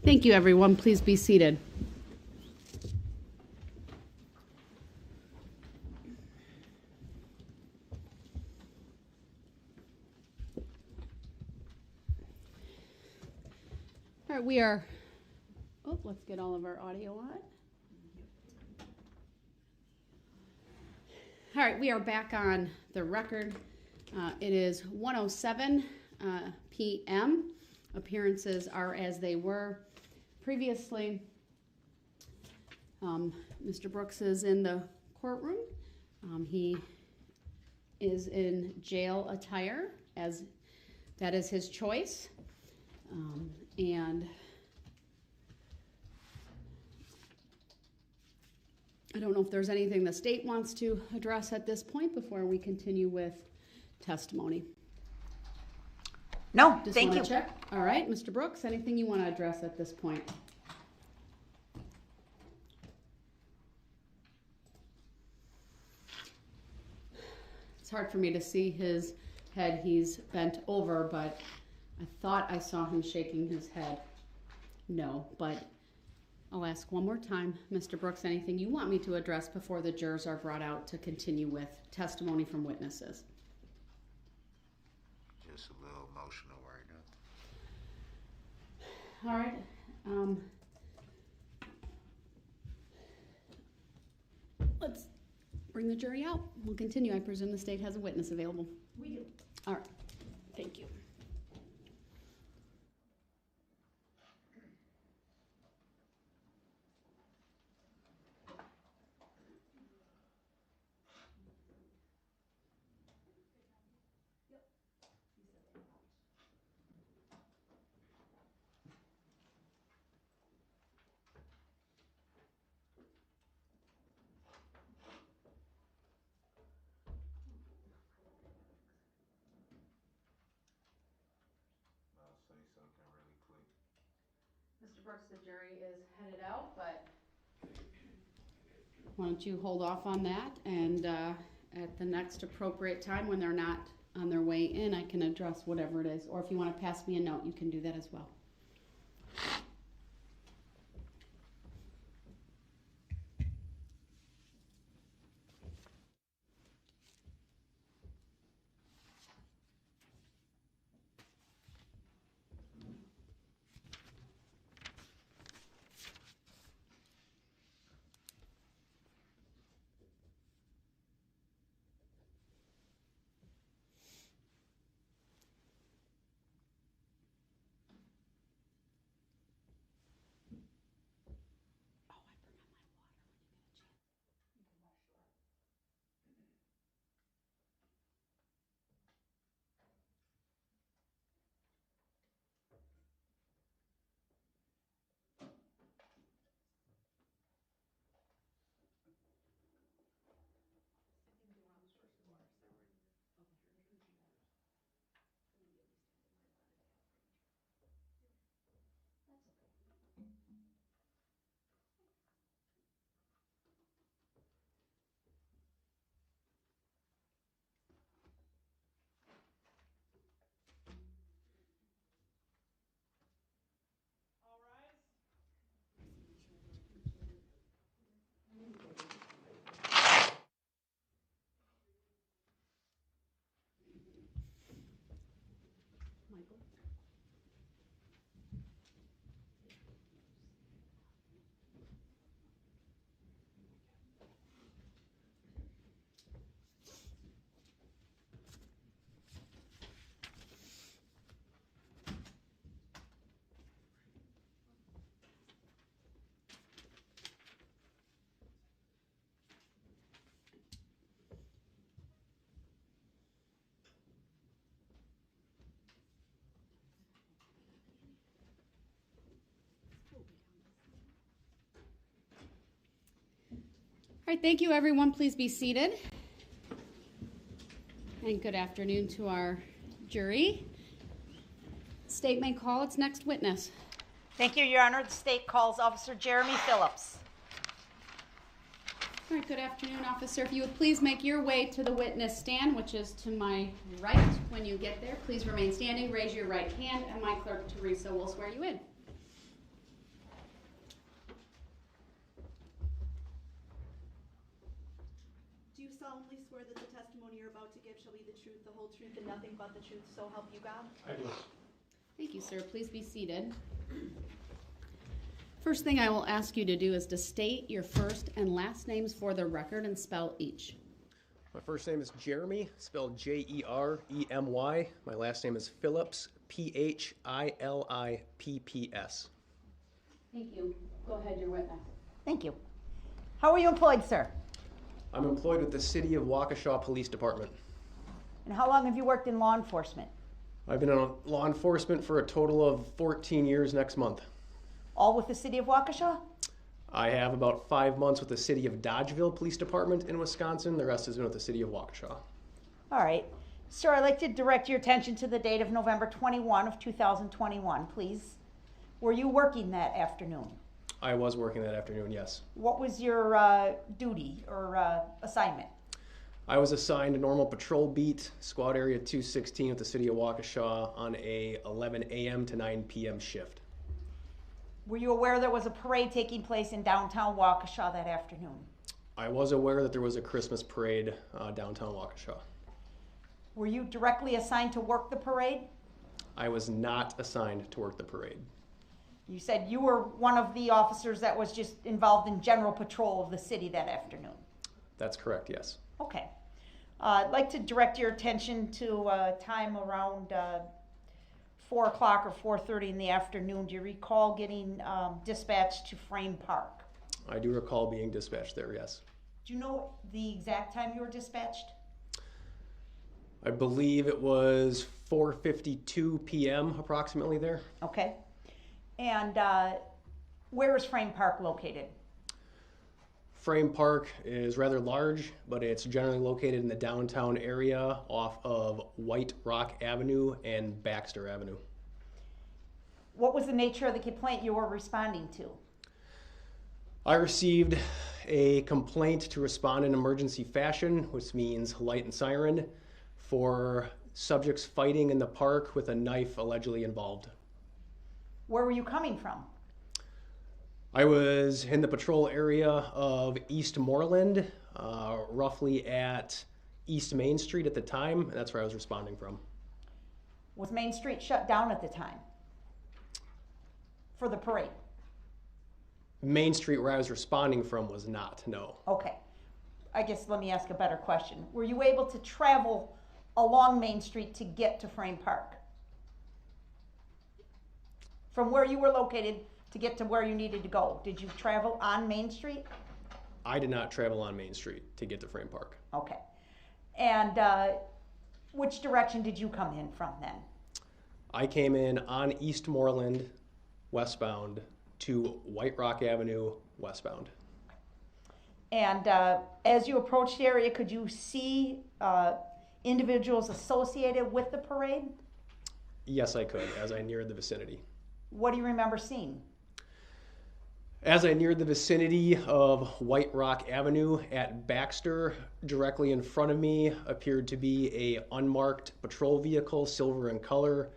Thank you, everyone. Please be seated. All right, we are, let's get all of our audio on. All right, we are back on the record. It is 1:07 p.m. Appearances are as they were previously. Mr. Brooks is in the courtroom. He is in jail attire, as that is his choice. And I don't know if there's anything the state wants to address at this point before we continue with testimony. No, Just thank you. Check. All right, Mr. Brooks, anything you want to address at this point? It's hard for me to see his head. He's bent over, but I thought I saw him shaking his head. No, but I'll ask one more time. Mr. Brooks, anything you want me to address before the jurors are brought out to continue with testimony from witnesses? Just a little emotional right now. All right. Let's bring the jury out. We'll continue. I presume the state has a witness available. We do. All right. Thank you. Mr. Brooks, the jury is headed out, but why don't you hold off on that, and at the next appropriate time when they're not on their way in, I can address whatever it is. Or if you want to pass me a note, you can do that as well. All right, thank you, everyone. Please be seated. And good afternoon to our jury. State may call its next witness. Thank you, Your Honor. The state calls Officer Jeremy Phillips. All right, good afternoon, officer. If you would please make your way to the witness stand, which is to my right. When you get there, please remain standing, raise your right hand, and my clerk, Teresa, will swear you in. you solemnly swear that the testimony you're about to give shall be the truth, the whole truth, and nothing but the truth, so help you God? I do. Thank you, sir. Please be seated. First thing I will ask you to do is to state your first and last names for the record and spell each. My first name is Jeremy, spelled Jeremy. My last name is Phillips, Philipps. Thank you. Go ahead, your witness. Thank you. How are you employed, sir? I'm employed with the City of Waukesha Police Department. And how long have you worked in law enforcement? I've been in law enforcement for a total of 14 years next month. All with the City of Waukesha? I have about 5 months with the City of Dodgeville Police Department in Wisconsin. The rest has been with the City of Waukesha. All right. Sir, I'd like to direct your attention to the date of November 21 of 2021, please. Were you working that afternoon? I was working that afternoon, yes. What was your duty or assignment? I was assigned a normal patrol beat, squad area 216 with the City of Waukesha on a 11 a.m. to 9 p.m. shift. Were you aware there was a parade taking place in downtown Waukesha that afternoon? I was aware that there was a Christmas parade downtown Waukesha. Were you directly assigned to work the parade? I was not assigned to work the parade. You said you were one of the officers that was just involved in general patrol of the city that afternoon. That's correct, yes. Okay. I'd like to direct your attention to time around 4 o'clock or 4:30 in the afternoon. Do you recall getting dispatched to Frame Park? I do recall being dispatched there, yes. Do you know the exact time you were dispatched? I believe it was 4:52 p.m. approximately there. Okay. And where is Frame Park located? Frame Park is rather large, but it's generally located in the downtown area off of White Rock Avenue and Baxter Avenue. What was the nature of the complaint you were responding to? I received a complaint to respond in emergency fashion, which means light and siren, for subjects fighting in the park with a knife allegedly involved. Where were you coming from? I was in the patrol area of East Moreland, roughly at East Main Street at the time, and that's where I was responding from. Was Main Street shut down at the time for the parade? Main Street where I was responding from was not, no. Okay. I guess let me ask a better question. Were you able to travel along Main Street to get to Frame Park? From where you were located to get to where you needed to go, did you travel on Main Street? I did not travel on Main Street to get to Frame Park. Okay. And which direction did you come in from then? I came in on East Moreland, westbound, to White Rock Avenue, westbound. And as you approached the area, could you see individuals associated with the parade? Yes, I could, as I neared the vicinity. What do you remember seeing? As I neared the vicinity of White Rock Avenue at Baxter, directly in front of me appeared to be a unmarked patrol vehicle, silver in color,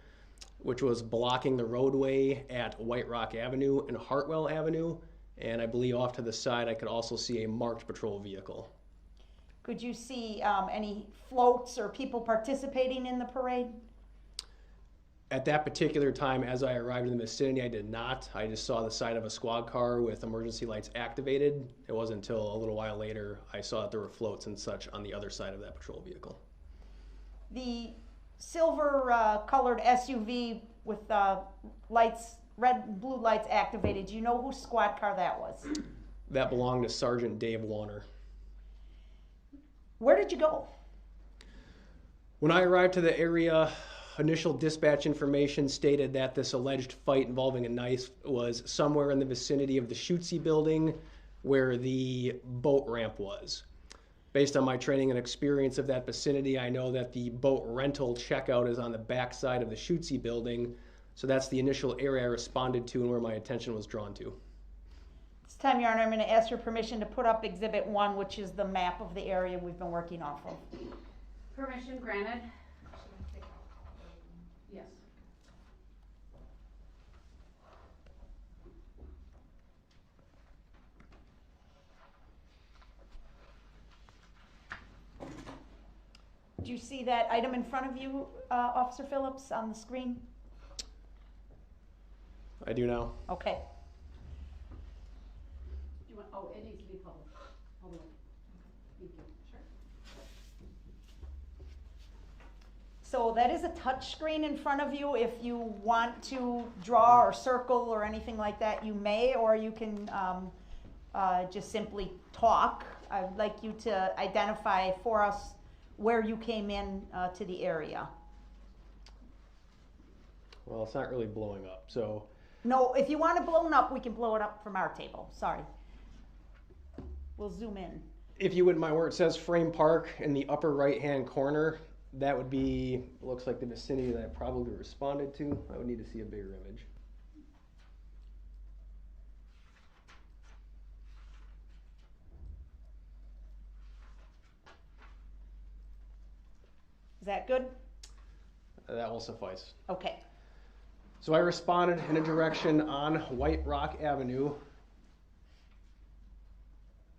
which was blocking the roadway at White Rock Avenue and Hartwell Avenue. And I believe off to the side I could also see a marked patrol vehicle. Could you see any floats or people participating in the parade? At that particular time, as I arrived in the vicinity, I did not. I just saw the side of a squad car with emergency lights activated. It wasn't until a little while later I saw that there were floats and such on the other side of that patrol vehicle. The silver colored SUV with lights, red and blue lights activated, do you know whose squad car that was? That belonged to Sergeant Dave Warner. Where did you go? When I arrived to the area, initial dispatch information stated that this alleged fight involving a knife was somewhere in the vicinity of the Schutze building where the boat ramp was. Based on my training and experience of that vicinity, I know that the boat rental checkout is on the back side of the Schutze building, so that's the initial area I responded to and where my attention was drawn to. This time, Your Honor, I'm going to ask your permission to put up Exhibit 1, which is the map of the area we've been working off of. Permission granted. Yes. Do you see that item in front of you, Officer Phillips, on the screen? I do now. Okay. Do you want, oh, it needs to be public. Public. Thank you. Sure. So that is a touch screen in front of you. If you want to draw or circle or anything like that, you may, or you can just simply talk. I'd like you to identify for us where you came in to the area. Well, it's not really blowing up, so. No, if you want it blown up, we can blow it up from our table. Sorry. We'll zoom in. If you wouldn't mind, where it says Frame Park in the upper right-hand corner, that would be, looks like the vicinity that I probably responded to. I would need to see a bigger image. Is that good? That will suffice. Okay. So I responded in a direction on White Rock Avenue,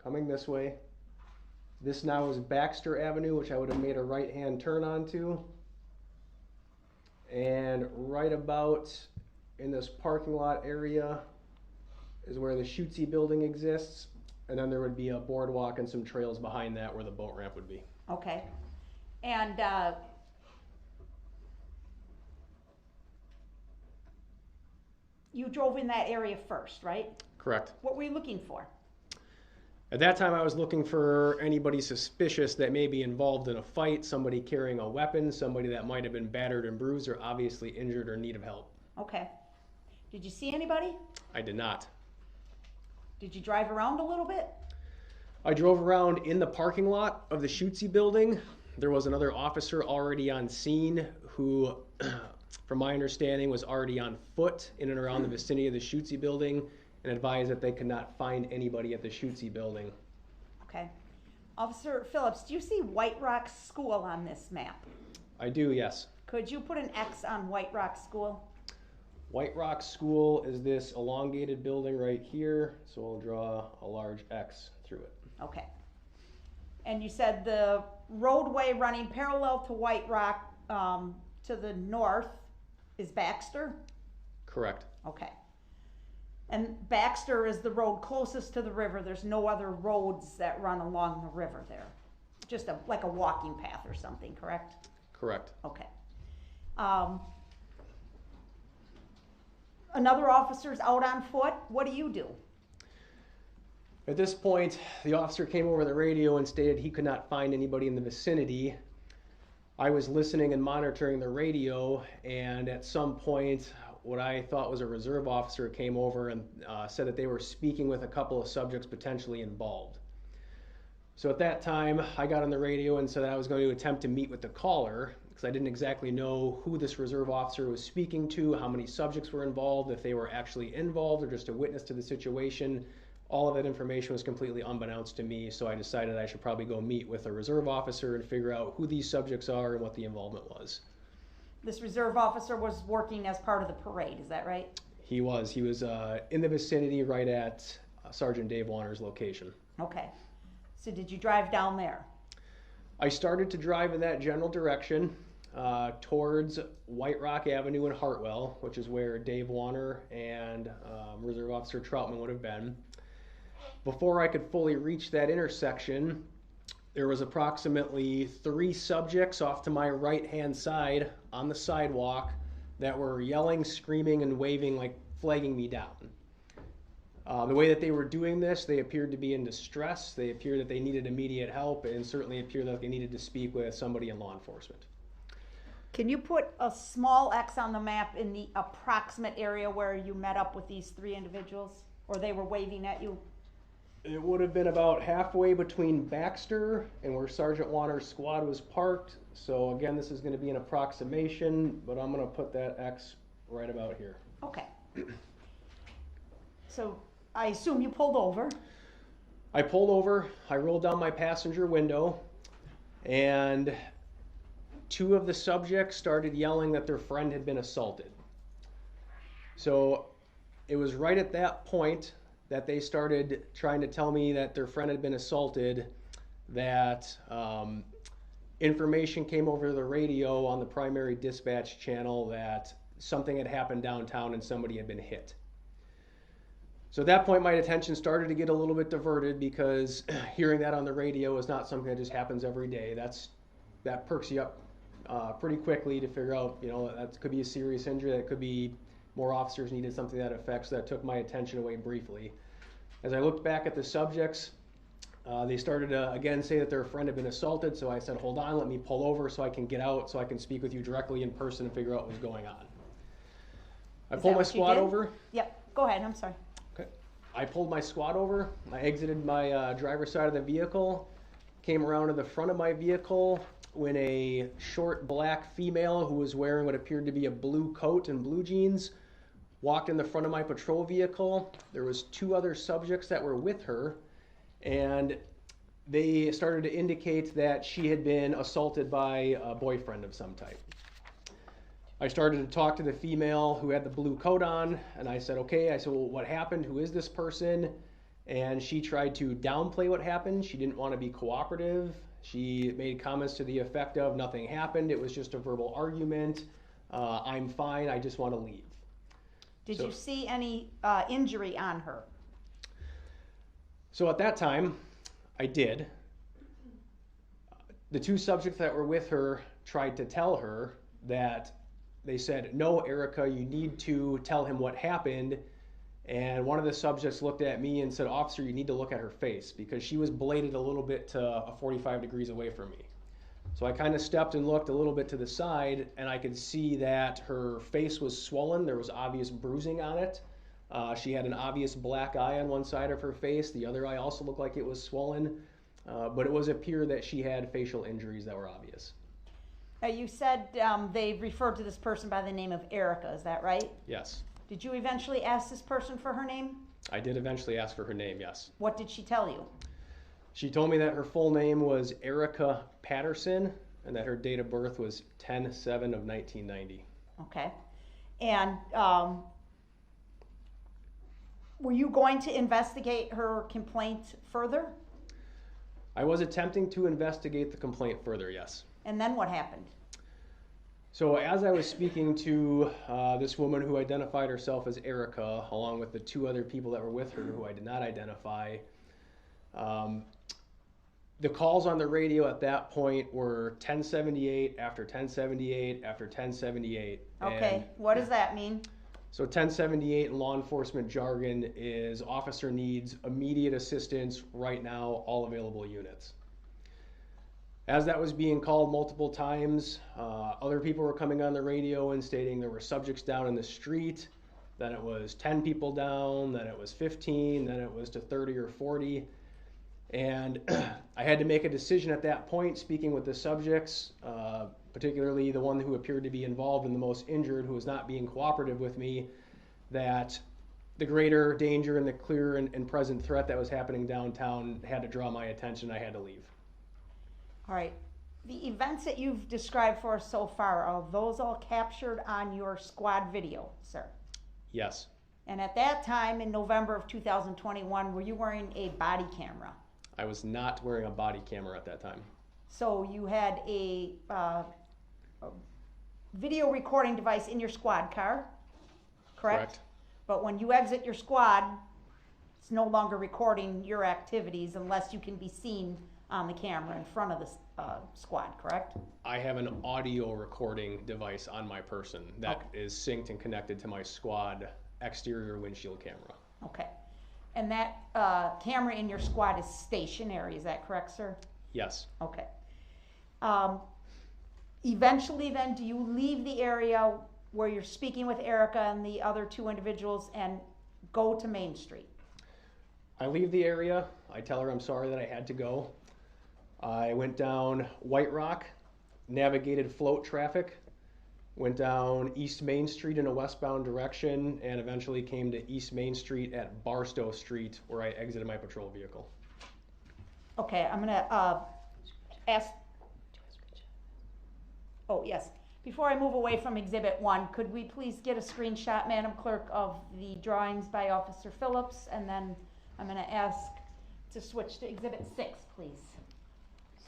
coming this way. This now is Baxter Avenue, which I would have made a right-hand turn onto. And right about in this parking lot area is where the Shootsy building exists. And then there would be a boardwalk and some trails behind that where the boat ramp would be. Okay. And you drove in that area first, right? Correct. What were you looking for? At that time, I was looking for anybody suspicious that may be involved in a fight, somebody carrying a weapon, somebody that might have been battered and bruised or obviously injured or in need of help. Okay. Did you see anybody? I did not. Did you drive around a little bit? I drove around in the parking lot of the Shootsy building. There was another officer already on scene who, from my understanding, was already on foot in and around the vicinity of the Shootsy building and advised that they could not find anybody at the Shootsy building. Okay. Officer Phillips, do you see White Rock School on this map? I do, yes. Could you put an X on White Rock School? White Rock School is this elongated building right here, so we'll draw a large X through it. Okay. And you said the roadway running parallel to White Rock to the north is Baxter? Correct. Okay. And Baxter is the road closest to the river. There's no other roads that run along the river there. Just like a walking path or something, correct? Correct. Okay. Another officer's out on foot. What do you do? At this point, the officer came over the radio and stated he could not find anybody in the vicinity. I was listening and monitoring the radio, and at some point, what I thought was a reserve officer came over and said that they were speaking with a couple of subjects potentially involved. So at that time, I got on the radio and said I was going to attempt to meet with the caller because I didn't exactly know who this reserve officer was speaking to, how many subjects were involved, if they were actually involved or just a witness to the situation. All of that information was completely unbeknownst to me, so I decided I should probably go meet with a reserve officer and figure out who these subjects are and what the involvement was. This reserve officer was working as part of the parade, is that right? He was in the vicinity right at Sergeant Dave Warner's location. Okay. So did you drive down there? I started to drive in that general direction towards White Rock Avenue in Hartwell, which is where Dave Warner and Reserve Officer Troutman would have been. Before I could fully reach that intersection, there was approximately 3 subjects off to my right-hand side on the sidewalk that were yelling, screaming, and waving, like flagging me down. The way that they were doing this, they appeared to be in distress. They appeared that they needed immediate help and certainly appeared that they needed to speak with somebody in law enforcement. Can you put a small X on the map in the approximate area where you met up with these 3 individuals, or they were waving at you? It would have been about halfway between Baxter and where Sergeant Warner's squad was parked. So again, this is going to be an approximation, but I'm going to put that X right about here. Okay. So I assume you pulled over. I pulled over, I rolled down my passenger window, and 2 of the subjects started yelling that their friend had been assaulted. So it was right at that point that they started trying to tell me that their friend had been assaulted, that information came over the radio on the primary dispatch channel that something had happened downtown and somebody had been hit. So at that point, my attention started to get a little bit diverted because hearing that on the radio is not something that just happens every day. That perks you up pretty quickly to figure out, you know, that could be a serious injury, that could be more officers needed, something to that effect. So that took my attention away briefly. As I looked back at the subjects, they started to again say that their friend had been assaulted. So I said, hold on, let me pull over so I can get out, so I can speak with you directly in person and figure out what was going on. I pulled my squad over. Yep, go ahead, I'm sorry. I pulled my squad over. I exited my driver's side of the vehicle, came around to the front of my vehicle when a short black female who was wearing what appeared to be a blue coat and blue jeans walked in the front of my patrol vehicle. There was 2 other subjects that were with her, and they started to indicate that she had been assaulted by a boyfriend of some type. I started to talk to the female who had the blue coat on, and I said, okay, I said, well, what happened? Who is this person? And she tried to downplay what happened. She didn't want to be cooperative. She made comments to the effect of, nothing happened, it was just a verbal argument, I'm fine, I just want to leave. Did you see any injury on her? So at that time, I did. The 2 subjects that were with her tried to tell her that they said, no, Erica, you need to tell him what happened. And one of the subjects looked at me and said, officer, you need to look at her face, because she was bladed a little bit to 45 degrees away from me. So I kind of stepped and looked a little bit to the side, and I could see that her face was swollen. There was obvious bruising on it. She had an obvious black eye on one side of her face. The other eye also looked like it was swollen. But it was appear that she had facial injuries that were obvious. You said they referred to this person by the name of Erica, is that right? Yes. Did you eventually ask this person for her name? I did eventually ask for her name, yes. What did she tell you? She told me that her full name was Erica Patterson and that her date of birth was 10/7 of 1990. Okay. And were you going to investigate her complaint further? I was attempting to investigate the complaint further, yes. And then what happened? So as I was speaking to this woman who identified herself as Erica, along with the 2 other people that were with her who I did not identify, the calls on the radio at that point were 1078 after 1078 after 1078. Okay, and what does that mean? So 1078 in law enforcement jargon is officer needs immediate assistance right now, all available units. As that was being called multiple times, other people were coming on the radio and stating there were subjects down in the street, then it was 10 people down, then it was 15, then it was to 30 or 40. And I had to make a decision at that point, speaking with the subjects, particularly the one who appeared to be involved and the most injured, who was not being cooperative with me, that the greater danger and the clear and present threat that was happening downtown had to draw my attention. I had to leave. All right. The events that you've described for us so far, are those all captured on your squad video, sir? Yes. And at that time, in November of 2021, were you wearing a body camera? I was not wearing a body camera at that time. So you had a video recording device in your squad car, correct? But when you exit your squad, it's no longer recording your activities unless you can be seen on the camera in front of the squad, correct? I have an audio recording device on my person that is synced and connected to my squad exterior windshield camera. Okay. And that camera in your squad is stationary, is that correct, sir? Yes. Okay. Eventually then, do you leave the area where you're speaking with Erica and the other 2 individuals and go to Main Street? I leave the area. I tell her I'm sorry that I had to go. I went down White Rock, navigated float traffic, went down East Main Street in a westbound direction, and eventually came to East Main Street at Barstow Street, where I exited my patrol vehicle. Okay, I'm gonna ask, oh yes, before I move away from Exhibit 1, could we please get a screenshot, Madam Clerk, of the drawings by Officer Phillips, and then I'm gonna ask to switch to Exhibit 6, please.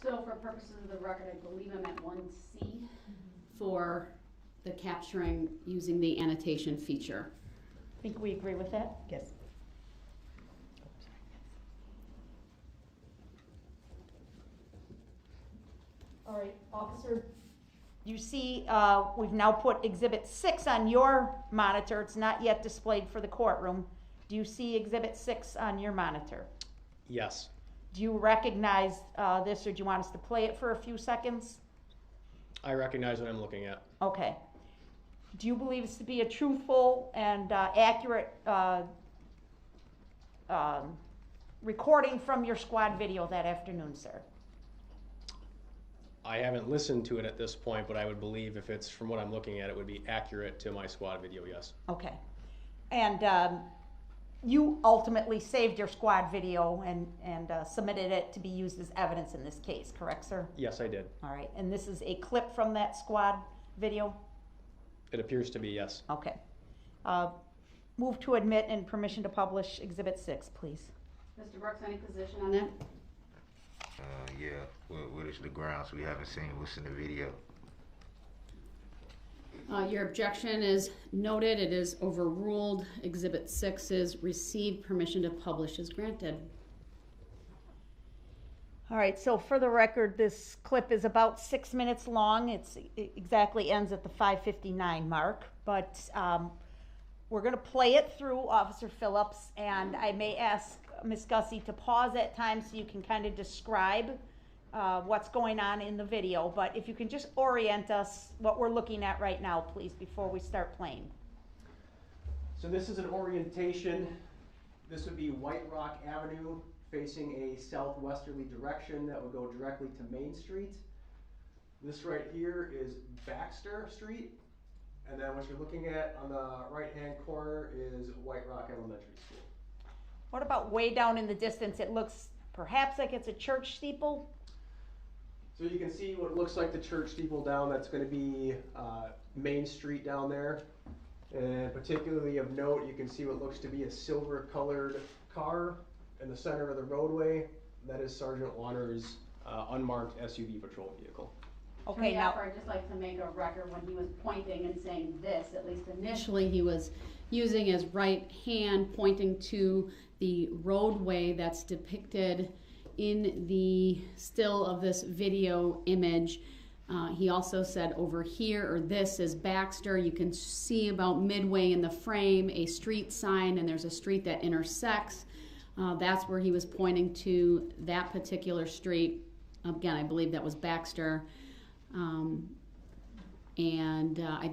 So for purposes of the record, I believe I'm at 1C for the capturing using the annotation feature. Think we agree with that? Yes. All right, officer, you see, we've now put Exhibit 6 on your monitor. It's not yet displayed for the courtroom. Do you see Exhibit 6 on your monitor? Yes. Do you recognize this, or do you want us to play it for a few seconds? I recognize what I'm looking at. Okay. Do you believe this to be a truthful and accurate recording from your squad video that afternoon, sir? I haven't listened to it at this point, but I would believe if it's from what I'm looking at, it would be accurate to my squad video, yes. Okay. And you ultimately saved your squad video and submitted it to be used as evidence in this case, correct, sir? Yes, I did. All right. And this is a clip from that squad video? It appears to be, yes. Okay. Move to admit and permission to publish Exhibit 6, please. Mr. Brooks, any position on that? Yeah. What is the grounds? We haven't seen what's in the video. Your objection is noted. It is overruled. Exhibit 6 is received. Permission to publish is granted. All right, so for the record, this clip is about 6 minutes long. It exactly ends at the 5:59 mark, but we're going to play it through, Officer Phillips, and I may ask Ms. Gussie to pause at times so you can kind of describe what's going on in the video. But if you can just orient us what we're looking at right now, please, before we start playing. So this is an orientation. This would be White Rock Avenue facing a southwesterly direction that would go directly to Main Street. This right here is Baxter Street. And then what you're looking at on the right-hand corner is White Rock Elementary School. What about way down in the distance? It looks perhaps like it's a church steeple. So you can see what looks like the church steeple down. That's going to be Main Street down there. And particularly of note, you can see what looks to be a silver-colored car in the center of the roadway. That is Sergeant Warner's unmarked SUV patrol vehicle. Okay, now I'd just like to make a record when he was pointing and saying this, at least initially, he was using his right hand pointing to the roadway that's depicted in the still of this video image. He also said over here, or this is Baxter. You can see about midway in the frame a street sign, and there's a street that intersects. That's where he was pointing to, that particular street. Again, I believe that was Baxter. I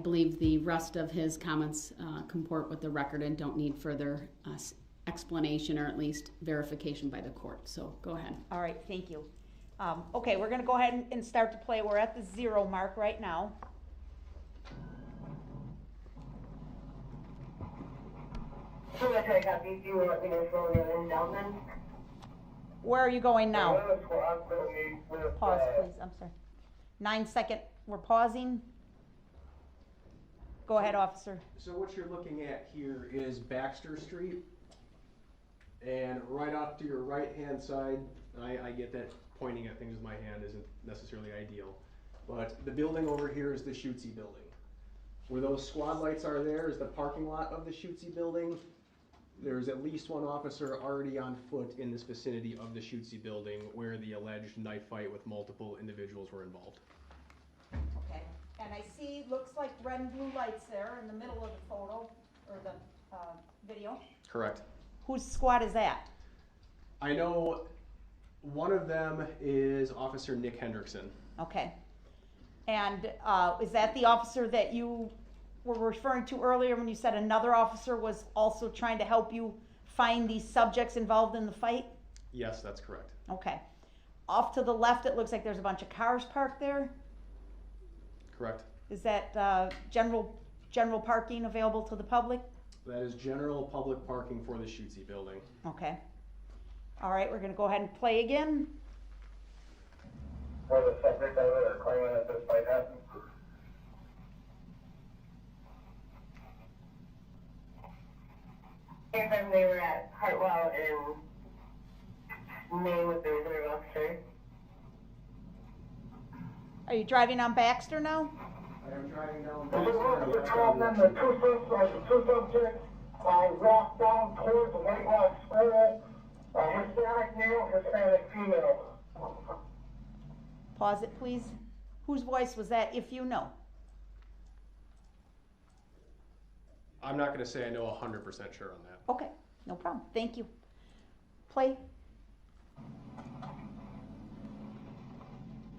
believe the rest of his comments comport with the record and don't need further explanation or at least verification by the court. So go ahead. all right, thank you. Okay, we're going to go ahead and start to play. We're at the 0 mark right now. Where are you going now? Pause, please. I'm sorry. 9 second. We're pausing. Go ahead, officer. So what you're looking at here is Baxter Street. And right off to your right-hand side, I get that pointing at things with my hand isn't necessarily ideal. But the building over here is the Shootsy building. Where those squad lights are there is the parking lot of the Shootsy building. There's at least one officer already on foot in this vicinity of the Shootsy building where the alleged knife fight with multiple individuals were involved. Okay. And I see, looks like red and blue lights there in the middle of the photo, or the video. Correct. Whose squad is that? I know one of them is Officer Nick Hendrickson. Okay. And is that the officer that you were referring to earlier when you said another officer was also trying to help you find these subjects involved in the fight? Yes, that's correct. Okay. Off to the left, it looks like there's a bunch of cars parked there. Correct. Is that general parking available to the public? That is general public parking for the Shootsy building. Okay. All right, we're going to go ahead and play again. For the subject of it, or claiming that this might happen. If they were at Hartwell and Maine with the reserve officer. Are you driving on Baxter now? I am driving down The two subjects walked down towards the White Rock School. Hispanic male, Hispanic female. Pause it, please. Whose voice was that, if you know? I'm not going to say I know 100% sure on that. Okay, no problem. Thank you. Play.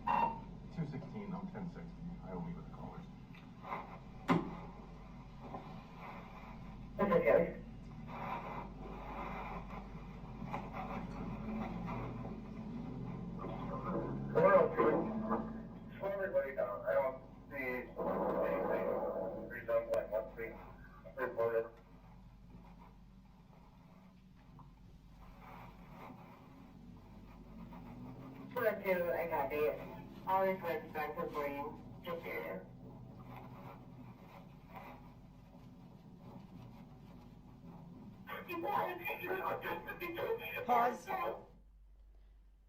216, I'm 1060. I will meet with the callers. That's okay. Slow everybody down. I don't see anything resembling what's being reported. I got it. Always went back to brain. Just here. Pause.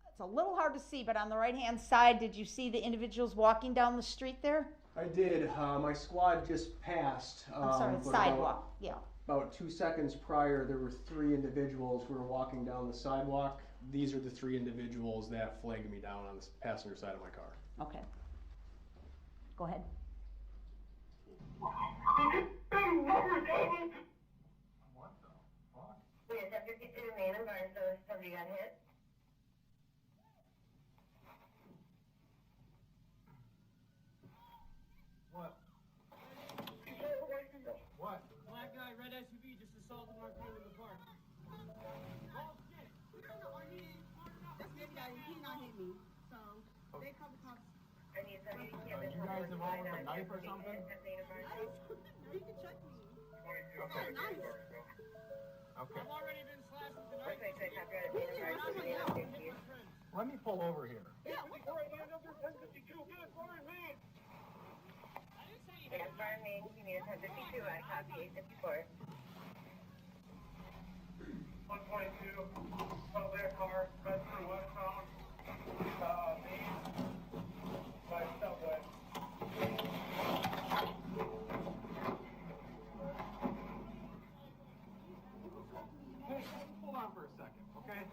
It's a little hard to see, but on the right-hand side, did you see the individuals walking down the street there? I did. My squad just passed. I'm sorry, but sidewalk. Yeah. About 2 seconds prior, there were 3 individuals who were walking down the sidewalk. These are the 3 individuals that flagged me down on the passenger side of my car. Okay. Go ahead. What the fuck? We just have 52 remain in burn, so somebody got hit. What? What? Black guy, red SUV, just assaulted my friend in the park. Oh shit! This big guy, he not hit me. So they called the cops. I need somebody to get Are this you guys involved with a knife or something? You can check me. Okay. Nice. Okay. I've already been slashed with a knife. Let me pull over here. Yeah, what the Yes, burn me. You need a 1052. I copy 854. 122, out their car, right through westbound, main, by subway. Hey, hold on for a second, okay?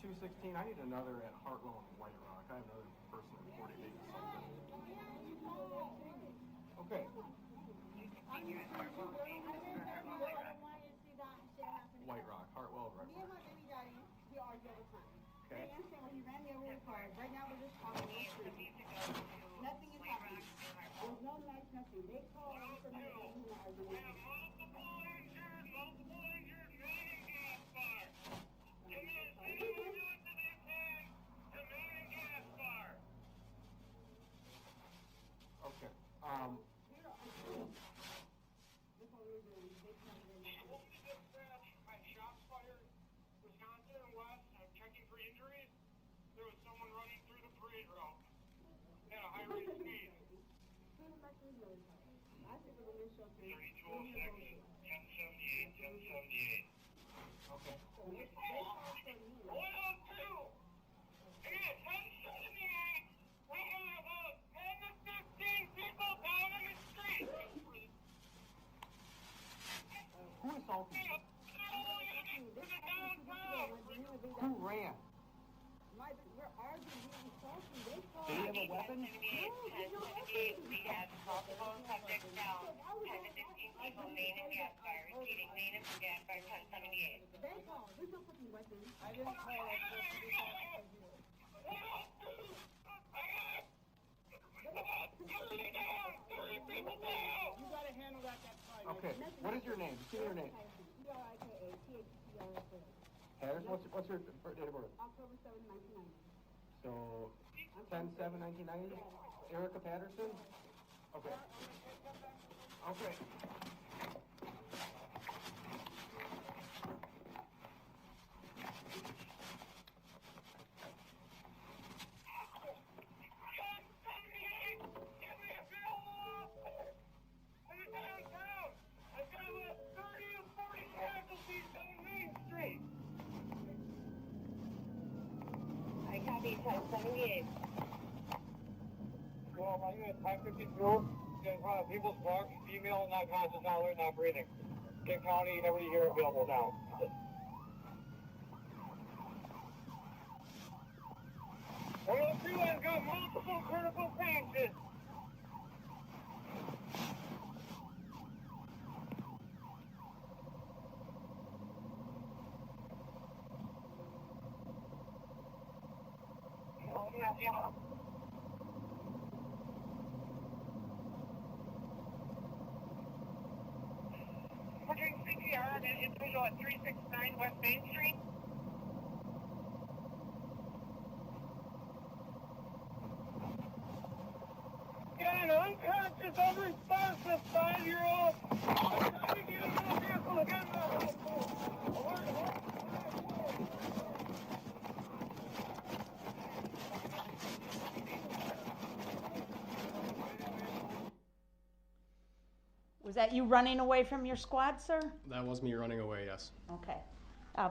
216, I need another at Hartwell and White Rock. I have another person reported being assaulted. Okay. White Rock, Hartwell, right. Me and my baby daddy, we argue all the time. Okay. They understand when he ran me over with car. Right now we're just talking on the street. Nothing is happening. There's no knife, nothing. They call and said that we were arguing. Okay. Who assaulted you? Who ran? We're arguing, we're insulting. They call. Do you have a weapon? We have multiple subjects down. 10 to 15 people, main and gas fire. Receiving main and gas fire, 1078. They call. There's no fucking weapon. I didn't call it. You gotta handle that fight. Okay. What is your name? Give me your name. Harris, what's your date of birth? October 7, 1990. So, 10/7/1990? Erica Patterson? Okay. Okay. 1078. Well, my unit 552, getting front of People's Park, female, not conscious, not alert, not breathing. King County, everybody here available now. Well, everyone's got multiple critical fractures. Oh, yeah. We're doing CPR on an individual at 369 West Main Street. Got an unconscious, unresponsive 5-year-old. I'm trying to get into the vehicle again. Alert. Was that you running away from your squad, sir? That was me running away, yes. Okay.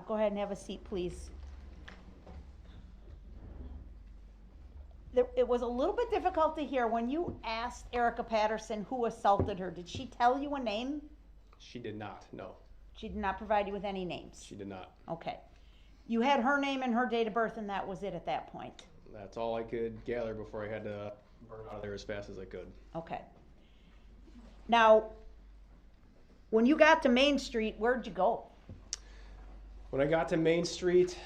Go ahead and have a seat, please. It was a little bit difficult to hear when you asked Erica Patterson who assaulted her. Did she tell you a name? She did not, no. She did not provide you with any names? She did not. Okay. You had her name and her date of birth, and that was it at that point? That's all I could gather before I had to burn out of there as fast as I could. Okay. Now, when you got to Main Street, where'd you go? When I got to Main Street,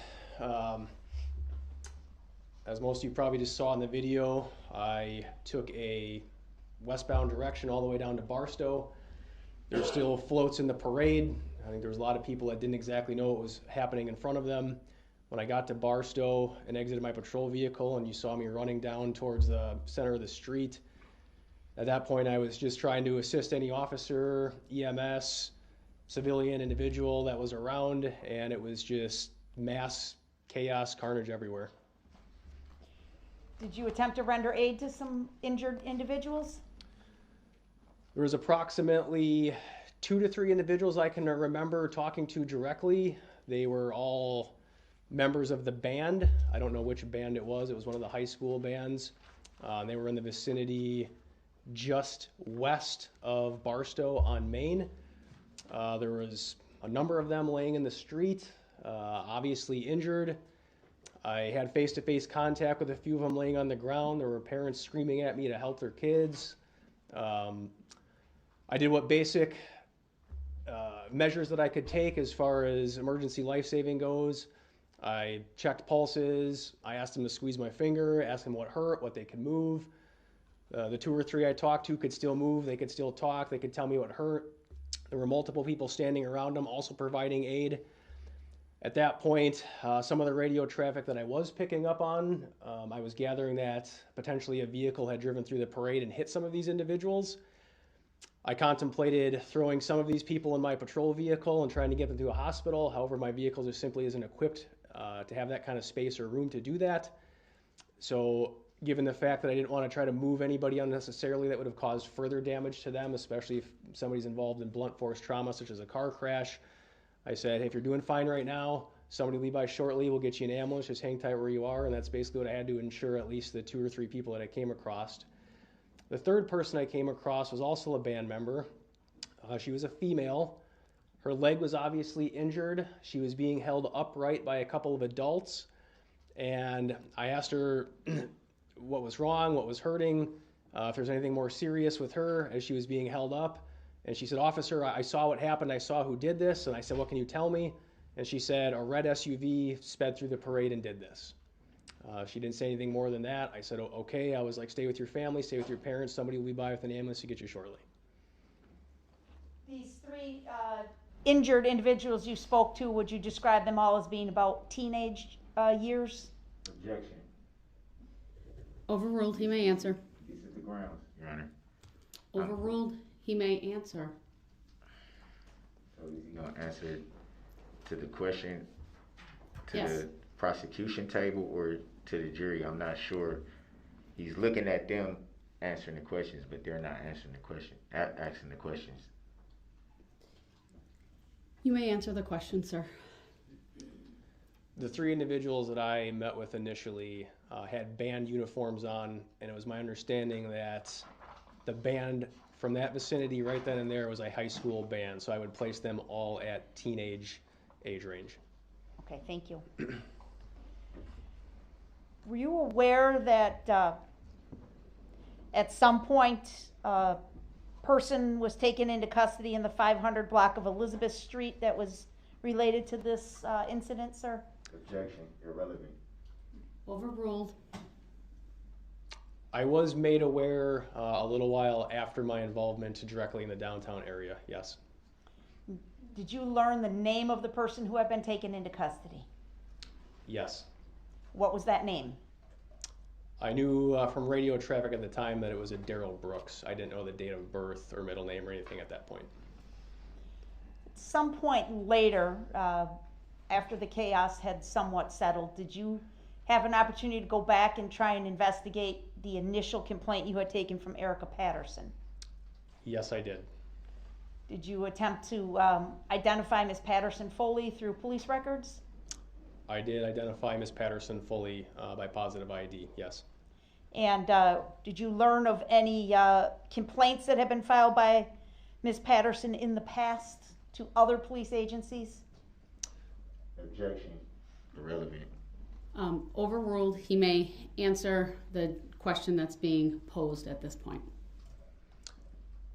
as most of you probably just saw in the video, I took a westbound direction all the way down to Barstow. There's still floats in the parade. I think there was a lot of people that didn't exactly know what was happening in front of them. When I got to Barstow and exited my patrol vehicle and you saw me running down towards the center of the street, at that point I was just trying to assist any officer, EMS, civilian individual that was around, and it was just mass chaos, carnage everywhere. Did you attempt to render aid to some injured individuals? There was approximately 2 to 3 individuals I can remember talking to directly. They were all members of the band. I don't know which band it was. It was one of the high school bands. They were in the vicinity just west of Barstow on Main. There was a number of them laying in the street, obviously injured. I had face-to-face contact with a few of them laying on the ground. There were parents screaming at me to help their kids. I did what basic measures that I could take as far as emergency life-saving goes. I checked pulses. I asked them to squeeze my finger, asked them what hurt, what they could move. The 2 or 3 I talked to could still move. They could still talk. They could tell me what hurt. There were multiple people standing around them also providing aid. At that point, some of the radio traffic that I was picking up on, I was gathering that potentially a vehicle had driven through the parade and hit some of these individuals. I contemplated throwing some of these people in my patrol vehicle and trying to get them to a hospital. However, my vehicle just simply isn't equipped to have that kind of space or room to do that. So given the fact that I didn't want to try to move anybody unnecessarily that would have caused further damage to them, especially if somebody's involved in blunt force trauma such as a car crash, I said, hey, if you're doing fine right now, somebody will be by shortly, we'll get you an ambulance, just hang tight where you are. And that's basically what I had to ensure at least the 2 or 3 people that I came across. The third person I came across was also a band member. She was a female. Her leg was obviously injured. She was being held upright by a couple of adults. And I asked her what was wrong, what was hurting, if there's anything more serious with her as she was being held up. And she said, officer, I saw what happened. I saw who did this. And I said, what can you tell me? And she said, a red SUV sped through the parade and did this. She didn't say anything more than that. I said, okay. I was like, stay with your family, stay with your parents. Somebody will be by with an ambulance to get you shortly. These 3 injured individuals you spoke to, would you describe them all as being about teenage years? Objection. Overruled, he may answer. This is the grounds, Your Honor. Overruled, he may answer. So is he gonna answer to the question to Yes. the prosecution table or to the jury? I'm not sure. He's looking at them answering the questions, but they're not answering the question, asking the questions. You may answer the question, sir. The three individuals that I met with initially had band uniforms on, and it was my understanding that the band from that vicinity right then and there was a high school band, so I would place them all at teenage age range. Okay, thank you. Were you aware that at some point a person was taken into custody in the 500 block of Elizabeth Street that was related to this incident, sir? Objection, irrelevant. Overruled. I was made aware a little while after my involvement directly in the downtown area, yes. Did you learn the name of the person who had been taken into custody? Yes. What was that name? I knew from radio traffic at the time that it was a Darrell Brooks. I didn't know the date of birth or middle name or anything at that point. At some point later, after the chaos had somewhat settled, did you have an opportunity to go back and try and investigate the initial complaint you had taken from Erica Patterson? Yes, I did. Did you attempt to identify Ms. Patterson fully through police records? I did identify Ms. Patterson fully by positive ID, yes. And did you learn of any complaints that have been filed by Ms. Patterson in the past to other police agencies? Objection, irrelevant. Overruled. He may answer the question that's being posed at this point.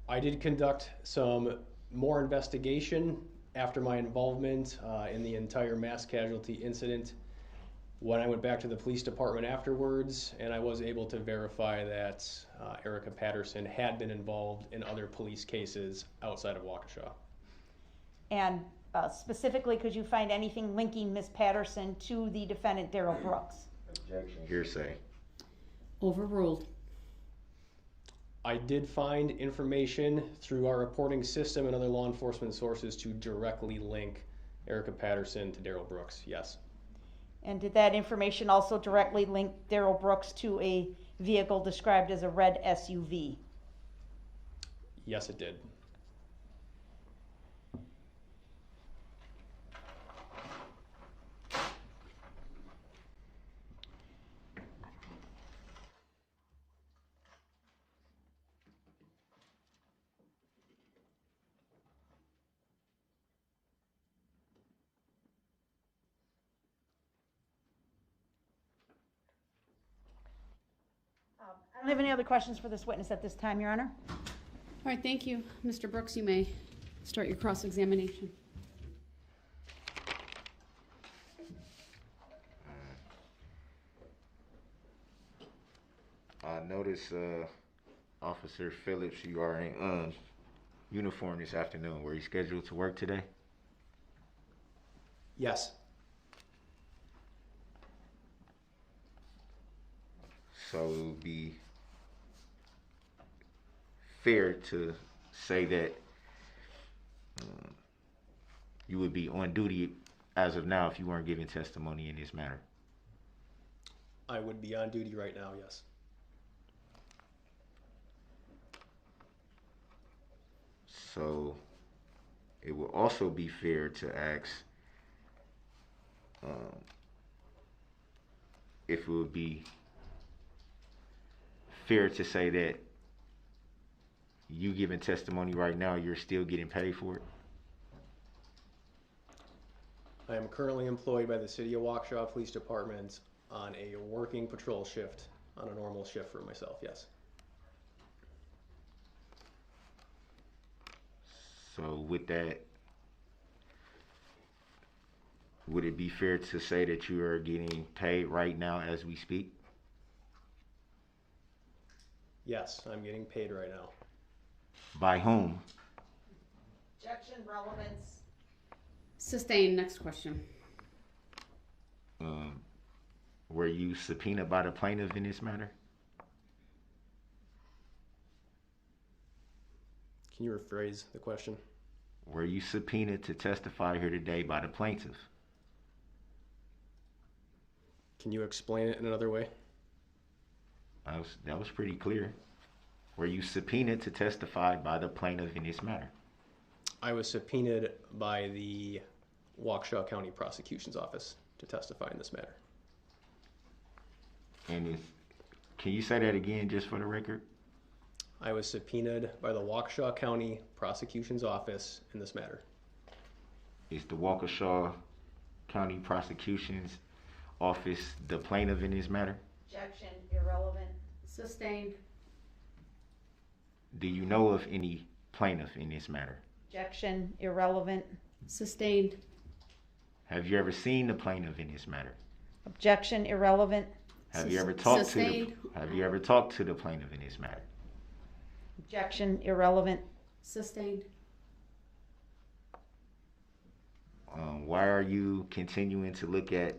I did conduct some more investigation after my involvement in the entire mass casualty incident. When I went back to the police department afterwards, and I was able to verify that Erica Patterson had been involved in other police cases outside of Waukesha. And specifically, could you find anything linking Ms. Patterson to the defendant, Darrell Brooks? Objection, hearsay. Overruled. I did find information through our reporting system and other law enforcement sources to directly link Erica Patterson to Darrell Brooks, yes. And did that information also directly link Darrell Brooks to a vehicle described as a red SUV? Yes, it did. I don't have any other questions for this witness at this time, Your Honor. All right, thank you. Mr. Brooks, you may start your cross-examination. I noticed, Officer Phillips, you are in uniform this afternoon. Were you scheduled to work today? Yes. So it would be fair to say that you would be on duty as of now if you weren't giving testimony in this matter. I would be on duty right now, yes. So it will also be fair to ask if it would be fair to say that you giving testimony right now, you're still getting paid for it? I am currently employed by the City of Waukesha Police Department on a working patrol shift, on a normal shift for myself, yes. So with that, would it be fair to say that you are getting paid right now as we speak? Yes, I'm getting paid right now. By whom? Objection, relevance. Sustained. Next question. Were you subpoenaed by the plaintiff in this matter? Can you rephrase the question? Were you subpoenaed to testify here today by the plaintiff? Can you explain it in another way? That was pretty clear. Were you subpoenaed to testify by the plaintiff in this matter? I was subpoenaed by the Waukesha County Prosecution's Office. to testify in this matter. And can you say that again just for the record? I was subpoenaed by the Waukesha County Prosecution's Office in this matter. Is the Waukesha County Prosecution's Office the plaintiff in this matter? Objection, irrelevant. Sustained. Do you know of any plaintiff in this matter? Objection, irrelevant. Sustained. Have you ever seen the plaintiff in this matter? Objection, irrelevant. Have you ever talked Sustained. Have you ever talked to the plaintiff in this matter? Objection, irrelevant. Sustained. Why are you continuing to look at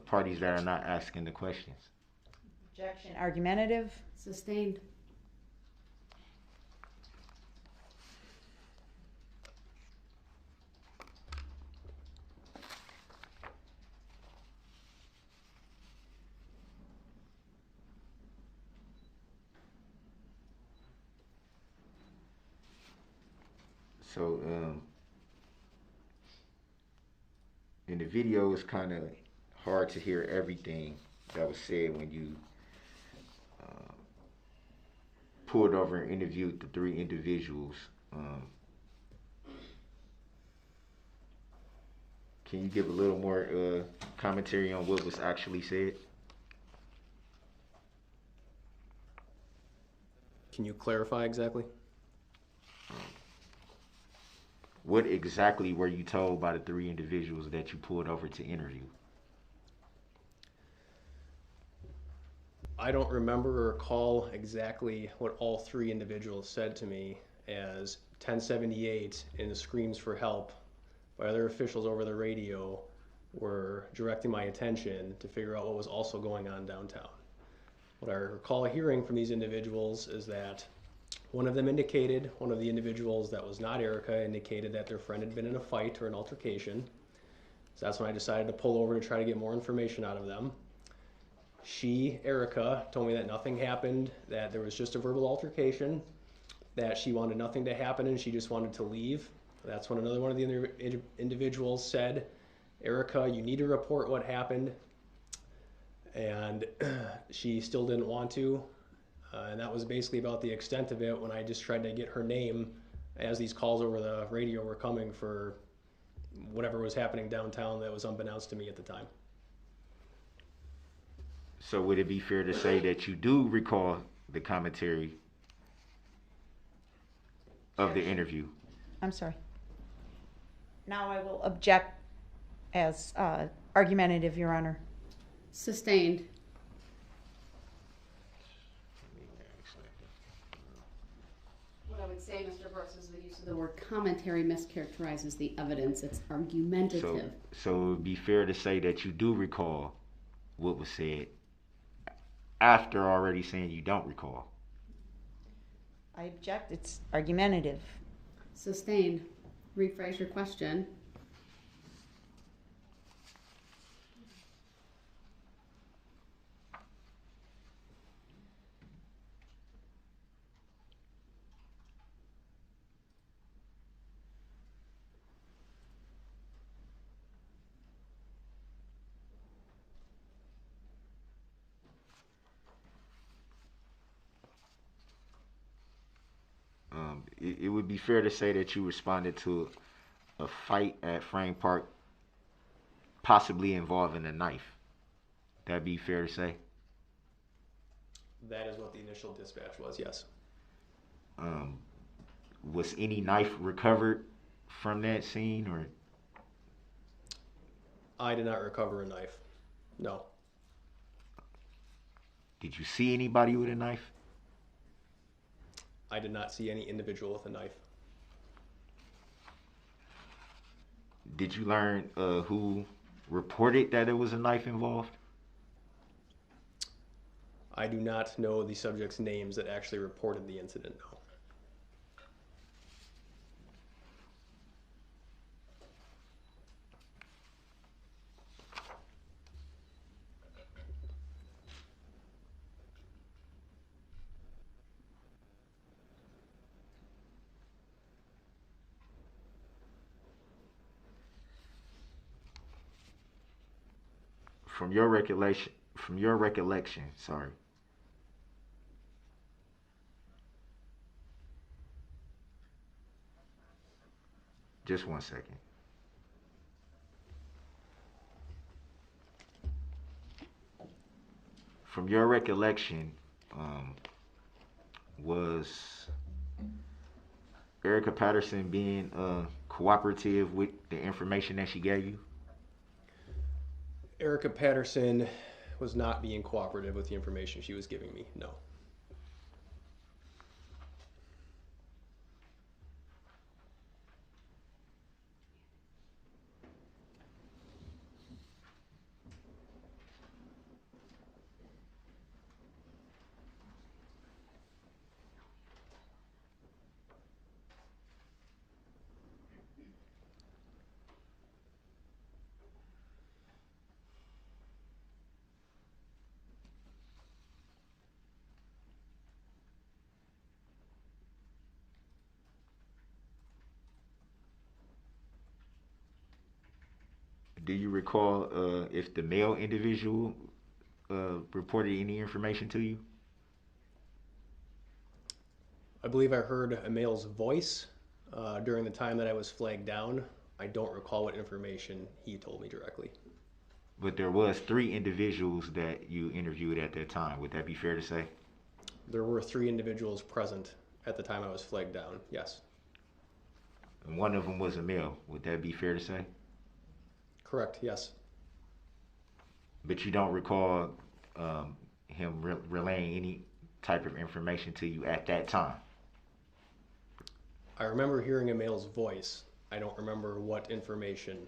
parties that are not asking the questions? Objection, argumentative. Sustained. So, in the video, it's kind of hard to hear everything that was said when you pulled over and interviewed the three individuals. Can you give a little more commentary on what was actually said? Can you clarify exactly? What exactly were you told by the three individuals that you pulled over to interview? I don't remember or recall exactly what all three individuals said to me, as 1078 and the screams for help by other officials over the radio were directing my attention to figure out what was also going on downtown. What I recall hearing from these individuals is that one of the individuals that was not Erica indicated that their friend had been in a fight or an altercation. So that's when I decided to pull over to try to get more information out of them. Erica, told me that nothing happened, that there was just a verbal altercation, that she wanted nothing to happen and she just wanted to leave. That's when another one of the individuals said, Erica, you need to report what happened. And she still didn't want to. And that was basically about the extent of it when I just tried to get her name as these calls over the radio were coming for whatever was happening downtown that was unbeknownst to me at the time. So would it be fair to say that you do recall the commentary of the interview? I'm sorry. Now I will object as argumentative, Your Honor. Sustained. What I would say, Mr. Brooks, is the use of the word commentary mischaracterizes the evidence. It's argumentative. So it would be fair to say that you do recall what was said after already saying you don't recall. I object. It's argumentative. Sustained. Rephrase your question. It would be fair to say that you responded to a fight at Frame Park, possibly involving a knife. That'd be fair to say? That is what the initial dispatch was, yes. Was any knife recovered from that scene, or? I did not recover a knife. No. Did you see anybody with a knife? I did not see any individual with a knife. Did you learn who reported that there was a knife involved? I do not know the subject's names that actually reported the incident, no. From your recollection, sorry. Just 1 second. From your recollection, was Erica Patterson being cooperative with the information that she gave you? Erica Patterson was not being cooperative with the information she was giving me, no. Do you recall if the male individual reported any information to you? I believe I heard a male's voice during the time that I was flagged down. I don't recall what information he told me directly. But there was 3 individuals that you interviewed at that time. Would that be fair to say? There were 3 individuals present at the time I was flagged down, yes. And one of them was a male. Would that be fair to say? Correct, yes. But you don't recall him relaying any type of information to you at that time? I remember hearing a male's voice. I don't remember what information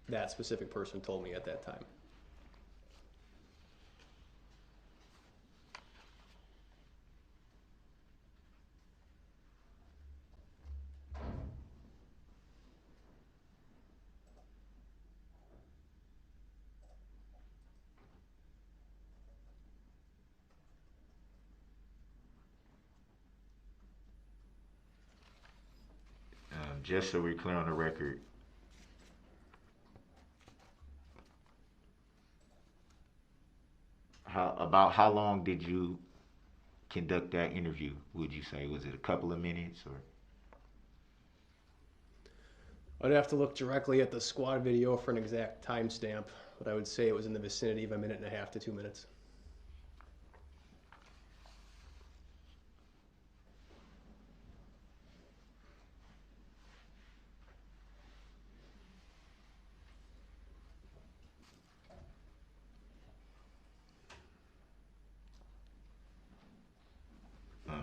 that specific person told me at that time. Just so we're clear on the record, about how long did you conduct that interview? Would you say, was it a couple of minutes or? I'd have to look directly at the squad video for an exact timestamp, but I would say it was in the vicinity of 1.5 to 2 minutes.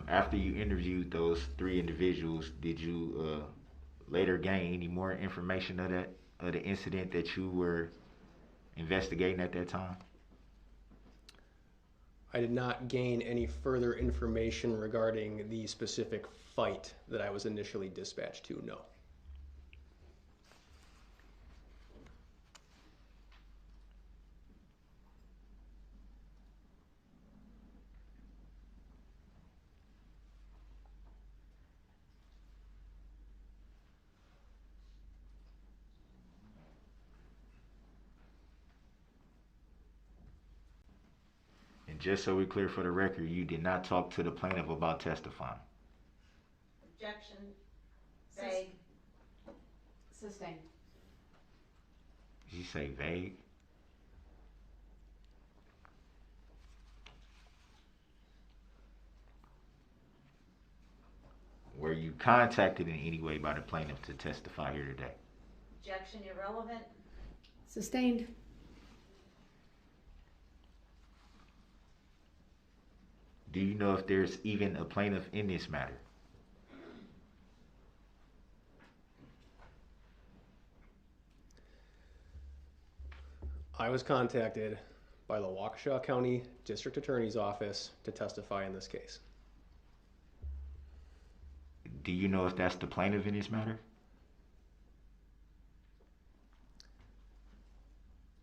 After you interviewed those 3 individuals, did you later gain any more information of the incident that you were investigating at that time? I did not gain any further information regarding the specific fight that I was initially dispatched to, no. And just so we're clear for the record, you did not talk to the plaintiff about testifying. Objection. Vague. Sustained. Did you say vague? Were you contacted in any way by the plaintiff to testify here today? Objection irrelevant. Sustained. Do you know if there's even a plaintiff in this matter? I was contacted by the Waukesha County District Attorney's Office to testify in this case. Do you know if that's the plaintiff in this matter?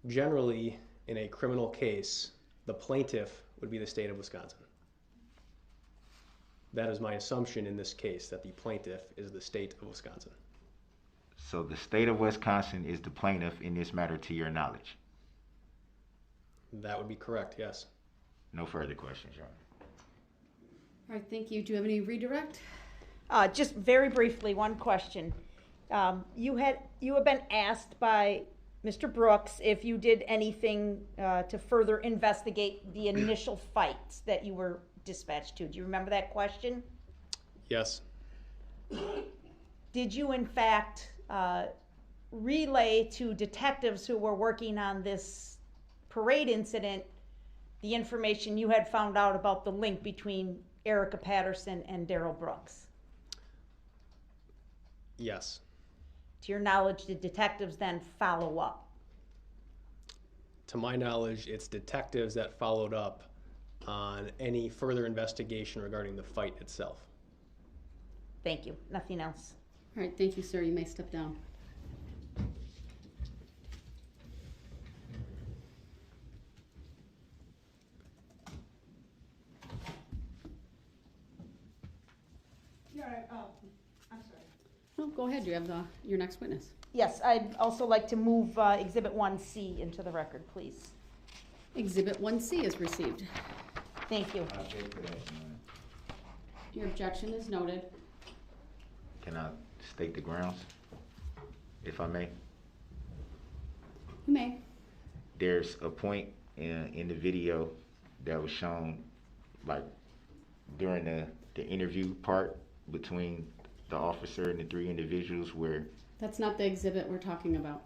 Generally, in a criminal case, the plaintiff would be the state of Wisconsin. That is my assumption in this case, that the plaintiff is the state of Wisconsin. So the state of Wisconsin is the plaintiff in this matter to your knowledge? That would be correct, yes. No further questions, Your Honor. All right, thank you. Do you have any redirect? Just very briefly, one question. You have been asked by Mr. Brooks if you did anything to further investigate the initial fights that you were dispatched to. Do you remember that question? Yes. Did you, in fact, relay to detectives who were working on this parade incident the information you had found out about the link between Erica Patterson and Darrell Brooks? Yes. To your knowledge, did detectives then follow up? To my knowledge, it's detectives that followed up on any further investigation regarding the fight itself. Thank you. Nothing else. All right, thank you, sir. You may step down. I'm sorry. No, go ahead. You have your next witness. Yes, I'd also like to move Exhibit 1C into the record, please. Exhibit 1C is received. Thank you. I'll take for that, Your Honor. Your objection is noted. Can I state the grounds, if I may? You may. There's a point in the video that was shown, like, during the interview part between the officer and the three individuals where, That's not the exhibit we're talking about.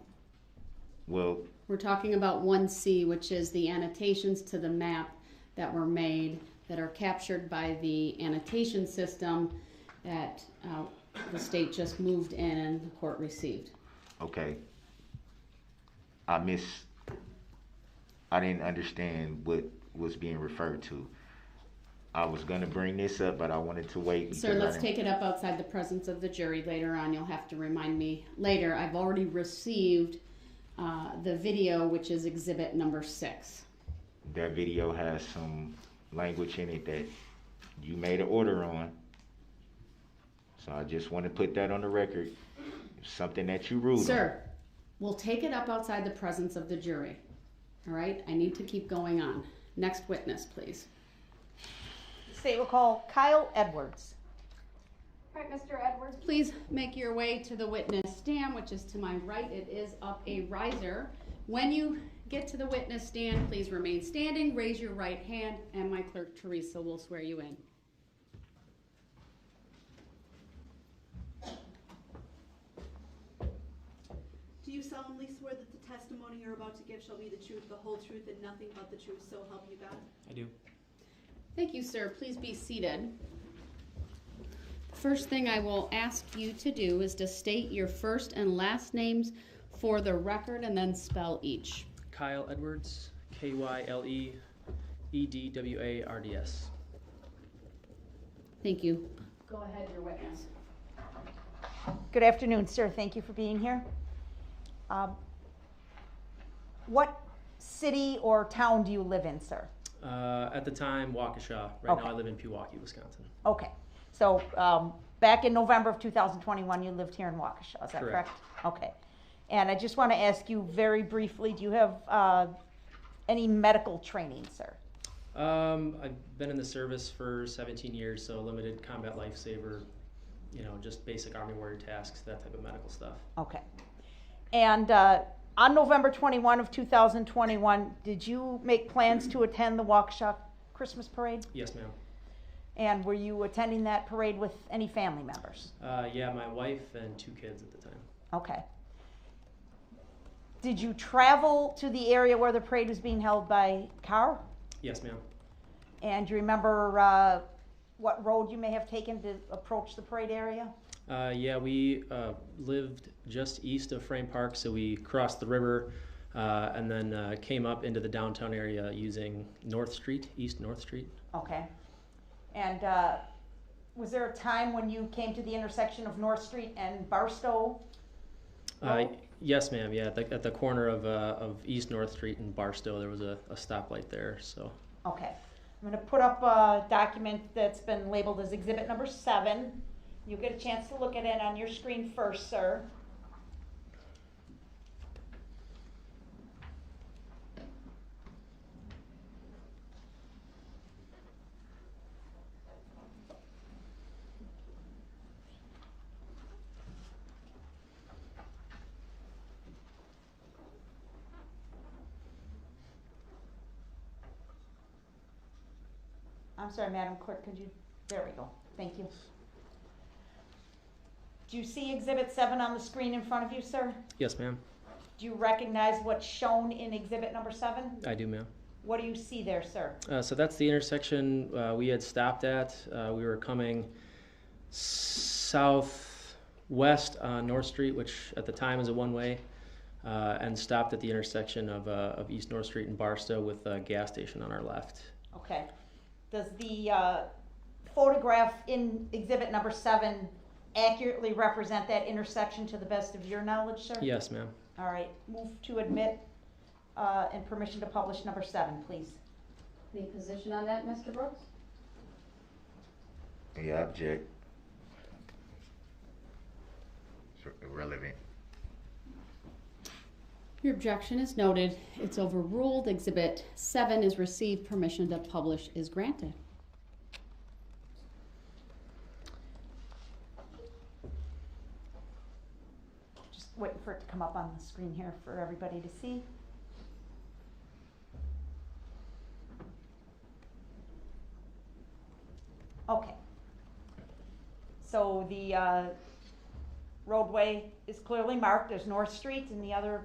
well, We're talking about 1C, which is the annotations to the map that were made that are captured by the annotation system that the state just moved in and the court received. okay. I didn't understand what was being referred to. I was gonna bring this up, but I wanted to wait. Sir, let's take it up outside the presence of the jury later on. You'll have to remind me later. I've already received the video, which is exhibit number 6. That video has some language in it that you made an order on. So I just want to put that on the record. Something that you ruled on. Sir, we'll take it up outside the presence of the jury. All right? I need to keep going on. Next witness, please. The state will call Kyle Edwards. All right, Mr. Edwards, please make your way to the witness stand, which is to my right. It is up a riser. When you get to the witness stand, please remain standing, raise your right hand, and my clerk, Teresa, will swear you in. Do you solemnly swear that the testimony you're about to give shall be the truth, the whole truth, and nothing but the truth, so help you God? I do. Thank you, sir. Please be seated. First thing I will ask you to do is to state your first and last names for the record and then spell each. Kyle Edwards, K-Y-L-E-E-D-W-A-R-D-S. Thank you. Go ahead, your witness. Good afternoon, sir. Thank you for being here. What city or town do you live in, sir? At the time, Waukesha. Right Okay. now I live in Pewaukee, Wisconsin. Okay. So back in November of 2021, you lived here in Waukesha. Is that correct? Correct. Okay. And I just want to ask you very briefly, do you have any medical training, sir? I've been in the service for 17 years, so limited combat lifesaver, just basic Army warrior tasks, that type of medical stuff. Okay. And on November 21 of 2021, did you make plans to attend the Waukesha Christmas parade? Yes, ma'am. And were you attending that parade with any family members? Yeah, my wife and 2 kids at the time. Okay. Did you travel to the area where the parade was being held by car? Yes, ma'am. And do you remember what road you may have taken to approach the parade area? Yeah, we lived just east of Frame Park, so we crossed the river and then came up into the downtown area using North Street, East North Street. Okay. And was there a time when you came to the intersection of North Street and Barstow Road? Yes, ma'am. Yeah, at the corner of East North Street and Barstow, there was a stoplight there. So. Okay. I'm going to put up a document that's been labeled as Exhibit number 7. You'll get a chance to look at it on your screen first, sir. I'm sorry, Madam Clerk, could you, there we go, thank you. Do you see Exhibit 7 on the screen in front of you, sir? Yes, ma'am. Do you recognize what's shown in Exhibit number 7? I do, ma'am. What do you see there, sir? So that's the intersection we had stopped at. We were coming southwest on North Street, which at the time is a one-way, and stopped at the intersection of East North Street and Barstow with a gas station on our left. Okay. Does the photograph in Exhibit number 7 accurately represent that intersection to the best of your knowledge, sir? Yes, ma'am. All right. Move to admit and permission to publish number 7, please. Any position on that, Mr. Brooks? Yeah, object. It's irrelevant. Your objection is noted. It's overruled. Exhibit 7 is received. Permission to publish is granted. Just waiting for it to come up on the screen here for everybody to see. Okay. So the roadway is clearly marked as North Street, and the other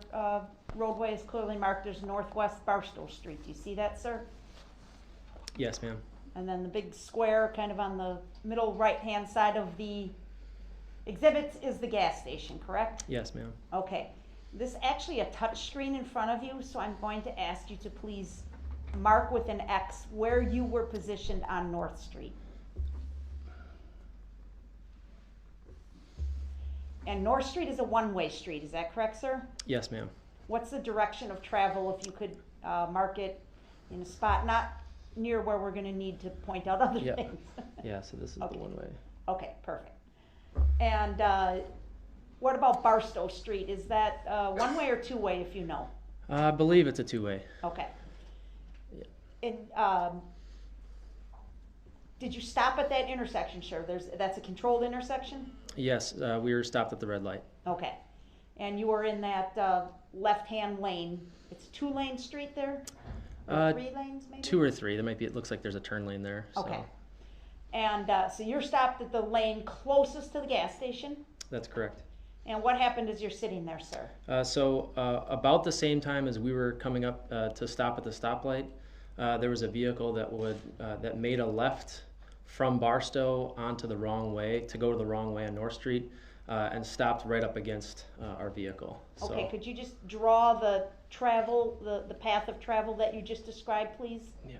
roadway is clearly marked as Northwest Barstow Street. Do you see that, sir? Yes, ma'am. And then the big square kind of on the middle right-hand side of the exhibits is the gas station, correct? Yes, ma'am. Okay. This is actually a touch screen in front of you, so I'm going to ask you to please mark with an X where you were positioned on North Street. And North Street is a one-way street, is that correct, sir? Yes, ma'am. What's the direction of travel, if you could mark it in a spot not near where we're going to need to point out other Yep. things? Yeah, so this is Okay. the one way. Okay, perfect. And what about Barstow Street? Is that one-way or two-way, if you know? I believe it's a two-way. Okay. Yeah. And did you stop at that intersection, sir? That's a controlled intersection? Yes, we were stopped at the red light. Okay. And you were in that left-hand lane. It's two-lane street there? Or 3 lanes, maybe? 2 or 3. There might be. It looks like there's a turn lane there. So. Okay. And so you're stopped at the lane closest to the gas station? That's correct. And what happened as you're sitting there, sir? So about the same time as we were coming up to stop at the stoplight, there was a vehicle that made a left from Barstow onto the wrong way to go to the wrong way on North Street, and stopped right up against our vehicle. So, Okay, could you just draw the travel, the path of travel that you just described, please? Yeah.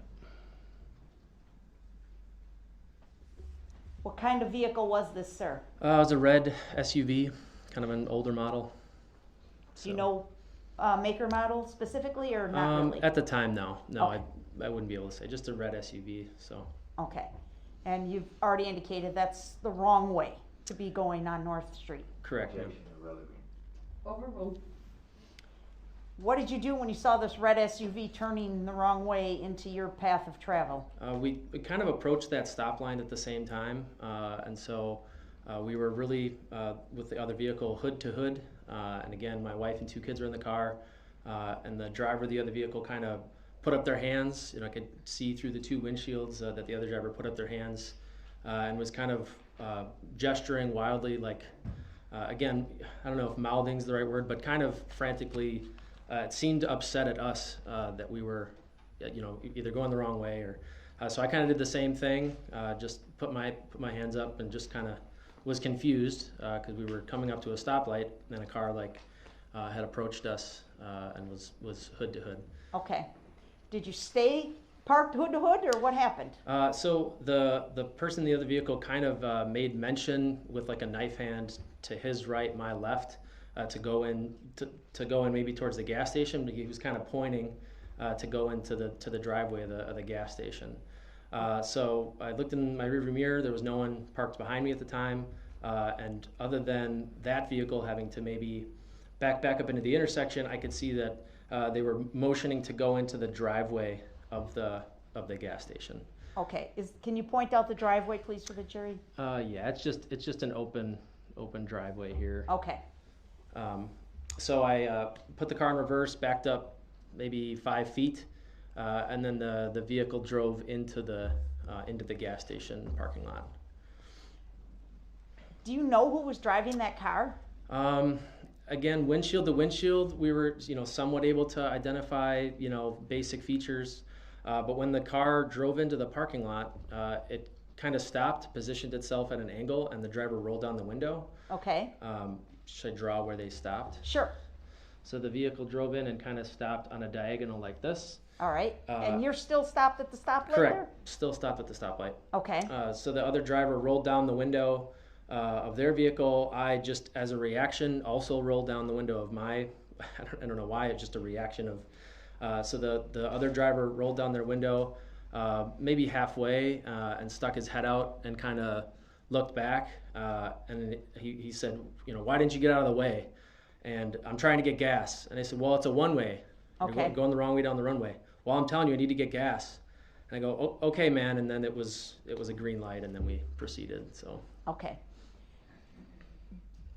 What kind of vehicle was this, sir? It was a red SUV, kind of an older model. Do you know maker model specifically, or not really? At the time, no. Okay. I wouldn't be able to say. Just a red SUV. So. Okay. And you've already indicated that's the wrong way to be going on North Street. Correct, ma'am. Overruled. What did you do when you saw this red SUV turning the wrong way into your path of travel? We kind of approached that stop line at the same time, and so we were really with the other vehicle hood to hood, and again, my wife and 2 kids were in the car, and the driver of the other vehicle kind of put up their hands. I could see through the 2 windshields that the other driver put up their hands and was kind of gesturing wildly, like, again, I don't know if mouthing's the right word, but kind of frantically. It seemed upset at us that we were, either going the wrong way or. So I kind of did the same thing. Just put my hands up and just kind of was confused because we were coming up to a stoplight and a car had approached us and was hood to hood. Okay. Did you stay parked hood to hood, or what happened? So the person in the other vehicle kind of made mention with like a knife hand to his right, my left. To go in maybe towards the gas station, but he was kind of pointing to go into the driveway of the gas station. So I looked in my rearview mirror. There was no one parked behind me at the time, and other than that vehicle having to maybe back up into the intersection, I could see that they were motioning to go into the driveway of the gas station. Okay. Can you point out the driveway, please, for the jury? Yeah, it's just an open driveway here. Okay. So I put the car in reverse, backed up maybe 5 feet, and then the vehicle drove into the into the gas station parking lot. Do you know who was driving that car? Again, windshield to windshield, we were, somewhat able to identify, basic features. But when the car drove into the parking lot, it kind of stopped, positioned itself at an angle, and the driver rolled down the window. Okay. Should I draw where they stopped? Sure. So the vehicle drove in and kind of stopped on a diagonal like this. All right. And you're still stopped at the stoplight Correct. there? Still stopped at the stoplight. Okay. So the other driver rolled down the window of their vehicle. I just, as a reaction, also rolled down the window of my, I don't know why, it's just a reaction of, so the other driver rolled down their window maybe halfway and stuck his head out and kind of looked back and he said, why didn't you get out of the way? And I'm trying to get gas. And I said, well, it's a one-way. Okay. You're going the wrong way down the runway. Well, I'm telling you, I need to get gas. And I go, oh, okay, man. And then it was a green light, and then we proceeded. So. Okay.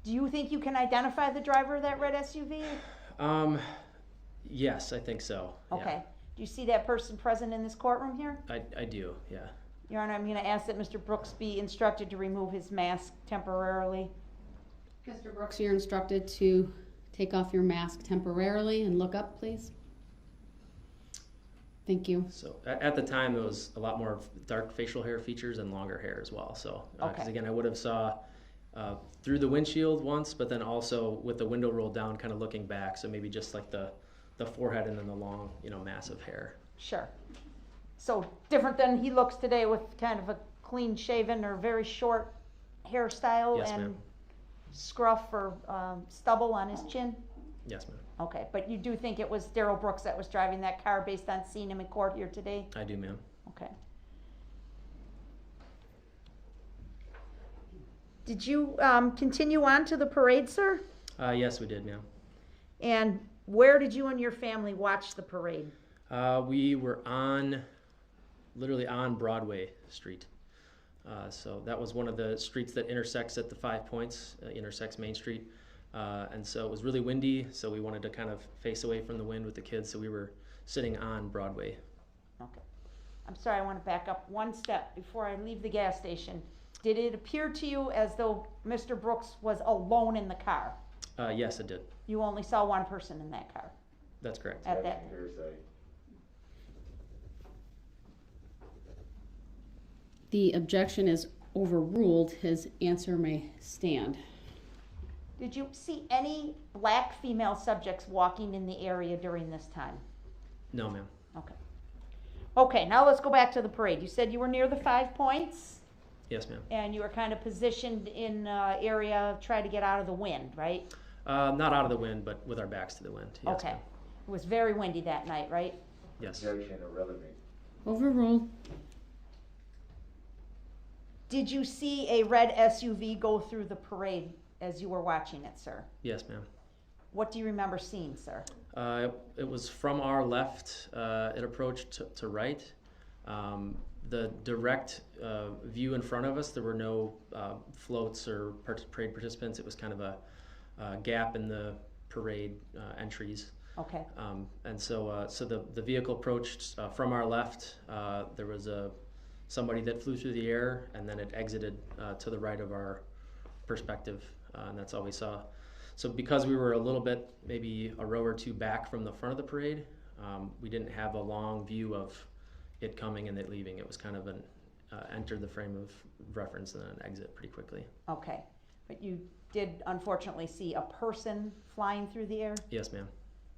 Do you think you can identify the driver of that red SUV? Yes, I think so. Okay. Yeah. Do you see that person present in this courtroom here? I do, yeah. Your Honor, I'm going to ask that Mr. Brooks be instructed to remove his mask temporarily. Mr. Brooks, you're instructed to take off your mask temporarily and look up, please. Thank you. So at the time, it was a lot more dark facial hair features and longer hair as well. So, because again, I would have saw through the windshield once, but then also with the window rolled down, kind of looking back. So maybe just like the forehead and then the long, massive hair. Sure. So different than he looks today with kind of a clean shaven or very short hairstyle Yes, and ma'am. scruff or stubble on his chin? Yes, ma'am. Okay, but you do think it was Darrell Brooks that was driving that car based on seeing him in court here today? I do, ma'am. Okay. Did you continue on to the parade, sir? Yes, we did, ma'am. And where did you and your family watch the parade? We were literally on Broadway Street. So that was one of the streets that intersects at the 5 Points, intersects Main Street. And so it was really windy, so we wanted to kind of face away from the wind with the kids, so we were sitting on Broadway. Okay. I'm sorry, I want to back up one step before I leave the gas station. Did it appear to you as though Mr. Brooks was alone in the car? Yes, it did. You only saw one person in that car? That's correct. At that. The objection is overruled. His answer may stand. Did you see any black female subjects walking in the area during this time? No, ma'am. Okay. Okay, now let's go back to the parade. You said you were near the 5 Points? Yes, ma'am. And you were kind of positioned in area, try to get out of the wind, right? Not out of the wind, but with our backs to the wind. Yes, Okay. ma'am. It was very windy that night, right? Yes. Overruled. Did you see a red SUV go through the parade as you were watching it, sir? Yes, ma'am. What do you remember seeing, sir? It was from our left. It approached to right. The direct view in front of us, there were no floats or parade participants. It was kind of a gap in the parade entries. Okay. And so the vehicle approached from our left. There was somebody that flew through the air, and then it exited to the right of our perspective, and that's all we saw. So because we were a little bit, maybe a row or two back from the front of the parade, we didn't have a long view of it coming and it leaving. It was kind of an enter the frame of reference and then an exit pretty quickly. Okay. But you did unfortunately see a person flying through the air? Yes, ma'am.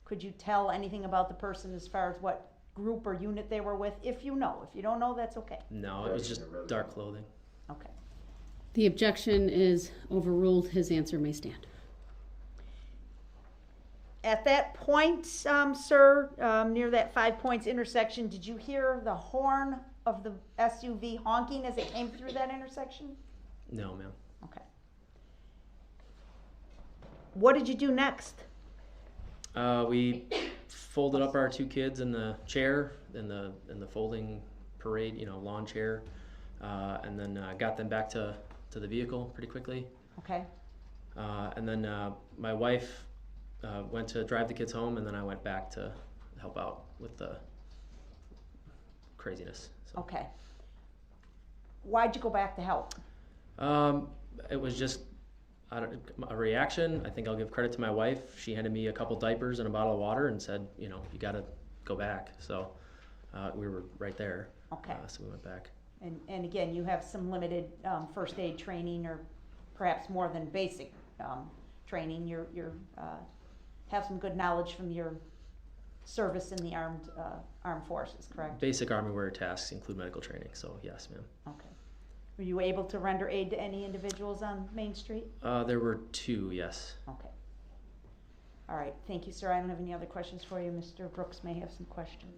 Could you tell anything about the person as far as what group or unit they were with? If you know. If you don't know, that's okay. No, it was just dark clothing. Okay. The objection is overruled. His answer may stand. At that point, sir, near that 5 Points intersection, did you hear the horn of the SUV honking as it came through that intersection? No, ma'am. Okay. What did you do next? We folded up our two kids in the chair, in the folding parade, lawn chair, and then got them back to the vehicle pretty quickly. Okay. And then my wife went to drive the kids home, and then I went back to help out with the craziness. So. Okay. Why'd you go back to help? It was just a reaction. I think I'll give credit to my wife. She handed me a couple diapers and a bottle of water and said, you got to go back. So we were right there. Okay. So we went back. And again, you have some limited first aid training, or perhaps more than basic training. You're have some good knowledge from your service in the armed forces, correct? Basic Army warrior tasks include medical training, so yes, ma'am. Okay. Were you able to render aid to any individuals on Main Street? There were 2, yes. Okay. All right, thank you, sir. I don't have any other questions for you. Mr. Brooks may have some questions.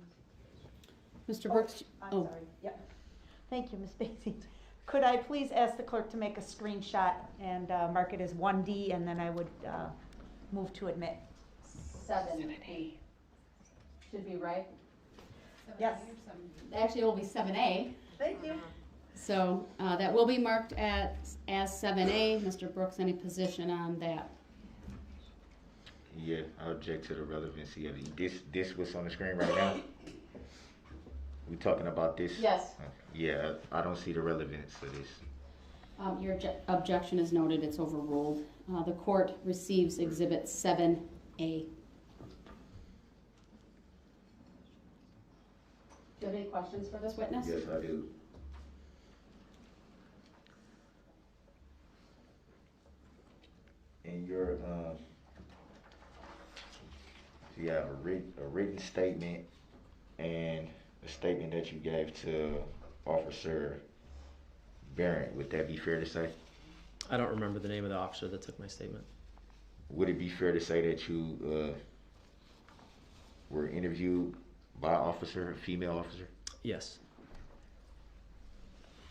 Mr. Brooks? I'm sorry. Yep. Thank you, Ms. Basie. Could I please ask the clerk to make a screenshot and mark it as 1D, and then I would move to admit. 7A. Should be right. Yes. Actually, it will be 7A. Thank you. So that will be marked as 7A. Mr. Brooks, any position on that? Yeah, I object to the relevancy of it. This what's on the screen right now? We talking about this? Yes. Yeah, I don't see the relevance of this. Your objection is noted. It's overruled. The court receives Exhibit 7A. Do you have any questions for this witness? Yes, I do. In your you have a written statement and a statement that you gave to Officer Barrett. Would that be fair to say? I don't remember the name of the officer that took my statement. Would it be fair to say that you were interviewed by an officer, a female officer? Yes.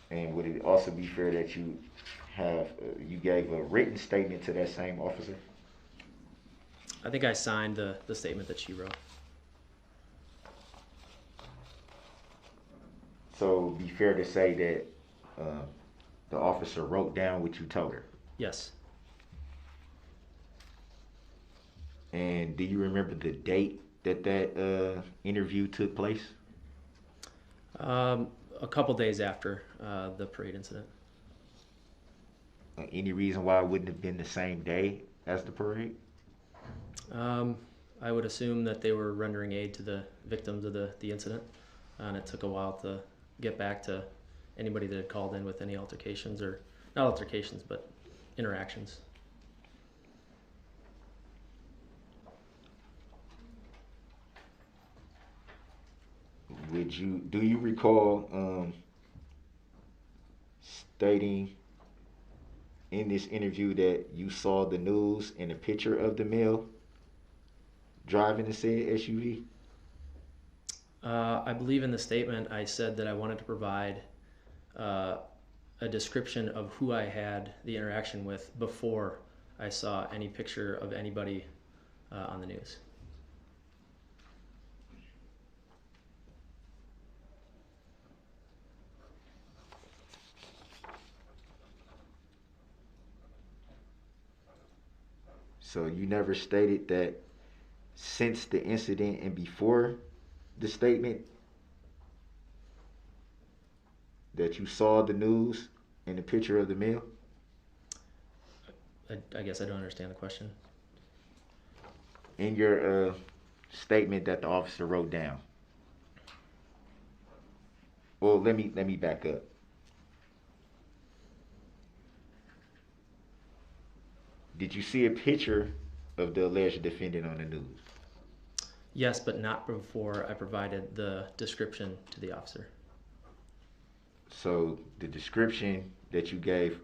And would it also be fair that you have you gave a written statement to that same officer? I think I signed the statement that she wrote. So it'd be fair to say that the officer wrote down what you told her? Yes. And do you remember the date that interview took place? A couple days after the parade incident. Any reason why it wouldn't have been the same day as the parade? I would assume that they were rendering aid to the victims of the incident, and it took a while to get back to anybody that had called in with any altercations, or not altercations, but interactions. Do you recall stating in this interview that you saw the news and a picture of the male driving the said SUV? I believe in the statement I said that I wanted to provide a description of who I had the interaction with before I saw any picture of anybody on the news. So you never stated that since the incident and before the statement that you saw the news and the picture of the male? I guess I don't understand the question. In your statement that the officer wrote down. Well, let me back up. Did you see a picture of the alleged defendant on the news? Yes, but not before I provided the description to the officer. So the description that you gave,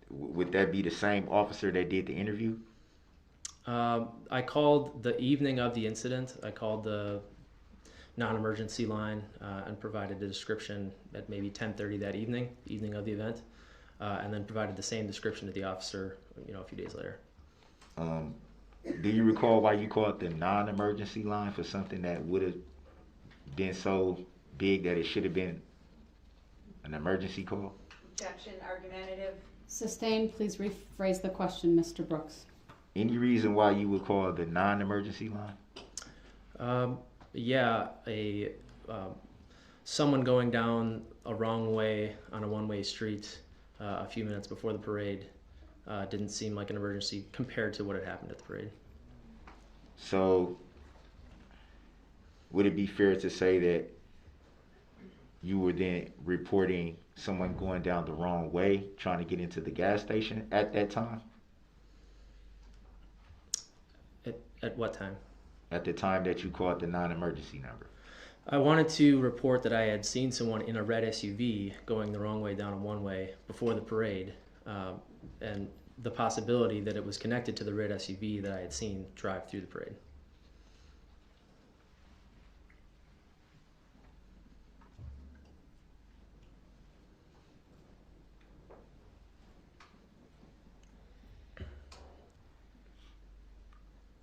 would that be the same officer that did the interview? I called the evening of the incident. I called the non-emergency line and provided the description at maybe 10:30 that evening, the evening of the event, and then provided the same description to the officer, a few days later. Do you recall why you called the non-emergency line for something that would have been so big that it should have been an emergency call? Objection, argumentative. Sustained. Please rephrase the question, Mr. Brooks. Any reason why you would call the non-emergency line? Yeah, someone going down a wrong way on a one-way street a few minutes before the parade didn't seem like an emergency compared to what had happened at the parade. So, would it be fair to say that you were then reporting someone going down the wrong way, trying to get into the gas station at that time? At what time? At the time that you called the non-emergency number. I wanted to report that I had seen someone in a red SUV going the wrong way down a one-way before the parade, and the possibility that it was connected to the red SUV that I had seen drive through the parade.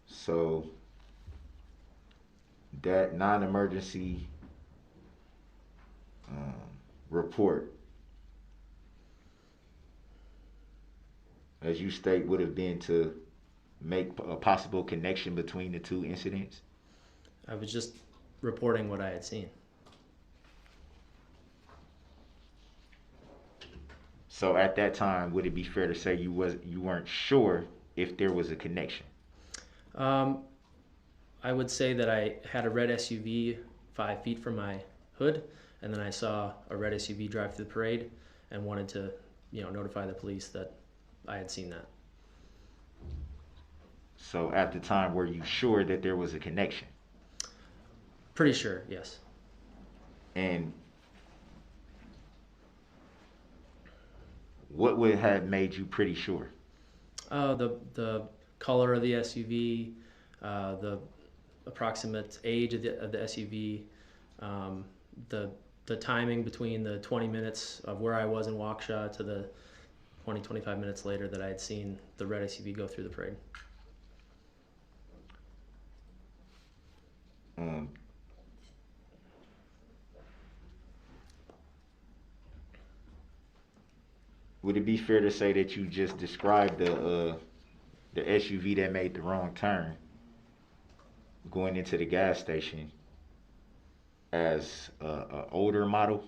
So that non-emergency report, as you state, would have been to make a possible connection between the two incidents? I was just reporting what I had seen. So at that time, would it be fair to say you weren't sure if there was a connection? I would say that I had a red SUV 5 feet from my hood, and then I saw a red SUV drive through the parade and wanted to, notify the police that I had seen that. So at the time, were you sure that there was a connection? Pretty sure, yes. And what would have made you pretty sure? The color of the SUV, the approximate age of the SUV, the timing between the 20 minutes of where I was in Waukesha to the 25 minutes later that I had seen the red SUV go through the parade. Would it be fair to say that you just described the SUV that made the wrong turn going into the gas station as a older model?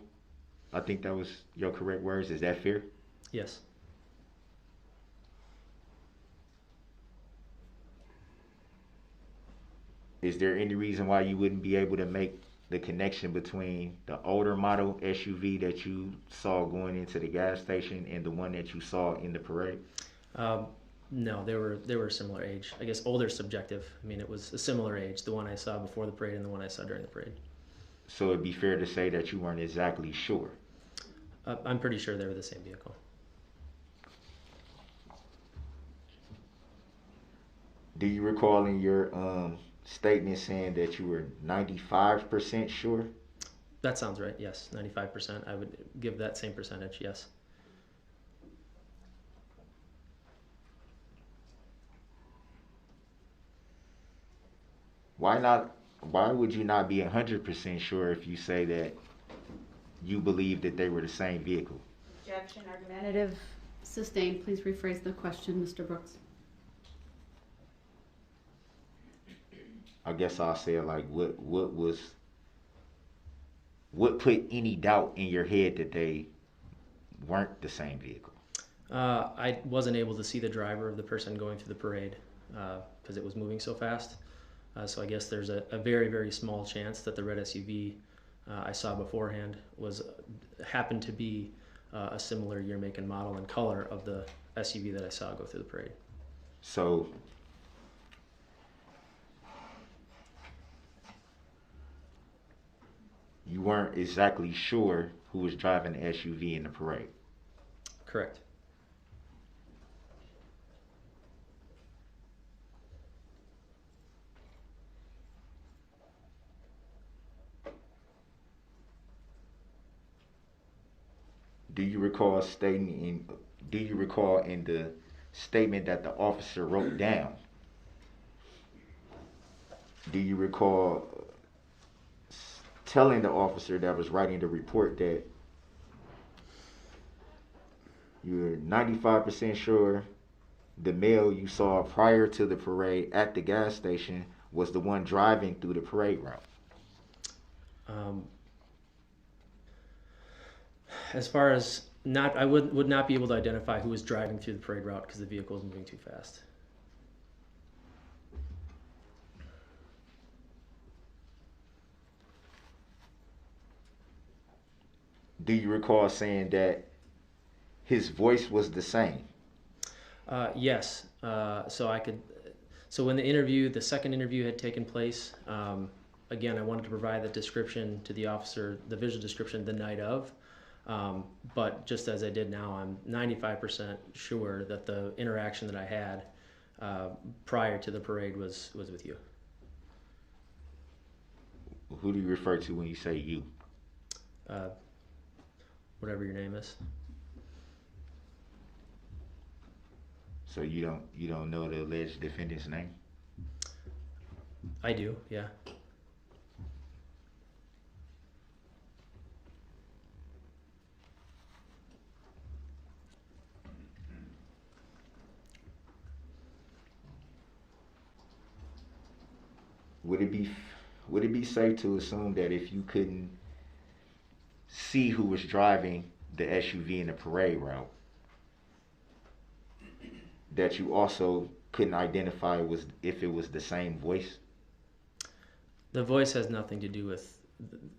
I think that was your correct words. Is that fair? Yes. Is there any reason why you wouldn't be able to make the connection between the older model SUV that you saw going into the gas station and the one that you saw in the parade? No, they were similar age. I guess older subjective. I mean, it was a similar age, the one I saw before the parade and the one I saw during the parade. So it'd be fair to say that you weren't exactly sure. I'm pretty sure they were the same vehicle. Do you recall in your statement saying that you were 95% sure? That sounds right, yes. 95%. I would give that same percentage, yes. Why would you not be 100% sure if you say that you believe that they were the same vehicle? Objection, argumentative. Sustained. Please rephrase the question, Mr. Brooks. I guess I'll say it like, what put any doubt in your head that they weren't the same vehicle? I wasn't able to see the driver of the person going through the parade because it was moving so fast. So I guess there's a very, very small chance that the red SUV I saw beforehand happened to be a similar year, make, and model and color of the SUV that I saw go through the parade. So you weren't exactly sure who was driving the SUV in the parade? Correct. Do you recall in the statement that the officer wrote down? Do you recall telling the officer that was writing the report that you're 95% sure the male you saw prior to the parade at the gas station was the one driving through the parade route? As far as not, I would not be able to identify who was driving through the parade route because the vehicle was moving too fast. Do you recall saying that his voice was the same? Yes. So when the second interview had taken place, again, I wanted to provide the description to the officer, the visual description the night of. But just as I did now, I'm 95% sure that the interaction that I had prior to the parade was with you. Who do you refer to when you say you? Whatever your name is. So you don't know the alleged defendant's name? I do, yeah. Would it be safe to assume that if you couldn't see who was driving the SUV in the parade route, that you also couldn't identify if it was the same voice? The voice has nothing to do with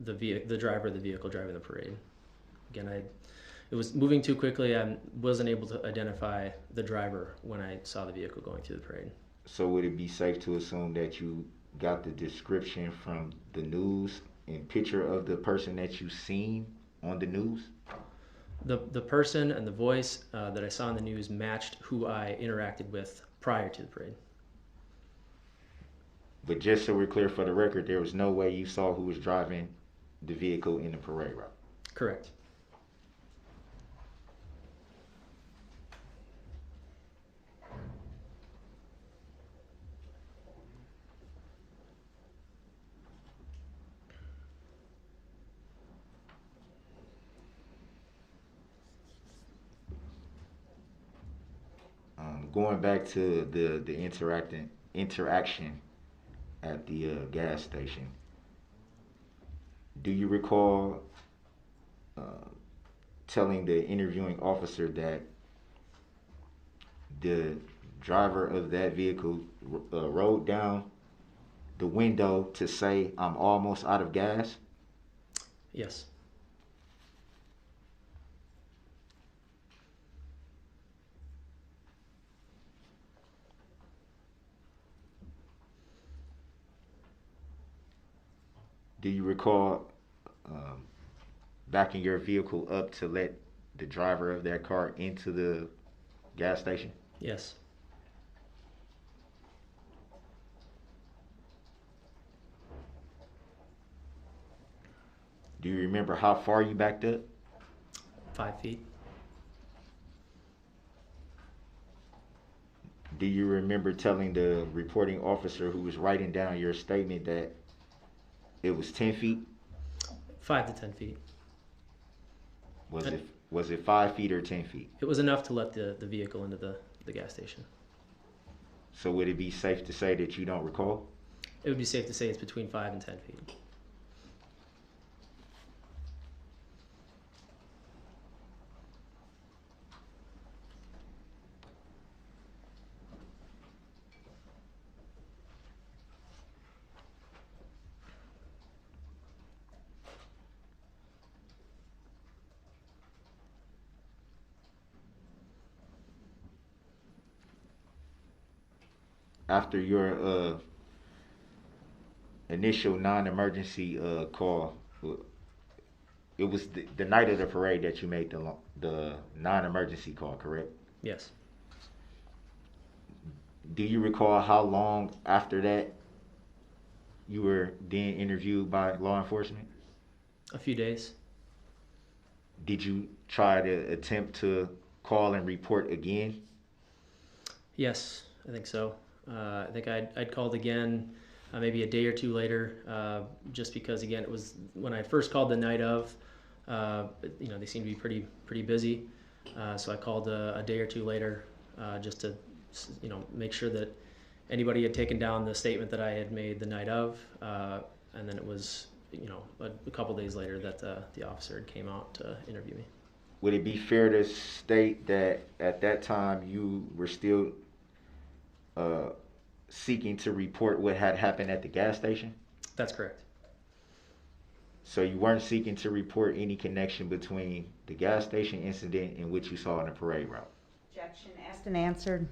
the driver of the vehicle driving the parade. Again, it was moving too quickly. I wasn't able to identify the driver when I saw the vehicle going through the parade. So would it be safe to assume that you got the description from the news and picture of the person that you seen on the news? The person and the voice that I saw in the news matched who I interacted with prior to the parade. But just so we're clear for the record, there was no way you saw who was driving the vehicle in the parade route? Correct. Going back to the interaction at the gas station, do you recall telling the interviewing officer that the driver of that vehicle rolled down the window to say, "I'm almost out of gas"? Yes. Do you recall backing your vehicle up to let the driver of that car into the gas station? Yes. Do you remember how far you backed up? 5 feet. Do you remember telling the reporting officer who was writing down your statement that it was 10 feet? 5 to 10 feet. Was it 5 feet or 10 feet? It was enough to let the vehicle into the gas station. So would it be safe to say that you don't recall? It would be safe to say it's between 5 and 10 feet. After your initial non-emergency call, it was the night of the parade that you made the non-emergency call, correct? Yes. Do you recall how long after that you were then interviewed by law enforcement? A few days. Did you try to attempt to call and report again? Yes, I think so. I think I'd called again maybe a day or two later, just because again it was when I first called the night of. They seemed to be pretty busy, so I called a day or two later just to make sure that anybody had taken down the statement that I had made the night of, and then it was a couple days later that the officer came out to interview me. would it be fair to state that at that time you were still seeking to report what had happened at the gas station? That's correct. So you weren't seeking to report any connection between the gas station incident and what you saw on the parade route? Objection, asked and answered.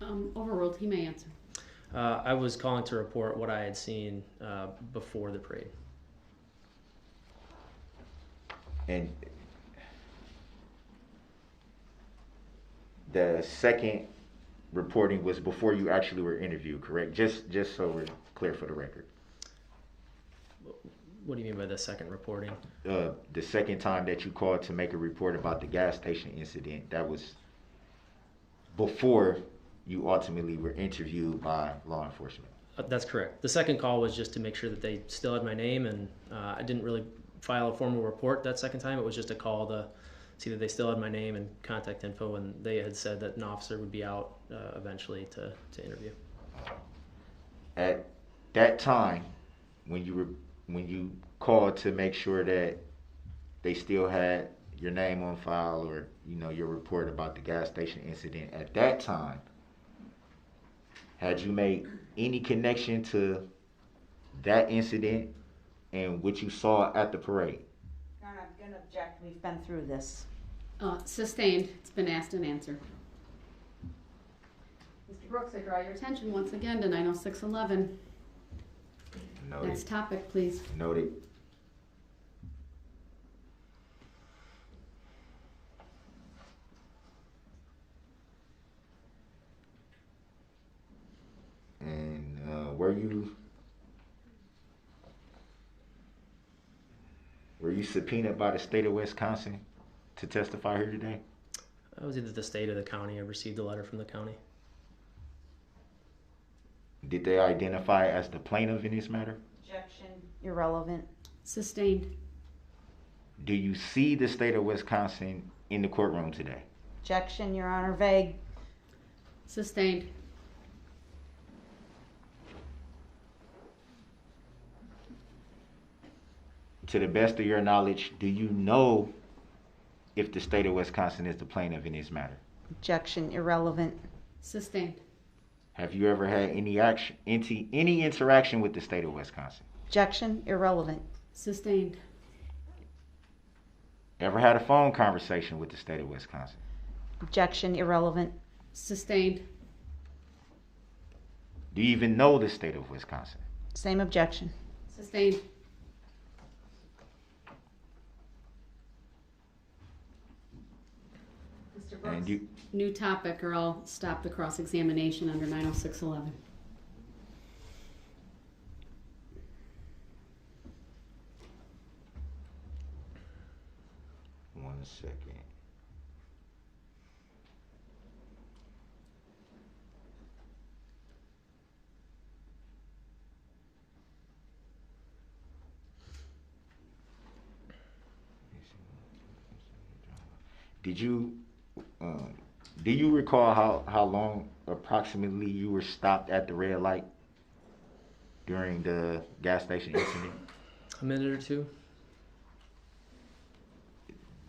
Overruled. He may answer. I was calling to report what I had seen before the parade. And the second reporting was before you actually were interviewed, correct? Just so we're clear for the record. What do you mean by the second reporting? The second time that you called to make a report about the gas station incident, that was before you ultimately were interviewed by law enforcement. That's correct. The second call was just to make sure that they still had my name, and I didn't really file a formal report that second time. It was just a call to see that they still had my name and contact info, and they had said that an officer would be out eventually to interview. At that time, when you called to make sure that they still had your name on file, or your report about the gas station incident, at that time, had you made any connection to that incident and what you saw at the parade? Your Honor, I'm going to object. We've been through this. Sustained. It's been asked and answered. Mr. Brooks, I draw your attention once again to 90611. Noted. Next topic, please. Noted. And were you subpoenaed by the state of Wisconsin to testify here today? I was either the state or the county. I received a letter from the county. Did they identify as the plaintiff in this matter? Objection, irrelevant. Sustained. Do you see the state of Wisconsin in the courtroom today? Objection, Your Honor, vague. Sustained. To the best of your knowledge, do you know if the state of Wisconsin is the plaintiff in this matter? Objection, irrelevant. Sustained. Have you ever had any interaction with the state of Wisconsin? Objection, irrelevant. Sustained. Ever had a phone conversation with the state of Wisconsin? Objection, irrelevant. Sustained. Do you even know the state of Wisconsin? Same objection. Sustained. Mr. Brooks, And new topic, or I'll stop the cross-examination under 90611. One second. Do you recall how long approximately you were stopped at the red light during the gas station incident? A minute or two.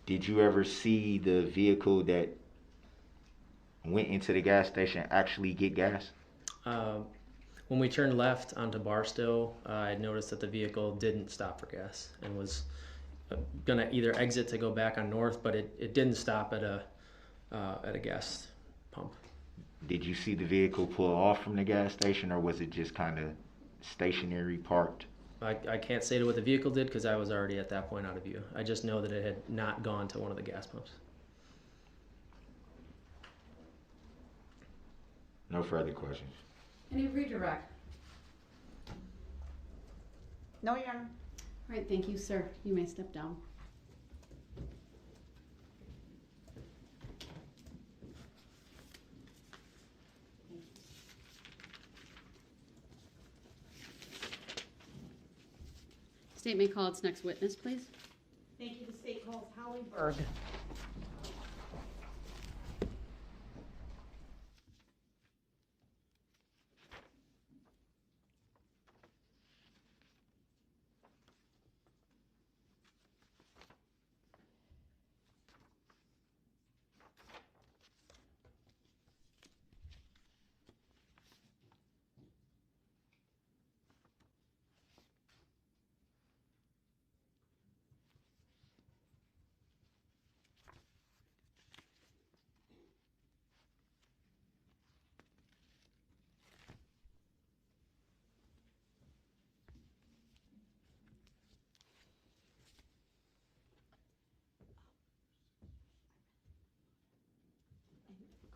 Did you ever see the vehicle that went into the gas station actually get gas? When we turned left onto Barstow, I noticed that the vehicle didn't stop for gas and was gonna either exit to go back on north, but it didn't stop at a gas pump. Did you see the vehicle pull off from the gas station, or was it just kind of stationary parked? I can't say to what the vehicle did because I was already at that point out of view. I just know that it had not gone to one of the gas pumps. No further questions. Any redirect? No, Your Honor. All right, thank you, sir. You may step down. State may call its next witness, please. Thank you. The state calls Holly Berg.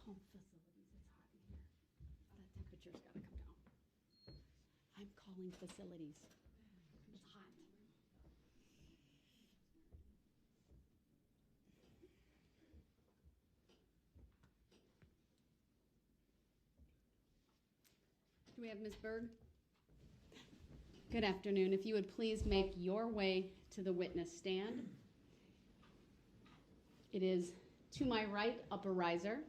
calling facilities. It's hot in here. That temperature's gotta come down. I'm calling facilities. It's hot. Do we have Ms. Berg? Good afternoon. If you would please make your way to the witness stand. It is to my right, upper riser.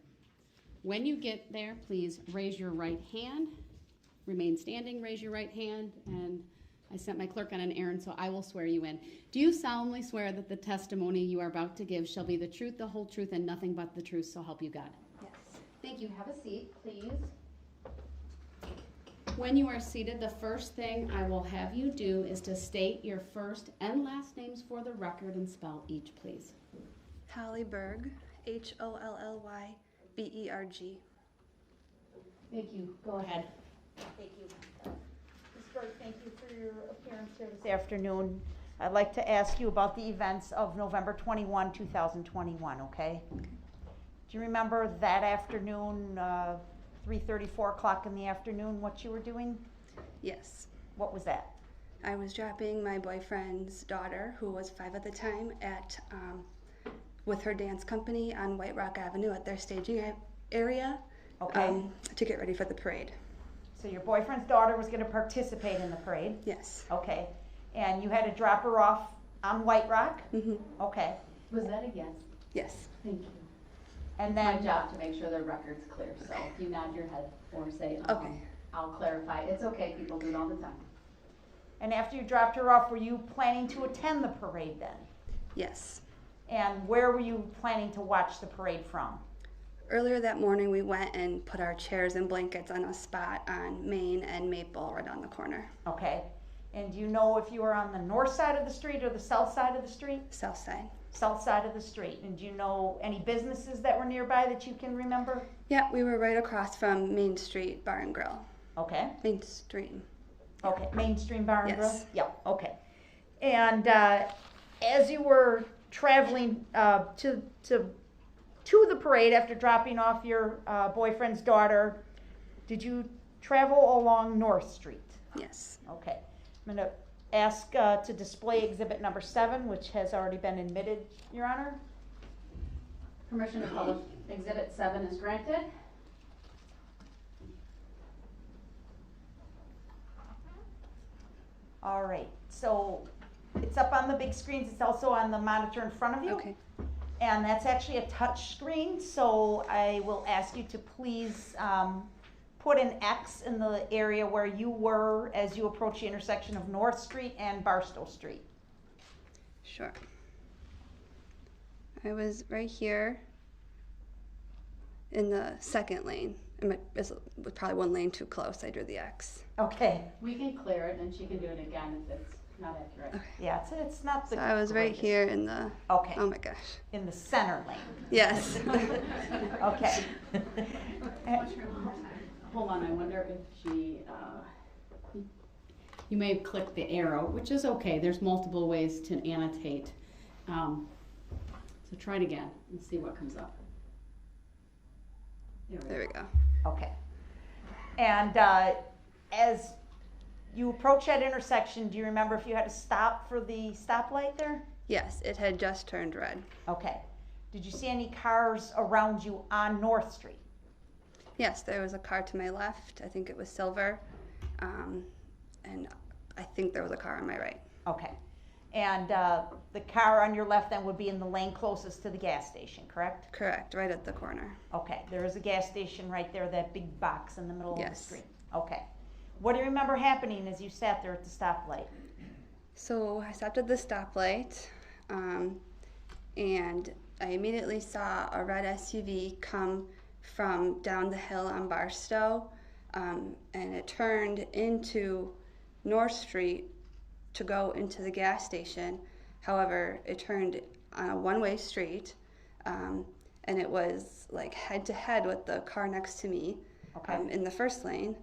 When you get there, please raise your right hand. Remain standing, raise your right hand, and I sent my clerk on an errand, so I will swear you in. Do you solemnly swear that the testimony you are about to give shall be the truth, the whole truth, and nothing but the truth, so help you God? Yes. Thank you. Have a seat, please. When you are seated, the first thing I will have you do is to state your first and last names for the record and spell each, please. Holly Berg, Hollyllyberg. Thank you. Go ahead. Thank you. Ms. Berg, thank you for your appearance here this afternoon. I'd like to ask you about the events of November 21, 2021, okay? Do you remember that afternoon, 3:30, 4 o'clock in the afternoon, what you were doing? Yes. What was that? I was dropping my boyfriend's daughter, who was 5 at the time, at with her dance company on White Rock Avenue at their staging area, Okay. to get ready for the parade. So your boyfriend's daughter was going to participate in the parade? Yes. Okay. And you had to drop her off on White Rock? Mhm. Okay. Was that a yes? Yes. Thank you. And My then, job to make sure the record's clear, so if you nod your head or say, Okay. I'll clarify. It's okay, people do it all the time. and after you dropped her off, were you planning to attend the parade then? Yes. And where were you planning to watch the parade from? Earlier that morning, we went and put our chairs and blankets on a spot on Main and Maple right on the corner. Okay. And do you know if you were on the north side of the street or the south side of the street? South side. South side of the street. And do you know any businesses that were nearby that you can remember? Yeah, we were right across from Main Street Bar and Grill. Okay. Mainstream. Okay. Mainstream Bar and Grill? Yes. Yep. Okay. And as you were traveling to the parade after dropping off your boyfriend's daughter, did you travel along North Street? Yes. Okay. I'm going to ask to display exhibit number 7, which has already been admitted, Your Honor. Permission to publish exhibit 7 is granted. All right. So it's up on the big screens. It's also on the monitor in front of you. Okay. And that's actually a touch screen. So I will ask you to please put an X in the area where you were as you approach the intersection of North Street and Barstow Street. Sure. I was right here in the second lane. It was probably one lane too close. I drew the X. Okay. We can clear it and she can do it again if it's not accurate. Okay. Yeah, it's not the So I was right greatest. here in the, Okay. oh my gosh. In the center lane. Yes. Okay. Hold on, I wonder if she, you may have clicked the arrow, which is okay. There's multiple ways to annotate. So try it again and see what comes up. There we go. Okay. And as you approach that intersection, do you remember if you had to stop for the stoplight there? Yes, it had just turned red. Okay. Did you see any cars around you on North Street? Yes, there was a car to my left. I think it was silver. And I think there was a car on my right. Okay. And the car on your left then would be in the lane closest to the gas station, correct? Correct, right at the corner. Okay. There is a gas station right there, that big box in the middle of the Yes. street. Okay. What do you remember happening as you sat there at the stoplight? So I stopped at the stoplight, and I immediately saw a red SUV come from down the hill on Barstow, and it turned into North Street to go into the gas station. However, it turned on a one-way street, and it was like head-to-head with the car next to me, Okay. in the first lane.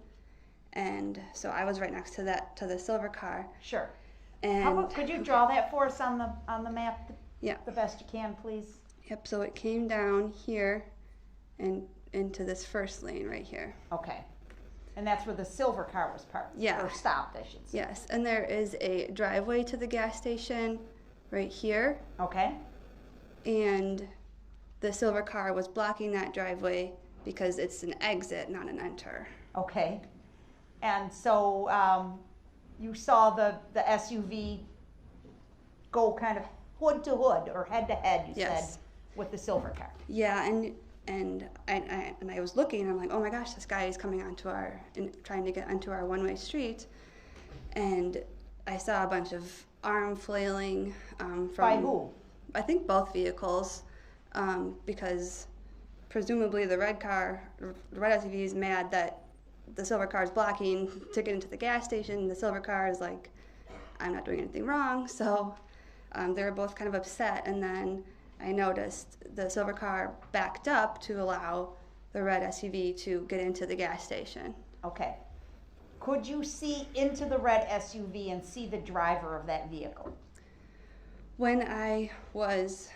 And so I was right next to the silver car. Sure. And How about, could you draw that for us on the map yeah. the best you can, please? Yep, so it came down here and into this first lane right here. Okay. And that's where the silver car was parked? Yeah. Or stopped, I should say. Yes, and there is a driveway to the gas station right here, Okay. and the silver car was blocking that driveway because it's an exit, not an enter. Okay. And so you saw the SUV go kind of hood to hood or head to head, you Yes. said, with the silver car. Yeah, and I was looking, and I'm like, oh my gosh, this guy is coming onto trying to get onto our one-way street, and I saw a bunch of arm flailing from. By who? I think both vehicles, because presumably the red SUV is mad that the silver car is blocking to get into the gas station. The silver car is like, I'm not doing anything wrong, so they were both kind of upset, and then I noticed the silver car backed up to allow the red SUV to get into the gas station. Okay. Could you see into the red SUV and see the driver of that vehicle? When I was,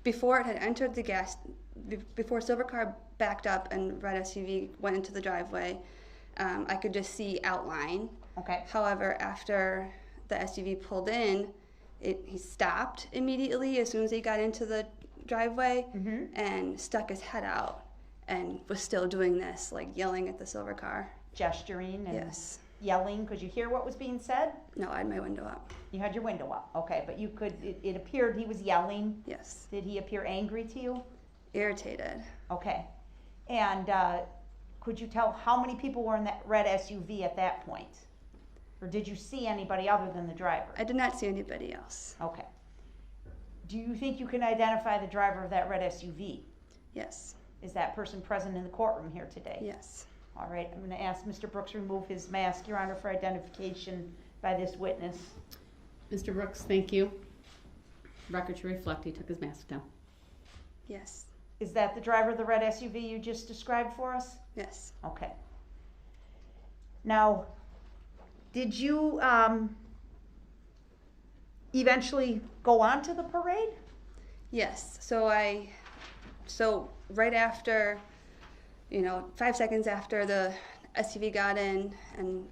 before it had entered before silver car backed up and red SUV went into the driveway, I could just see outline. Okay. However, after the SUV pulled in, he stopped immediately as soon as he got into the driveway and stuck his head out and was still doing this, like yelling at the silver car. Gesturing and Yes. yelling. Could you hear what was being said? No, I had my window up. You had your window up. Okay, but you could, it appeared he was yelling. Yes. Did he appear angry to you? Irritated. Okay. And could you tell how many people were in that red SUV at that point? Or did you see anybody other than the driver? I did not see anybody else. Okay. Do you think you can identify the driver of that red SUV? Yes. Is that person present in the courtroom here today? Yes. All right, I'm going to ask Mr. Brooks to remove his mask, Your Honor, for identification by this witness. Mr. Brooks, thank you. Record to reflect he took his mask down. Yes. Is that the driver of the red SUV you just described for us? Yes. Okay. Now, did you eventually go on to the parade? Yes. So right after, 5 seconds after the SUV got in and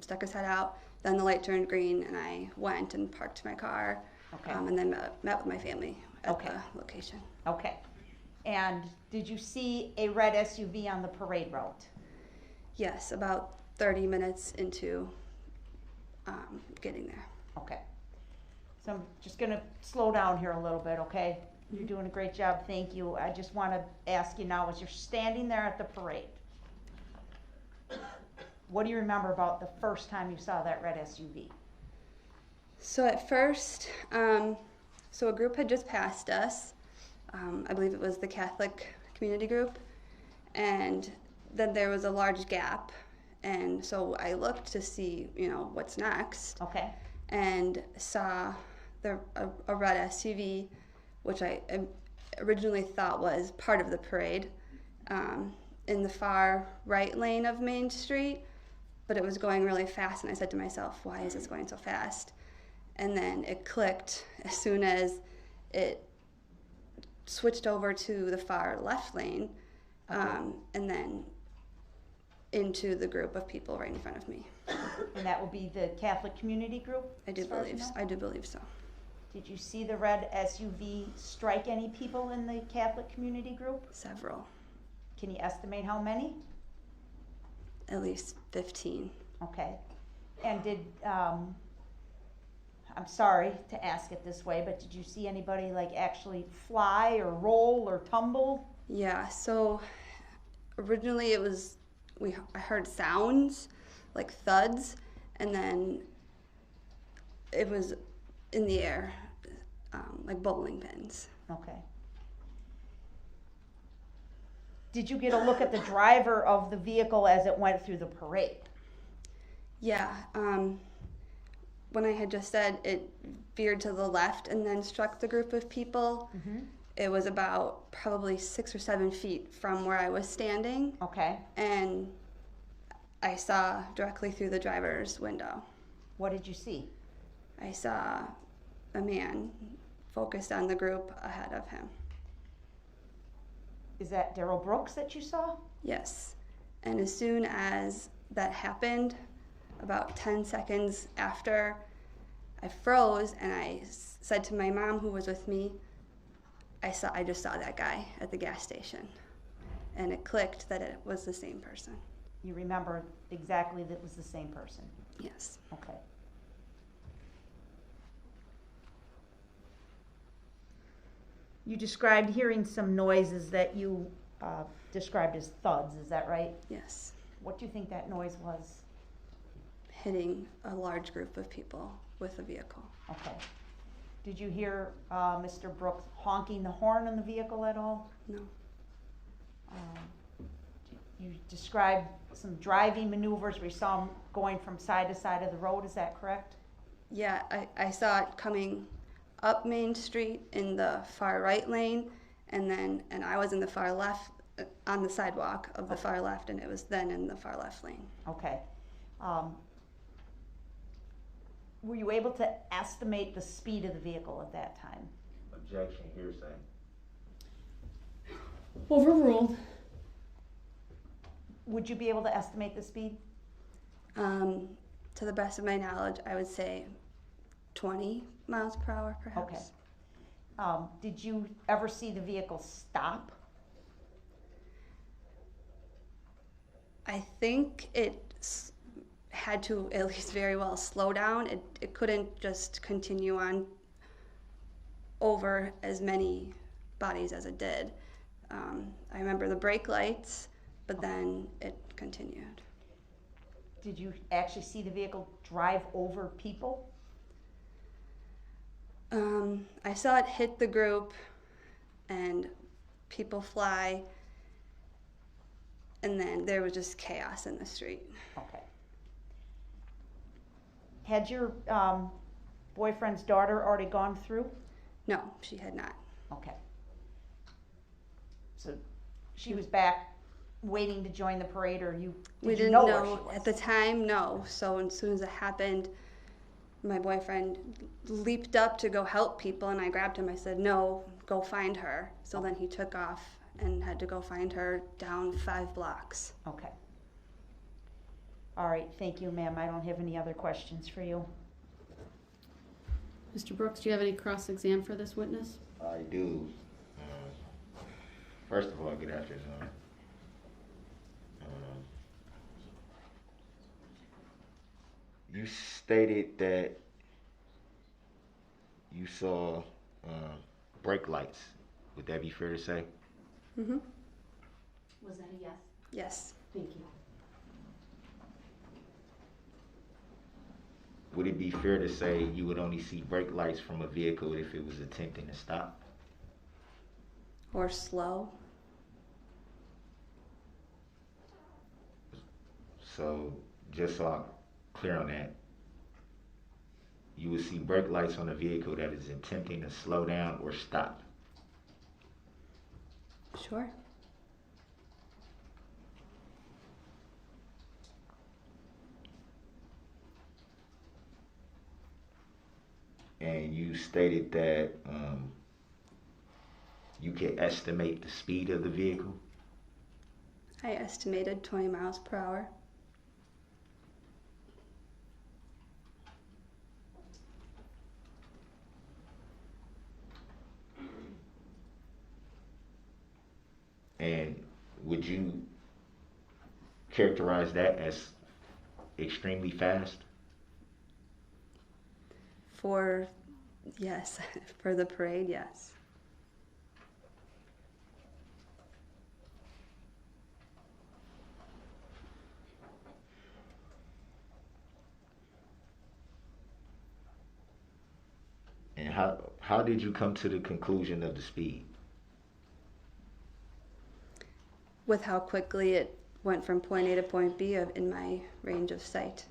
stuck his head out, then the light turned green and I went and parked my car. Okay. And then met with my family at Okay. the location. Okay. And did you see a red SUV on the parade route? Yes, about 30 minutes into getting there. Okay. So I'm just going to slow down here a little bit, okay? You're doing a great job, thank you. I just want to ask you now, as you're standing there at the parade, what do you remember about the first time you saw that red SUV? So at first, so a group had just passed us. I believe it was the Catholic community group. And then there was a large gap. And so I looked to see, what's next. Okay. And saw a red SUV, which I originally thought was part of the parade, in the far right lane of Main Street. But it was going really fast, and I said to myself, why is this going so fast? And then it clicked as soon as it switched over to the far left lane, and then into the group of people right in front of me. And that will be the Catholic community group? I do believe so. Did you see the red SUV strike any people in the Catholic community group? Several. Can you estimate how many? At least 15. Okay. And did, I'm sorry to ask it this way, but did you see anybody actually fly or roll or tumble? Yeah, so originally I heard sounds like thuds, and then it was in the air, like bowling pins. Okay. Did you get a look at the driver of the vehicle as it went through the parade? Yeah, when I had just said it veered to the left and then struck the group of people, it was about probably 6 or 7 feet from where I was standing. Okay. And I saw directly through the driver's window. What did you see? I saw a man focused on the group ahead of him. Is that Darrell Brooks that you saw? Yes. And as soon as that happened, about 10 seconds after, I froze and I said to my mom who was with me, I just saw that guy at the gas station. And it clicked that it was the same person. You remember exactly that it was the same person? Yes. Okay. You described hearing some noises that you described as thuds, is that right? Yes. What do you think that noise was? Hitting a large group of people with a vehicle. Okay. Did you hear Mr. Brooks honking the horn on the vehicle at all? No. You described some driving maneuvers where you saw him going from side to side of the road, is that correct? Yeah, I saw it coming up Main Street in the far right lane, and I was in the far left, on the sidewalk of the far left, and it was then in the far left lane. Okay. Were you able to estimate the speed of the vehicle at that time? Objection, hearsay. Overruled. Would you be able to estimate the speed? To the best of my knowledge, I would say 20 miles per hour, perhaps. Okay. Did you ever see the vehicle stop? I think it had to at least very well slow down. It couldn't just continue on over as many bodies as it did. I remember the brake lights, but then it continued. Did you actually see the vehicle drive over people? I saw it hit the group and people fly, and then there was just chaos in the street. Okay. Had your boyfriend's daughter already gone through? No, she had not. Okay. So she was back waiting to join the parade, or We didn't know where she know was? at the time, no. So as soon as it happened, my boyfriend leaped up to go help people, and I grabbed him. I said, no, go find her. So then he took off and had to go find her down 5 blocks. Okay. All right, thank you, ma'am. I don't have any other questions for you. Mr. Brooks, do you have any cross-exam for this witness? I do. First of all, good afternoon. You stated that you saw brake lights. Would that be fair to say? Mm-hmm. Was that a yes? Yes. Thank you. Would it be fair to say you would only see brake lights from a vehicle if it was attempting to stop? Or slow. So, just so I'm clear on that, you would see brake lights on a vehicle that is attempting to slow down or stop. Sure. And you stated that you can estimate the speed of the vehicle. I estimated 20 miles per hour. And would you characterize that as extremely fast? Yes, for the parade, yes. And how did you come to the conclusion of the speed? With how quickly it went from point A to point B in my range of sight.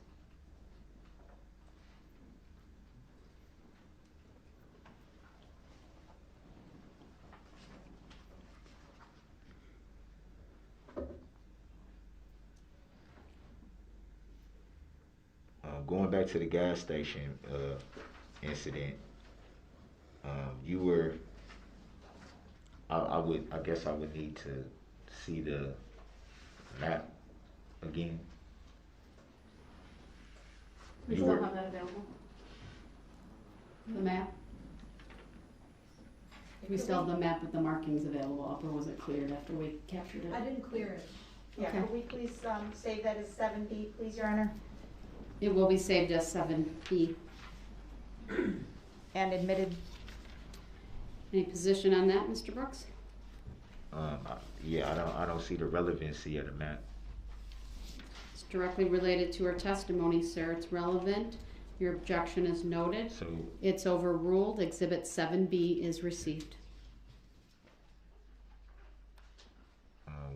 Going back to the gas station incident, you were I guess I would need to see the map again. We You still were- have that available? The map? We still have the map with the markings available up, or was it cleared after we captured I it? didn't clear it. Yeah, Okay. could we please save that as 7B, please, Your Honor? It will be saved as 7B. And admitted. Any position on that, Mr. Brooks? Yeah, I don't see the relevancy of the map. It's directly related to her testimony, sir. It's relevant. Your objection is noted. So, It's overruled. Exhibit 7B is received.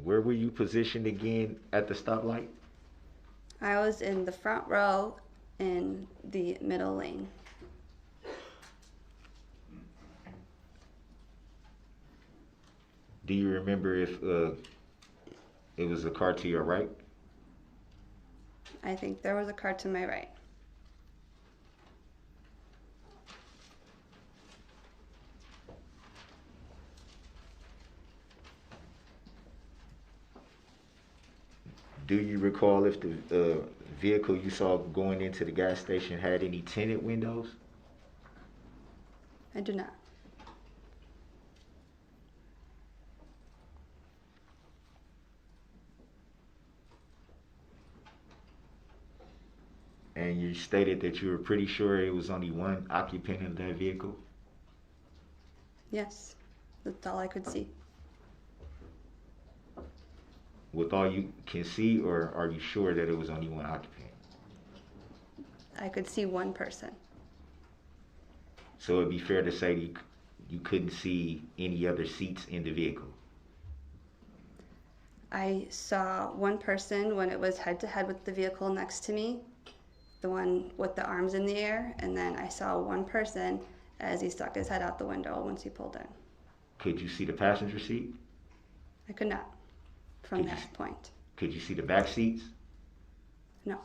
where were you positioned again at the stoplight? I was in the front row in the middle lane. Do you remember if it was a car to your right? I think there was a car to my right. Do you recall if the vehicle you saw going into the gas station had any tinted windows? I do not. And you stated that you were pretty sure it was only one occupant of that vehicle? Yes, that's all I could see. With all you can see, or are you sure that it was only one occupant? I could see one person. So it'd be fair to say you couldn't see any other seats in the vehicle? I saw one person when it was head to head with the vehicle next to me, the one with the arms in the air, and then I saw one person as he stuck his head out the window once he pulled in. Could you see the passenger seat? I could not from Could you that point. Could you see the back seats? No.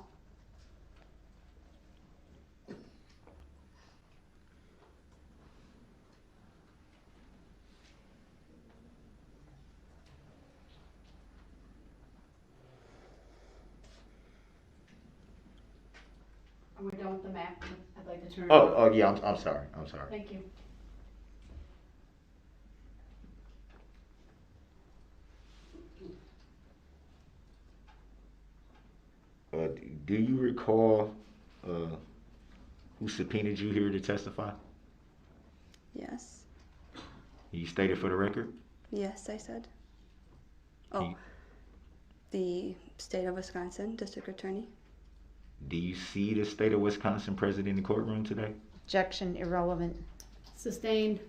Are we done with the map? I'd like to turn it over. Oh yeah, I'm sorry. I'm sorry. Thank you. Do you recall who subpoenaed you here to testify? Yes. You stated for the record? Yes, I said. Oh, You- the state of Wisconsin district attorney. Do you see the state of Wisconsin present in the courtroom today? Objection irrelevant. Sustained.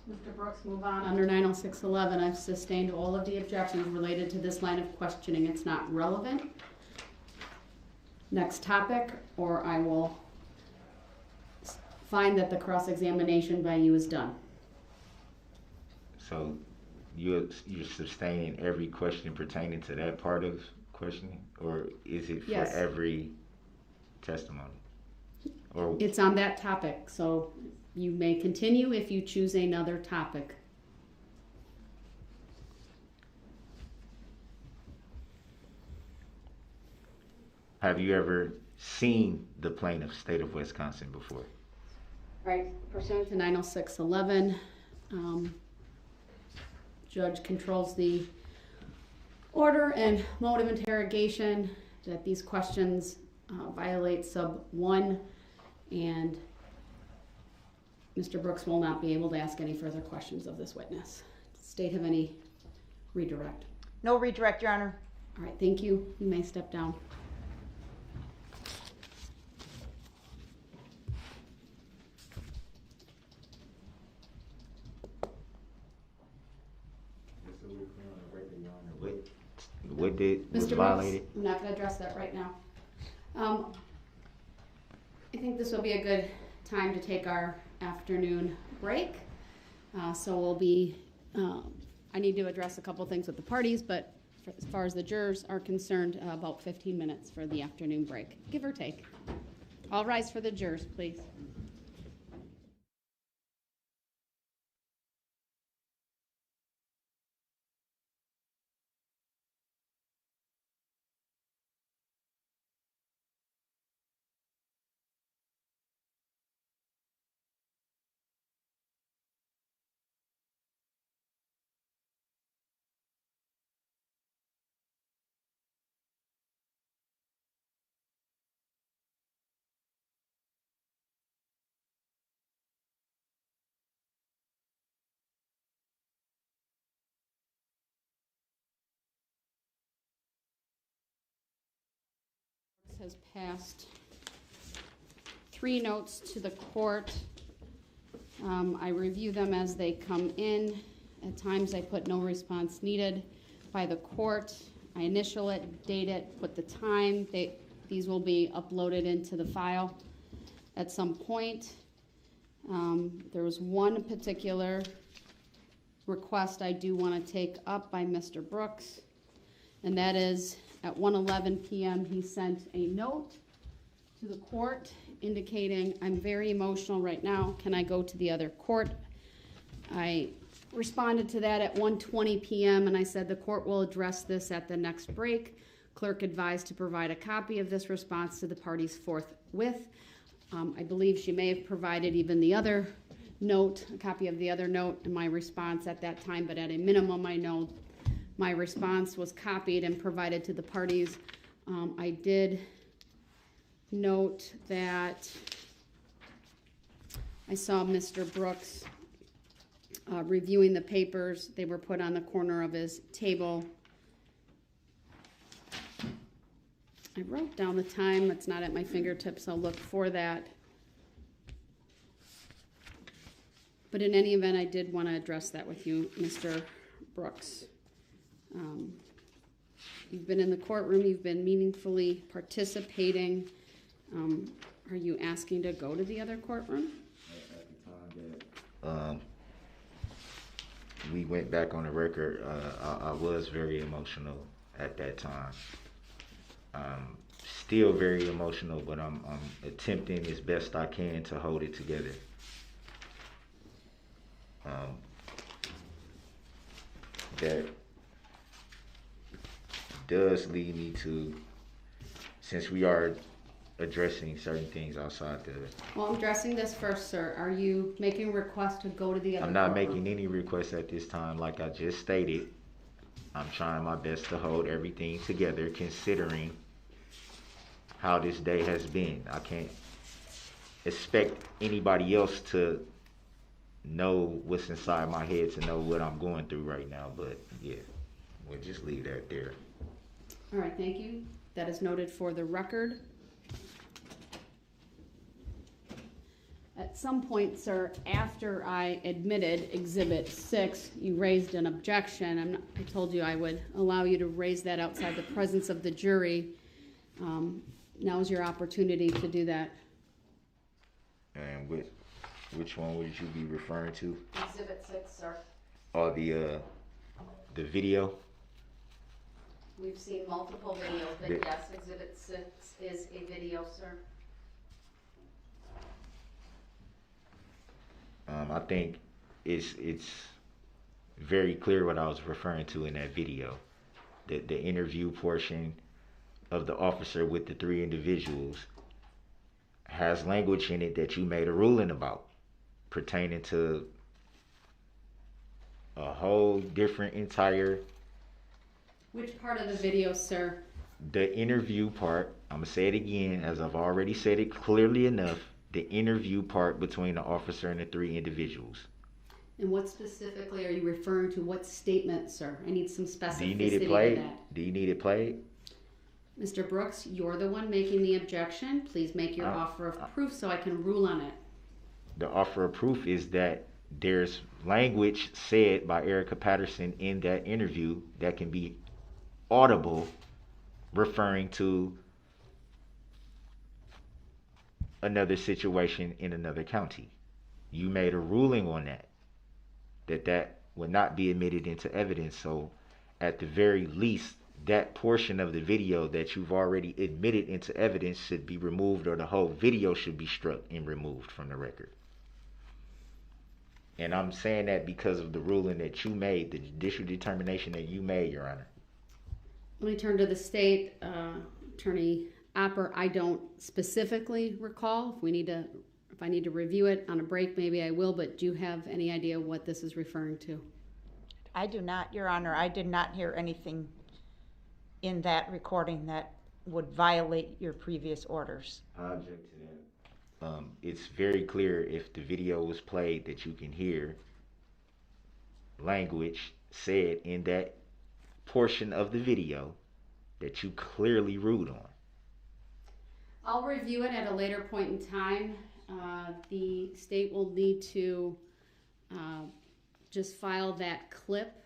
Mr. Brooks, move on. Under 90611, I've sustained all of the objections related to this line of questioning. It's not relevant. Next topic, or I will find that the cross-examination by you is done. So you're sustaining every question pertaining to that part of questioning, or is it for Yes. every testimony? Or It's on that topic, so you may continue if you choose another topic. have you ever seen the plaintiff, state of Wisconsin, before? Right, pursuant to 90611, judge controls the order and mode of interrogation, that these questions violate sub 1, and Mr. Brooks will not be able to ask any further questions of this witness. Does the state have any redirect? No redirect, Your Honor. All right, thank you. You may step down. What was Mr. Brooks, violated? I'm not going to address that right now. I think this will be a good time to take our afternoon break. So we'll be, I need to address a couple things with the parties, but as far as the jurors are concerned, about 15 minutes for the afternoon break, give or take. All rise for the jurors, please. has passed 3 notes to the court. I review them as they come in. At times I put no response needed by the court. I initial it, date it, put the time. These will be uploaded into the file at some point. There was one particular request I do want to take up by Mr. Brooks, and that is at 1:11 p.m. he sent a note to the court indicating, "I'm very emotional right now. Can I go to the other court?" I responded to that at 1:20 p.m. and I said the court will address this at the next break. Clerk advised to provide a copy of this response to the parties forthwith. I believe she may have provided even the other note, a copy of the other note in my response at that time, but at a minimum I know my response was copied and provided to the parties. I did note that I saw Mr. Brooks reviewing the papers. They were put on the corner of his table. I wrote down the time. It's not at my fingertips. I'll look for that. But in any event, I did want to address that with you, Mr. Brooks. You've been in the courtroom. You've been meaningfully participating. Are you asking to go to the other courtroom? At the time that we went back on the record, I was very emotional at that time. Still very emotional, but I'm attempting as best I can to hold it together. That does lead me to, since we are addressing certain things outside the... Well, I'm addressing this first, sir. Are you making a request to go to the other I'm not courtroom? making any requests at this time. Like I just stated, I'm trying my best to hold everything together considering how this day has been. I can't expect anybody else to know what's inside my head, to know what I'm going through right now, but yeah, we'll just leave that there. All right, thank you. That is noted for the record. At some point, sir, after I admitted Exhibit 6, you raised an objection. I told you I would allow you to raise that outside the presence of the jury. Now is your opportunity to do that. And which one would you be referring to? Exhibit 6, sir. Or the video? We've seen multiple videos, but yes, Exhibit 6 is a video, sir. I think it's very clear what I was referring to in that video. The interview portion of the officer with the 3 individuals has language in it that you made a ruling about, pertaining to a whole different entire... Which part of the video, sir? The interview part. I'm going to say it again, as I've already said it clearly enough. The interview part between the officer and the 3 individuals. And what specifically are you referring to? What statement, sir? I need some specificity. Do you need it played? Do you need it played? Mr. Brooks, you're the one making the objection. Please make your offer of proof so I can rule on it. The offer of proof is that there's language said by Erica Patterson in that interview that can be audible, referring to another situation in another county. You made a ruling on that would not be admitted into evidence. So at the very least, that portion of the video that you've already admitted into evidence should be removed, or the whole video should be struck and removed from the record. And I'm saying that because of the ruling that you made, the judicial determination that you made, Your Honor. Let me turn to the state. Attorney Opper, I don't specifically recall. If I need to review it on a break, maybe I will, but do you have any idea what this is referring to? I do not, Your Honor. I did not hear anything in that recording that would violate your previous orders. I object to that. It's very clear if the video was played that you can hear language said in that portion of the video that you clearly ruled on. I'll review it at a later point in time. The state will need to just file that clip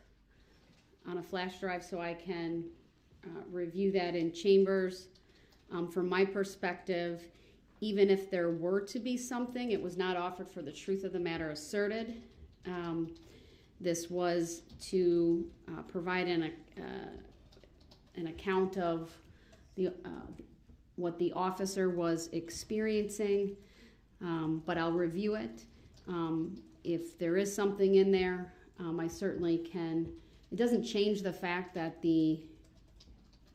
on a flash drive so I can review that in chambers. From my perspective, even if there were to be something, it was not offered for the truth of the matter asserted. This was to provide an account of what the officer was experiencing, but I'll review it. If there is something in there, I certainly can. It doesn't change the fact that the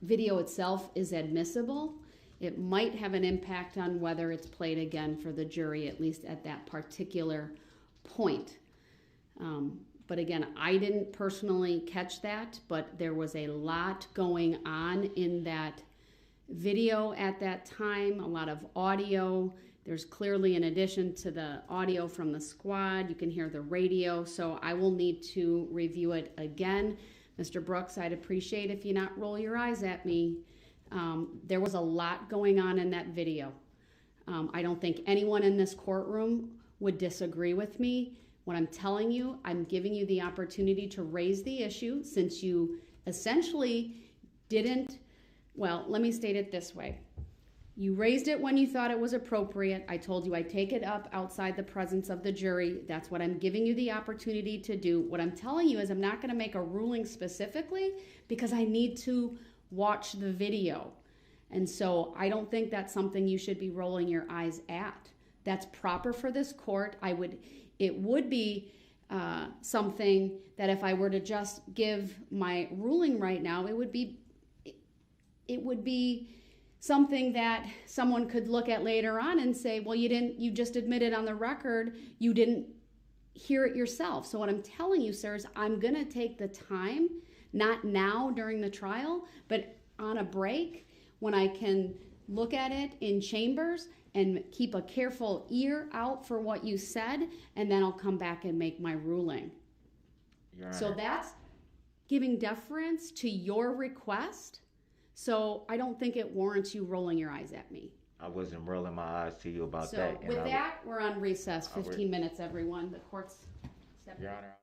video itself is admissible. It might have an impact on whether it's played again for the jury, at least at that particular point. But again, I didn't personally catch that, but there was a lot going on in that video at that time, a lot of audio. There's clearly, in addition to the audio from the squad, you can hear the radio, so I will need to review it again. Mr. Brooks, I'd appreciate if you not roll your eyes at me. There was a lot going on in that video. I don't think anyone in this courtroom would disagree with me. What I'm telling you, I'm giving you the opportunity to raise the issue since you essentially didn't, well, let me state it this way. You raised it when you thought it was appropriate. I told you I'd take it up outside the presence of the jury. That's what I'm giving you the opportunity to do. What I'm telling you is I'm not going to make a ruling specifically because I need to watch the video. And so I don't think that's something you should be rolling your eyes at. That's proper for this court. It would be something that if I were to just give my ruling right now, it would be something that someone could look at later on and say, well, you just admitted on the record, you didn't hear it yourself. So what I'm telling you, sir, is I'm going to take the time, not now during the trial, but on a break when I can look at it in chambers and keep a careful ear out for what you said, and then I'll come back and make my ruling. Your Honor. So that's giving deference to your request. So I don't think it warrants you rolling your eyes at me. I wasn't rolling my eyes to you about So that. with that, we're on recess. 15 minutes, everyone. The court's stepping. Your Honor.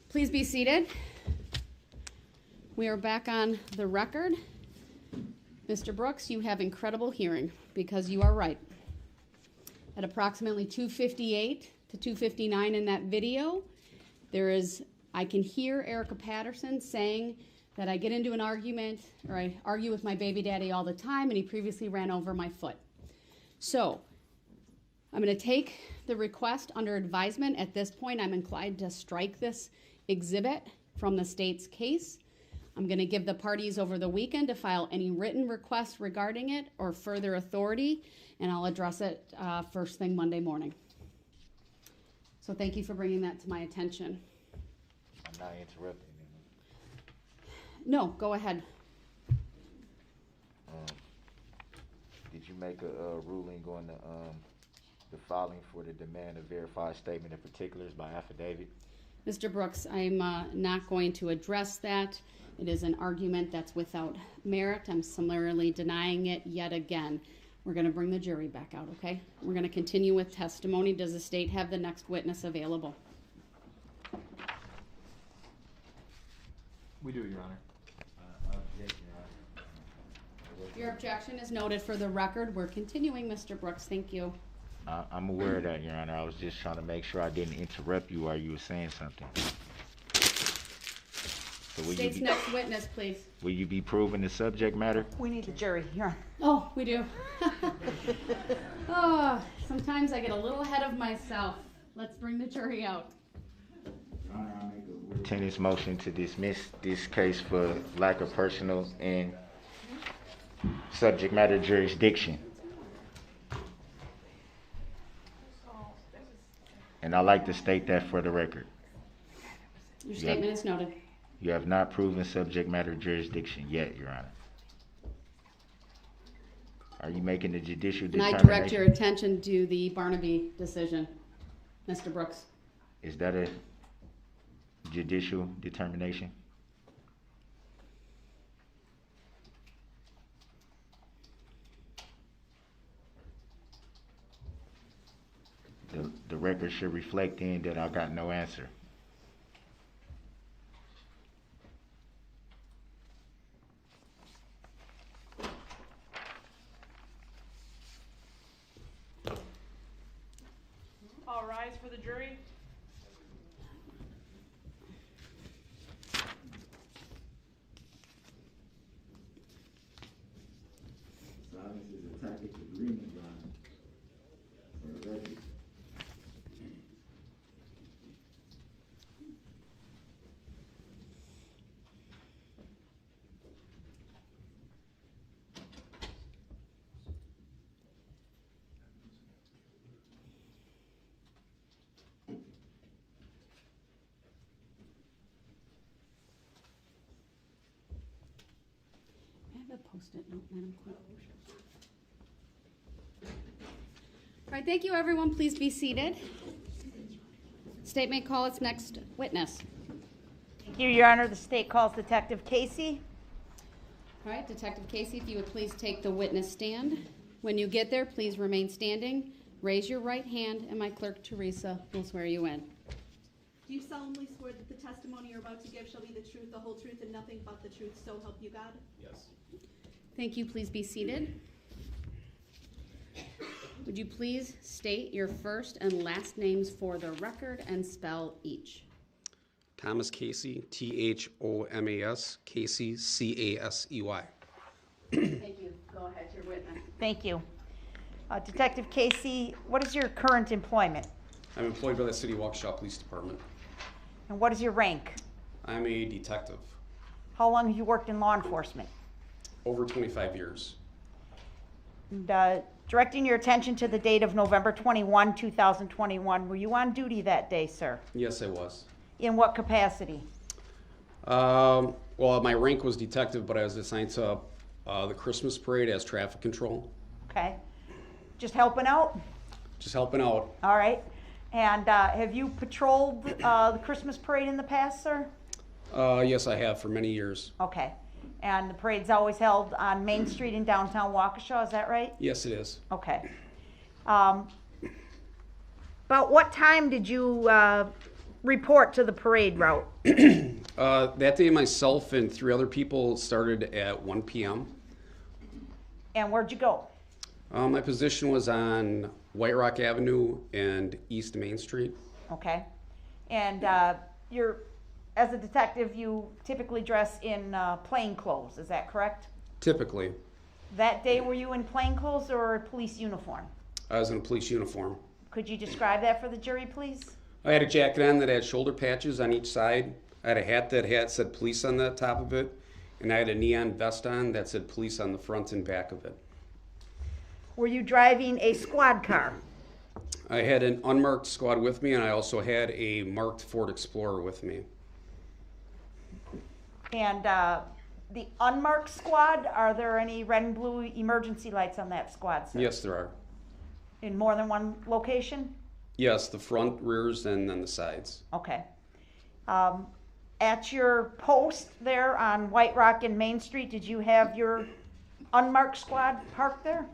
Please be seated. We are back on the record. Mr. Brooks, you have incredible hearing because you are right. At approximately 2:58 to 2:59 in that video, I can hear Erica Patterson saying that I get into an argument, or I argue with my baby daddy all the time, and he previously ran over my foot. So, I'm going to take the request under advisement. At this point, I'm inclined to strike this exhibit from the state's case. I'm going to give the parties over the weekend to file any written requests regarding it or further authority, and I'll address it first thing Monday morning. So thank you for bringing that to my attention. I'm not interrupting. No, go ahead. Did you make a ruling on the filing for the demand of verified statement of particulars by affidavit? Mr. Brooks, I'm not going to address that. It is an argument that's without merit. I'm summarily denying it yet again. We're going to bring the jury back out, okay? We're going to continue with testimony. Does the state have the next witness available? We do, Your Honor. Your objection is noted for the record. We're continuing, Mr. Brooks. Thank you. I'm aware of that, Your Honor. I was just trying to make sure I didn't interrupt you while you were saying something. So State's next witness, please. Will you be proving the subject matter? We need the jury here. Oh, we do. Oh, sometimes I get a little ahead of myself. Let's bring the jury out. Tenant's motion to dismiss this case for lack of personal and subject matter jurisdiction. And I'd like to state that for the record. Your statement is noted. You have not proven subject matter jurisdiction yet, Your Honor. Are you making the judicial determination? And I direct your attention to the Barnaby decision, Mr. Brooks. Is that a judicial determination? The record should reflect in that I got no answer. All rise for the jury. Silence is a tactic agreement, Your Honor. For the record. Post-it note, Madam Clerk. All right, thank you, everyone. Please be seated. State may call its next witness. Thank you, Your Honor. The state calls Detective Casey. All right, Detective Casey, if you would please take the witness stand. When you get there, please remain standing. Raise your right hand, and my clerk, Teresa, will swear you in. Do you solemnly swear that the testimony you're about to give shall be the truth, the whole truth, and nothing but the truth, so help you God? Yes. Thank you. Please be seated. Would you please state your first and last names for the record and spell each? Thomas Casey, Thomas, Casey, Casey. Thank you. Go ahead, your witness. Thank you. Detective Casey, what is your current employment? I'm employed by the City of Waukesha Police Department. And what is your rank? I'm a detective. How long have you worked in law enforcement? Over 25 years. And, directing your attention to the date of November 21, 2021, were you on duty that day, sir? Yes, I was. In what capacity? Well, my rank was detective, but I was assigned to the Christmas parade as traffic control. Okay. Just helping out? Just helping out. All right. And have you patrolled the Christmas parade in the past, sir? Yes, I have for many years. Okay. And the parade's always held on Main Street in downtown Waukesha, is that right? Yes, it is. Okay. About what time did you report to the parade route? That day, myself and 3 other people started at 1 p.m. And where'd you go? My position was on White Rock Avenue and East Main Street. Okay. And you're, as a detective, you typically dress in plain clothes, is that correct? Typically. That day, were you in plain clothes or a police uniform? I was in a police uniform. Could you describe that for the jury, please? I had a jacket on that had shoulder patches on each side. I had a hat that said police on the top of it. And I had a neon vest on that said police on the front and back of it. Were you driving a squad car? I had an unmarked squad with me, and I also had a marked Ford Explorer with me. And the unmarked squad, are there any red and blue emergency lights on that squad, sir? Yes, there are. In more than one location? Yes, the front, rears, and then the sides. Okay. At your post there on White Rock and Main Street, did you have your unmarked squad parked there?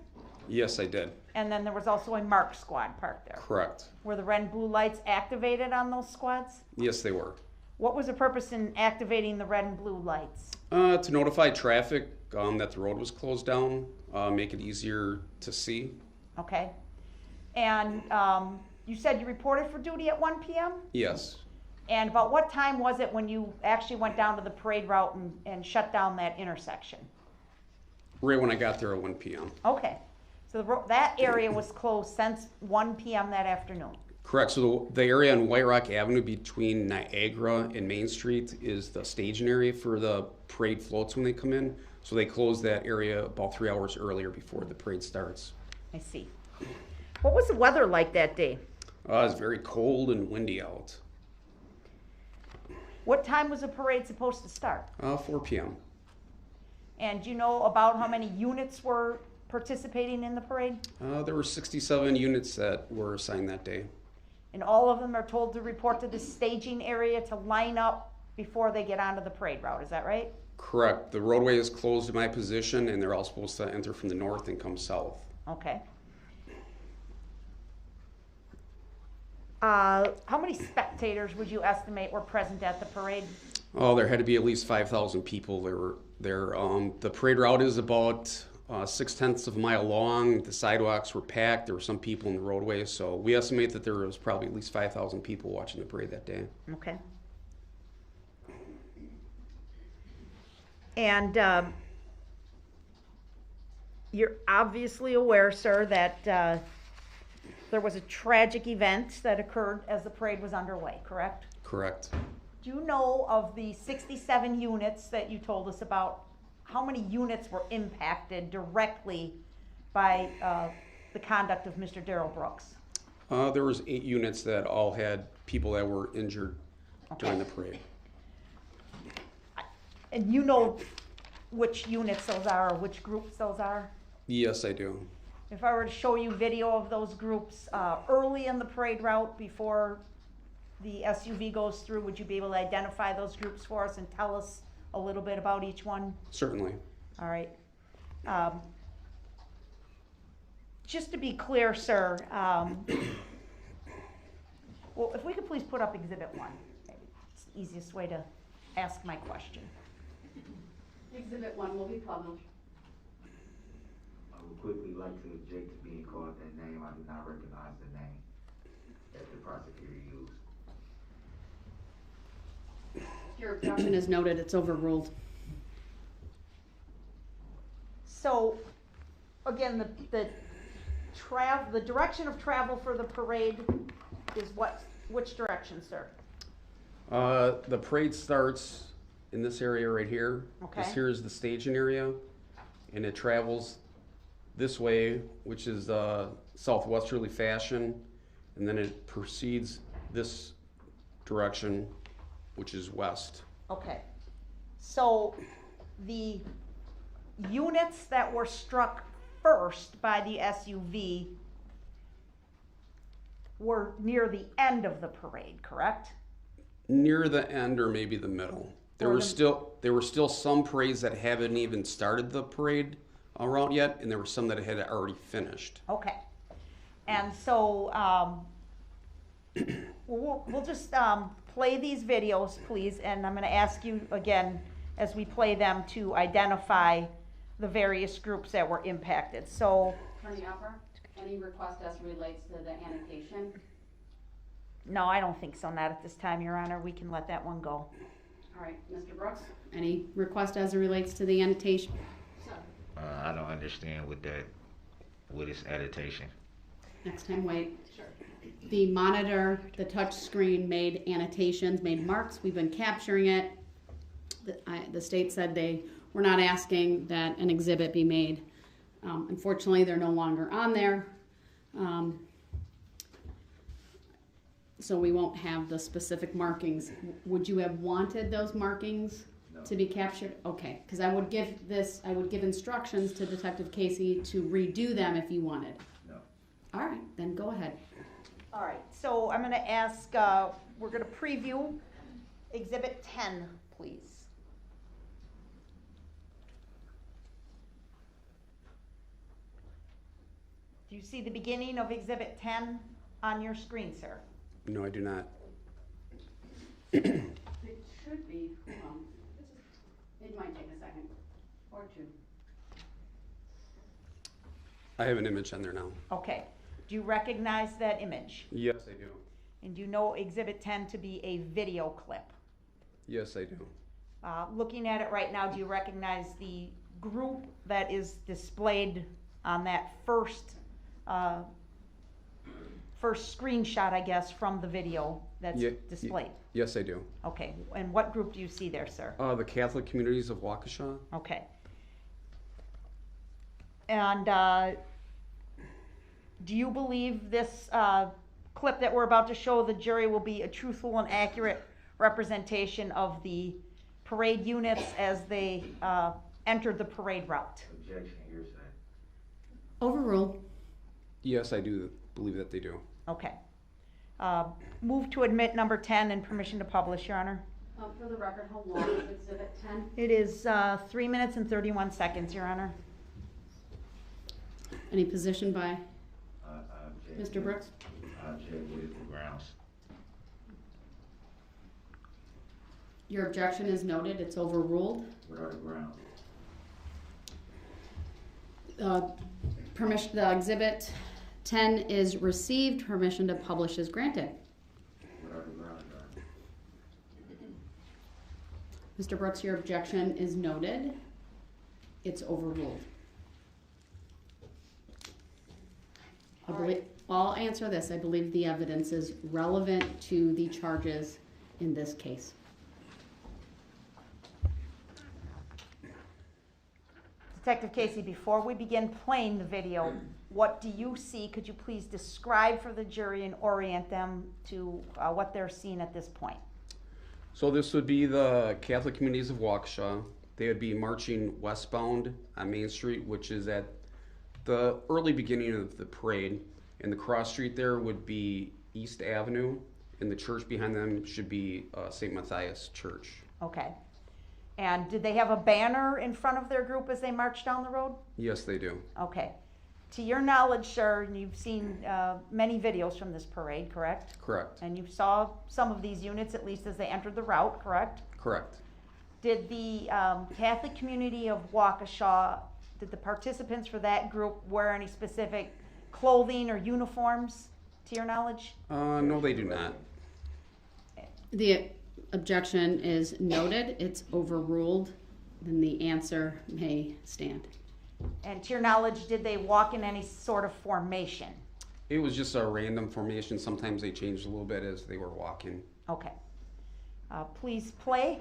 Yes, I did. And then there was also a marked squad parked there? Correct. Were the red and blue lights activated on those squads? Yes, they were. What was the purpose in activating the red and blue lights? To notify traffic that the road was closed down, make it easier to see. Okay. And you said you reported for duty at 1 p.m.? Yes. And about what time was it when you actually went down to the parade route and shut down that intersection? Right when I got there at 1 p.m. Okay. So that area was closed since 1 p.m. that afternoon? Correct. So the area on White Rock Avenue between Niagara and Main Street is the staging area for the parade floats when they come in. So they close that area about 3 hours earlier before the parade starts. I see. What was the weather like that day? It was very cold and windy out. What time was the parade supposed to start? 4 p.m. And do you know about how many units were participating in the parade? There were 67 units that were assigned that day. And all of them are told to report to the staging area to line up before they get onto the parade route, is that right? Correct. The roadway is closed to my position, and they're all supposed to enter from the north and come south. Okay. How many spectators would you estimate were present at the parade? Oh, there had to be at least 5,000 people. The parade route is about 0.6 of a mile long. The sidewalks were packed. There were some people in the roadway, so we estimate that there was probably at least 5,000 people watching the parade that day. Okay. And you're obviously aware, sir, that there was a tragic event that occurred as the parade was underway, correct? Correct. Do you know of the 67 units that you told us about, how many units were impacted directly by the conduct of Mr. Darrell Brooks? There was 8 units that all had people that were injured during the parade. And you know which units those are, or which groups those are? Yes, I do. If I were to show you video of those groups early in the parade route before the SUV goes through, would you be able to identify those groups for us and tell us a little bit about each one? Certainly. All right. Just to be clear, sir, well, if we could please put up Exhibit 1. It's the easiest way to ask my question. Exhibit 1 will be published. I would quickly like to object to being called that name. I do not recognize the name that the prosecutor used. Your objection is noted. It's overruled. So, again, the direction of travel for the parade is what? Which direction, sir? The parade starts in this area right here. Okay. This here is the staging area, and it travels this way, which is southwesterly fashion, and then it proceeds this direction, which is west. Okay. So the units that were struck first by the SUV were near the end of the parade, correct? Near the end, or maybe the middle. There were still some parades that haven't even started the parade route yet, and there were some that had already finished. Okay. And so We'll just play these videos, please, and I'm going to ask you again as we play them to identify the various groups that were impacted. So, Attorney Upper, any request as relates to the annotation? no, I don't think so, not at this time, Your Honor. We can let that one go. All right, Mr. Brooks, any request as it relates to the annotation? I don't understand what is annotation. Next time, wait. Sure. The monitor, the touch screen made annotations, made marks. We've been capturing it. The state said they were not asking that an exhibit be made. Unfortunately, they're no longer on there. So we won't have the specific markings. Would you have wanted those markings to be captured? Okay, because I would give instructions to Detective Casey to redo them if you wanted. No. All right, then go ahead. All right, so I'm going to ask, we're going to preview Exhibit 10, please. Do you see the beginning of Exhibit 10 on your screen, sir? No, I do not. It should be, hold on. It might take a second or two. I have an image on there now. Okay. Do you recognize that image? Yes, I do. And do you know Exhibit 10 to be a video clip? Yes, I do. Looking at it right now, do you recognize the group that is displayed on that first screenshot, I guess, from the video that's displayed? Yes, I do. Okay, and what group do you see there, sir? The Catholic Communities of Waukesha. Okay. And do you believe this clip that we're about to show the jury will be a truthful and accurate representation of the parade units as they entered the parade route? Objection, hearsay. Overruled. Yes, I do believe that they do. Okay. Move to admit number 10 and permission to publish, Your Honor. For the record, how long is Exhibit 10? It is 3 minutes and 31 seconds, Your Honor. Any position by Mr. Brooks? Object with the grounds. Your objection is noted. It's overruled. What are the grounds? Permission. The Exhibit 10 is received. Permission to publish is granted. What are the grounds, Your Honor? Mr. Brooks, your objection is noted. It's overruled. I'll answer this. I believe the evidence is relevant to the charges in this case. Detective Casey, before we begin playing the video, what do you see? Could you please describe for the jury and orient them to what they're seeing at this point? So this would be the Catholic Communities of Waukesha. They would be marching westbound on Main Street, which is at the early beginning of the parade. And the cross street there would be East Avenue, and the church behind them should be St. Matthias Church. Okay. And did they have a banner in front of their group as they marched down the road? Yes, they do. Okay. To your knowledge, sir, you've seen many videos from this parade, correct? Correct. And you saw some of these units, at least as they entered the route, correct? Correct. Did the Catholic Community of Waukesha, did the participants for that group wear any specific clothing or uniforms, to your knowledge? No, they do not. The objection is noted. It's overruled. Then the answer may stand. And to your knowledge, did they walk in any sort of formation? It was just a random formation. Sometimes they changed a little bit as they were walking. Okay. Please play.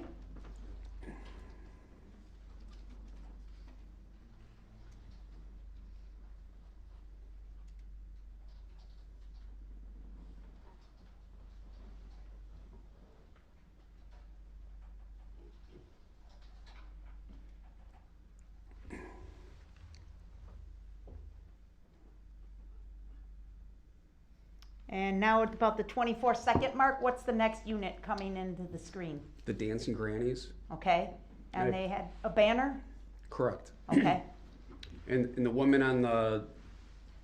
And now at about the 24-second mark, what's the next unit coming into the screen? The Dancing Grannies. Okay. And they had a banner? Correct. Okay. And the woman on the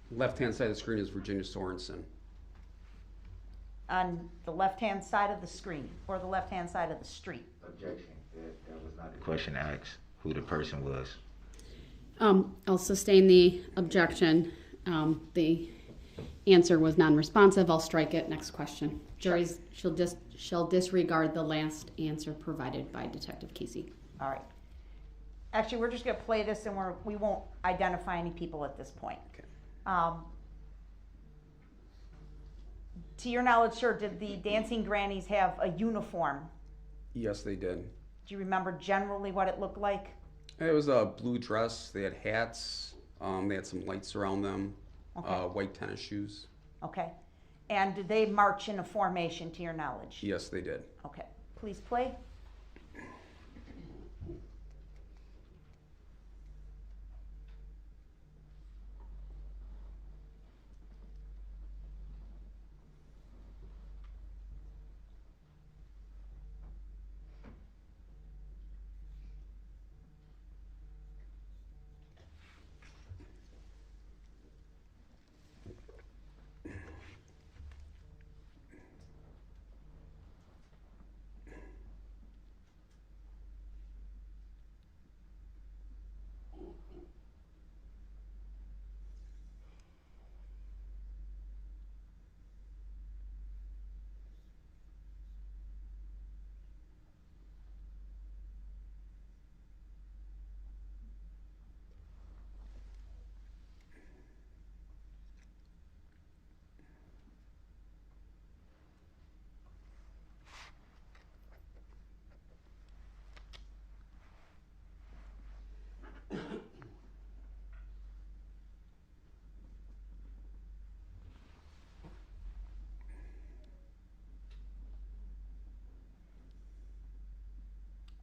left-hand side of the screen is Virginia Sorensen. on the left-hand side of the screen or the left-hand side of the street. Objection. That was not the question asked, who the person was. I'll sustain the objection. The answer was non-responsive. I'll strike it. Next question. Juries shall disregard the last answer provided by Detective Kesey. All right. Actually, we're just going to play this, and we won't identify any people at this point. Okay. To your knowledge, sir, did the dancing grannies have a uniform? Yes, they did. Do you remember generally what it looked like? It was a blue dress. They had hats. They had some lights around them. Okay. White tennis shoes. Okay. And did they march in a formation, to your knowledge? Yes, they did. Okay. Please play.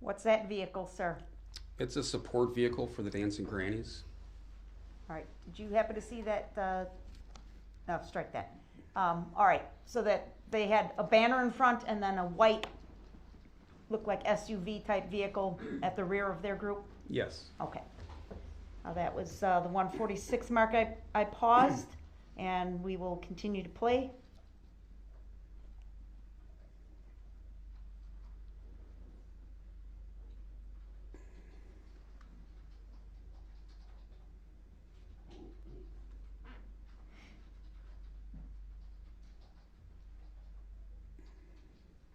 What's that vehicle, sir? It's a support vehicle for the dancing grannies. All right. Did you happen to see that? No, strike that. All right. So that they had a banner in front and then a white, looked like SUV type vehicle at the rear of their group? Yes. Okay. That was the 146 mark. I paused, and we will continue to play.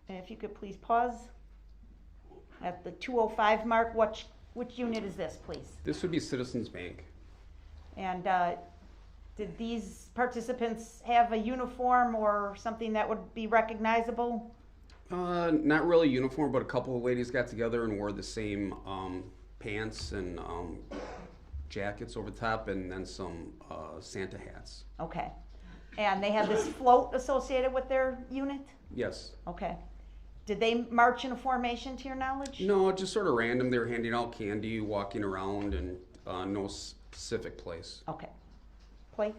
And if you could please pause at the 205 mark. Which unit is this, please? This would be Citizens Bank. And did these participants have a uniform or something that would be recognizable? Not really uniform, but a couple of ladies got together and wore the same pants and jackets over the top, and then some Santa hats. Okay. And they had this float associated with their unit? Yes. Okay. Did they march in a formation, to your knowledge? No, just sort of random. They were handing out candy, walking around, and no specific place. Okay. Play.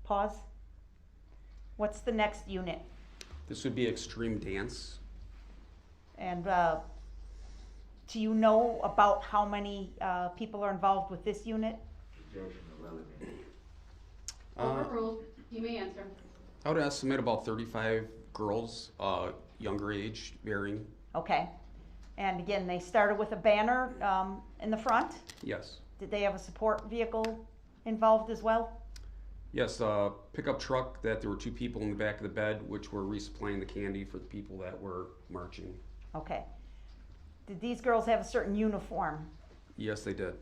Pause. What's the next unit? This would be Extreme Dance. And do you know about how many people are involved with this unit? Overruled. You may answer. I would estimate about 35 girls, younger age, varying. Okay. And again, they started with a banner in the front? Yes. Did they have a support vehicle involved as well? Yes, pickup truck that there were 2 people in the back of the bed, which were resupplying the candy for the people that were marching. Okay. Did these girls have a certain uniform? Yes, they did.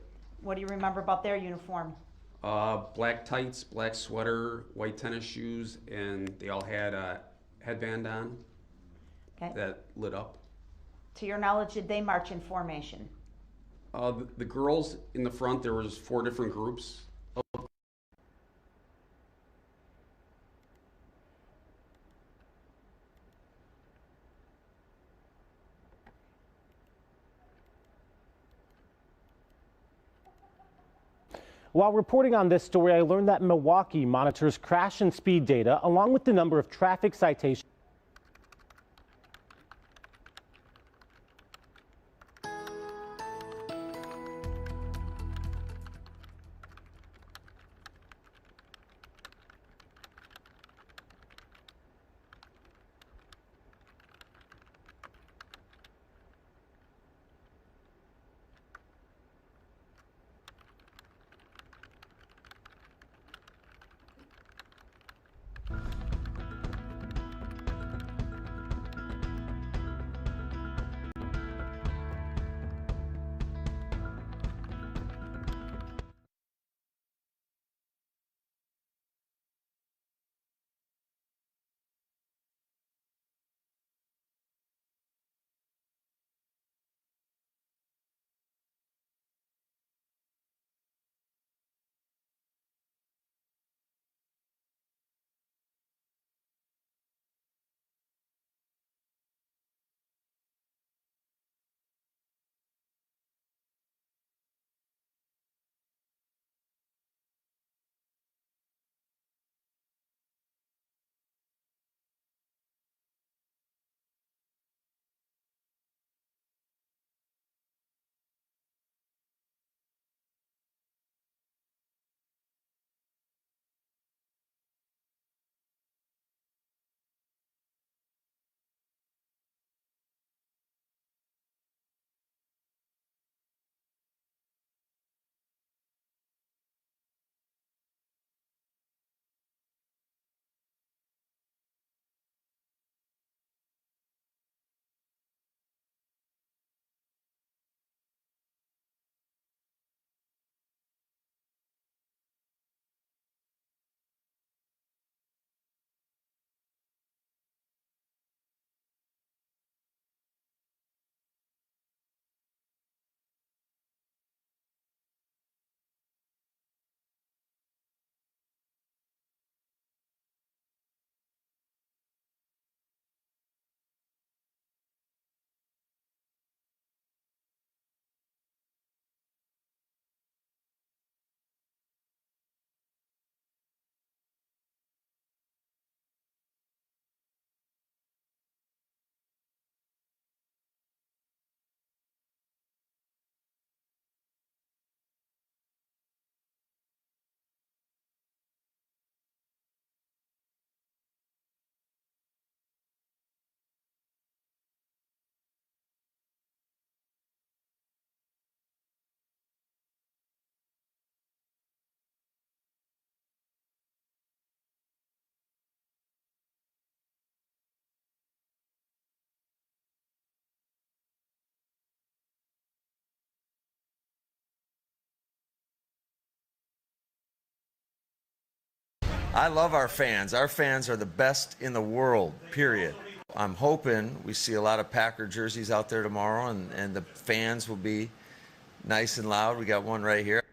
What do you remember about their uniform? Black tights, black sweater, white tennis shoes, and they all had a headband on that lit up. To your knowledge, did they march in formation? The girls in the front, there was 4 different groups. While reporting on this story, I learned that Milwaukee monitors crash and speed data along with the number of traffic citations. I love our fans. Our fans are the best in the world, period. I'm hoping we see a lot of Packer jerseys out there tomorrow, and the fans will be nice and loud. We got one right here.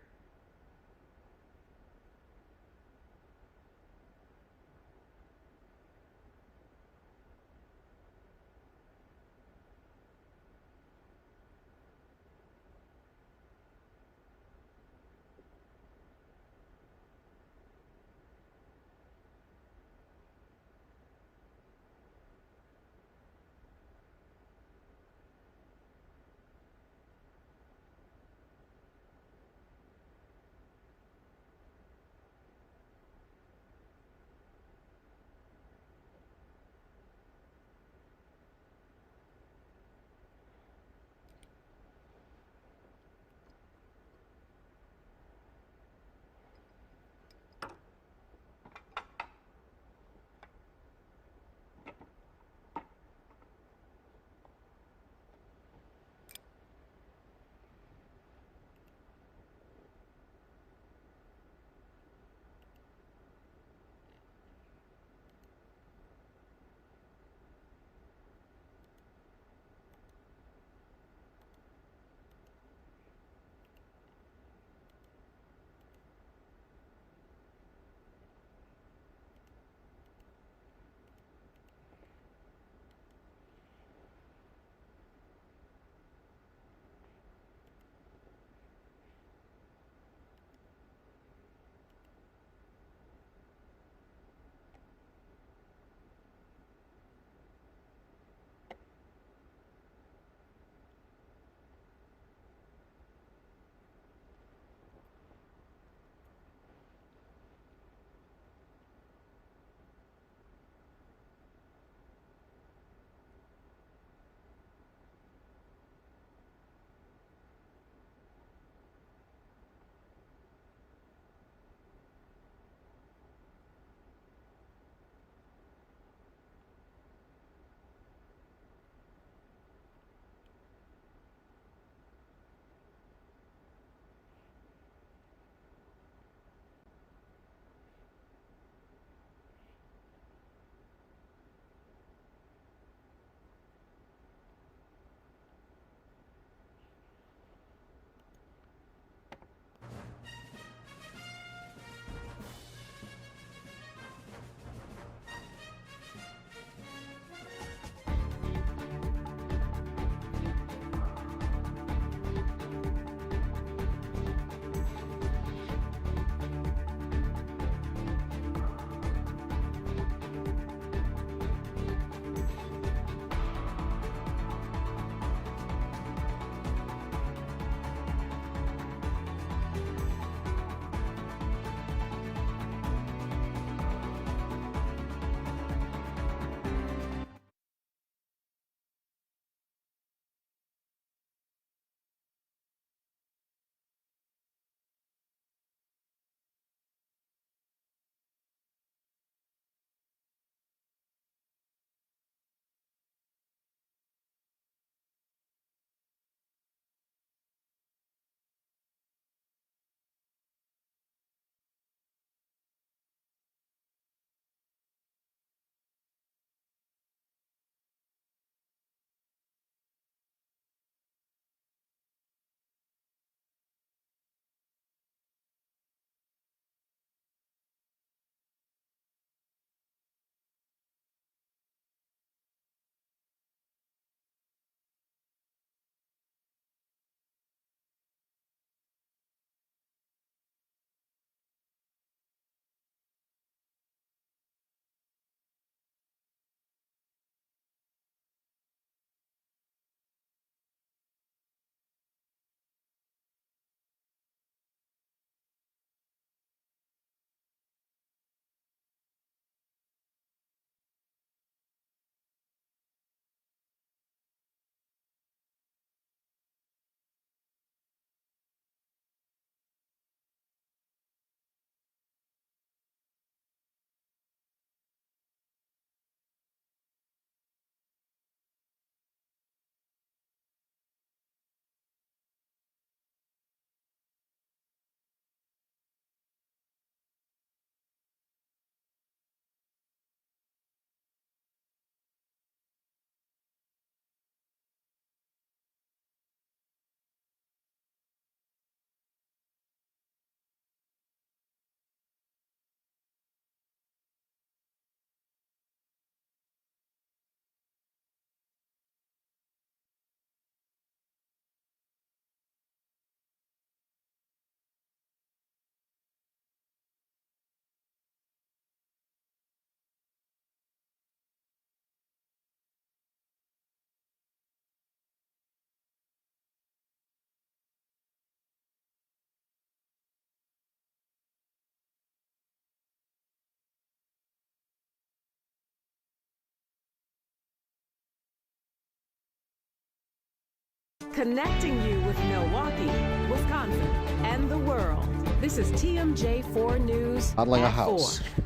connecting you with Milwaukee, Wisconsin, and the world. This is TMJ4 News Modeling a at house. 4.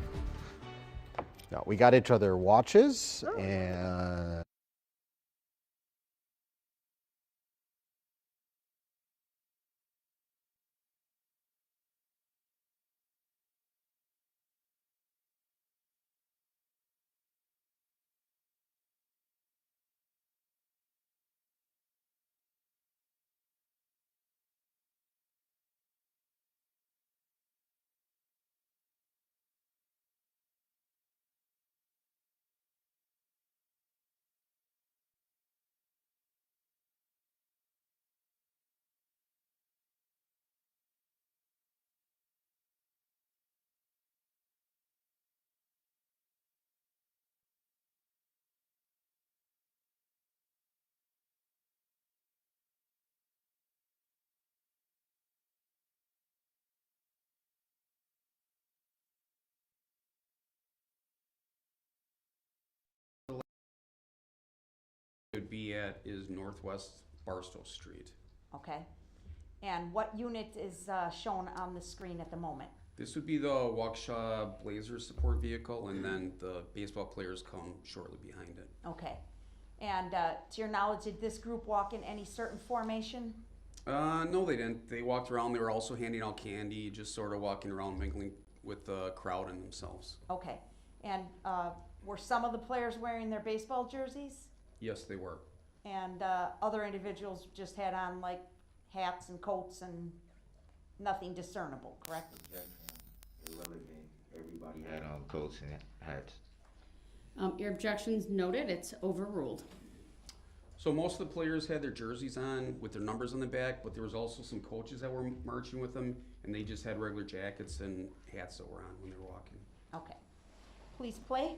No, we got each other watches and would be at is Northwest Barstow Street. Okay. And what unit is shown on the screen at the moment? This would be the Waukesha Blazer support vehicle, and then the baseball players come shortly behind it. Okay. And to your knowledge, did this group walk in any certain formation? No, they didn't. They walked around. They were also handing out candy, just sort of walking around, mingling with the crowd and themselves. Okay. And were some of the players wearing their baseball jerseys? Yes, they were. And other individuals just had on like hats and coats and nothing discernible, correct? Everybody had on coats and hats. Your objections noted. It's overruled. So most of the players had their jerseys on with their numbers on the back, but there was also some coaches that were marching with them, and they just had regular jackets and hats that were on when they were walking. Okay. Please play.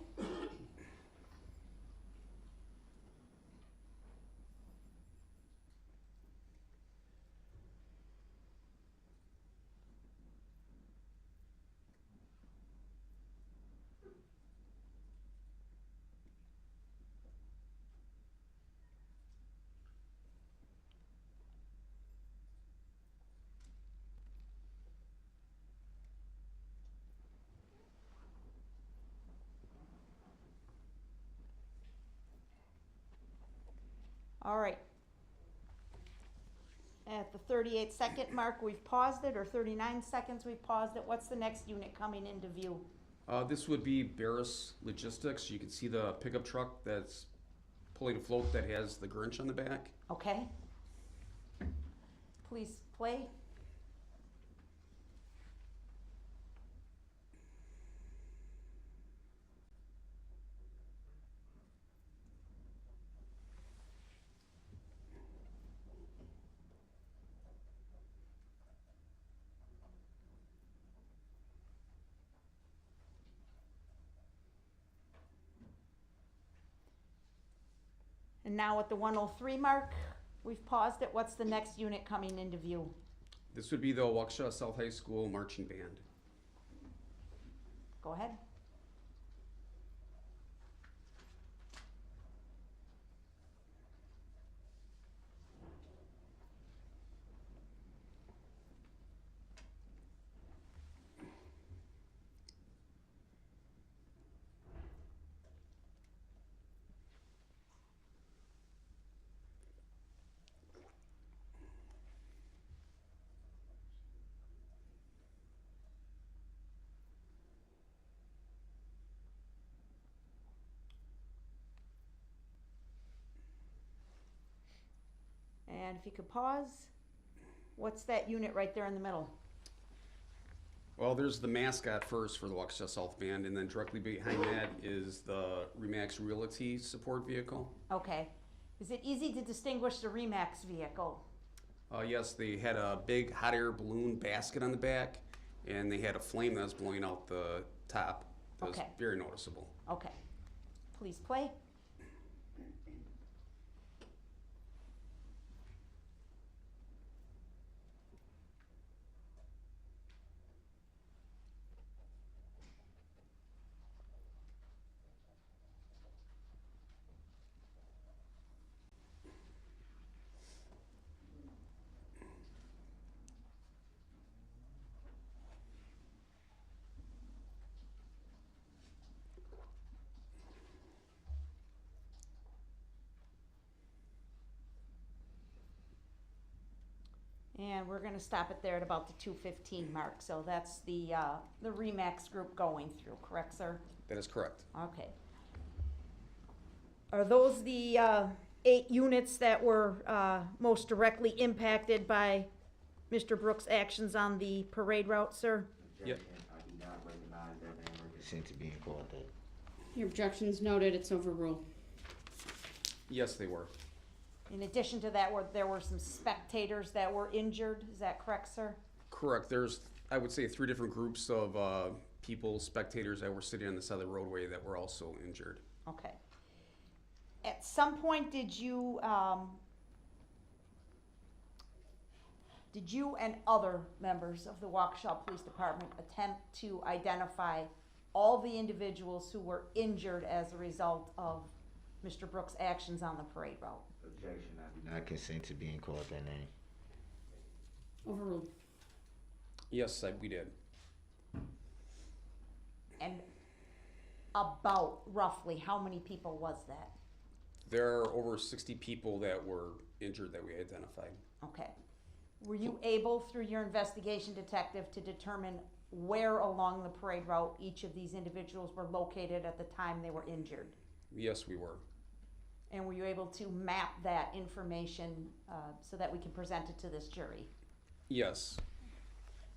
All right. At the 38-second mark, we've paused it, or 39 seconds, we've paused it. What's the next unit coming into view? This would be Barris Logistics. You can see the pickup truck that's pulling a float that has the Grinch on the back. Okay. Please play. And now at the 103 mark, we've paused it. What's the next unit coming into view? This would be the Waukesha South High School Marching Band. Go ahead. And if you could pause, what's that unit right there in the middle? Well, there's the mascot first for the Waukesha South Band, and then directly behind that is the Remax Realty support vehicle. Okay. Is it easy to distinguish the Remax vehicle? Yes, they had a big hot air balloon basket on the back, and they had a flame that was blowing out the top. That was very noticeable. Okay. Please play. And we're gonna stop it there at about the 2:15 mark, so that's the Remax group going through, correct, sir? That is correct. Okay. Are those the 8 units that were most directly impacted by Mr. Brooks' actions on the parade route, sir? Yep. I do not recognize that name or consent to being called that. Your objection's noted, it's overruled. Yes, they were. In addition to that, there were some spectators that were injured, is that correct, sir? Correct. There's, I would say, 3 different groups of people, spectators that were sitting on the side of the roadway that were also injured. Okay. At some point, did you and other members of the Waukesha Police Department attempt to identify all the individuals who were injured as a result of Mr. Brooks' actions on the parade route? Objection, I do not consent to being called that name. Overruled. Yes, we did. And about roughly how many people was that? There are over 60 people that were injured that we identified. Okay. Were you able, through your investigation detective, to determine where along the parade route each of these individuals were located at the time they were injured? Yes, we were. And were you able to map that information so that we can present it to this jury? Yes.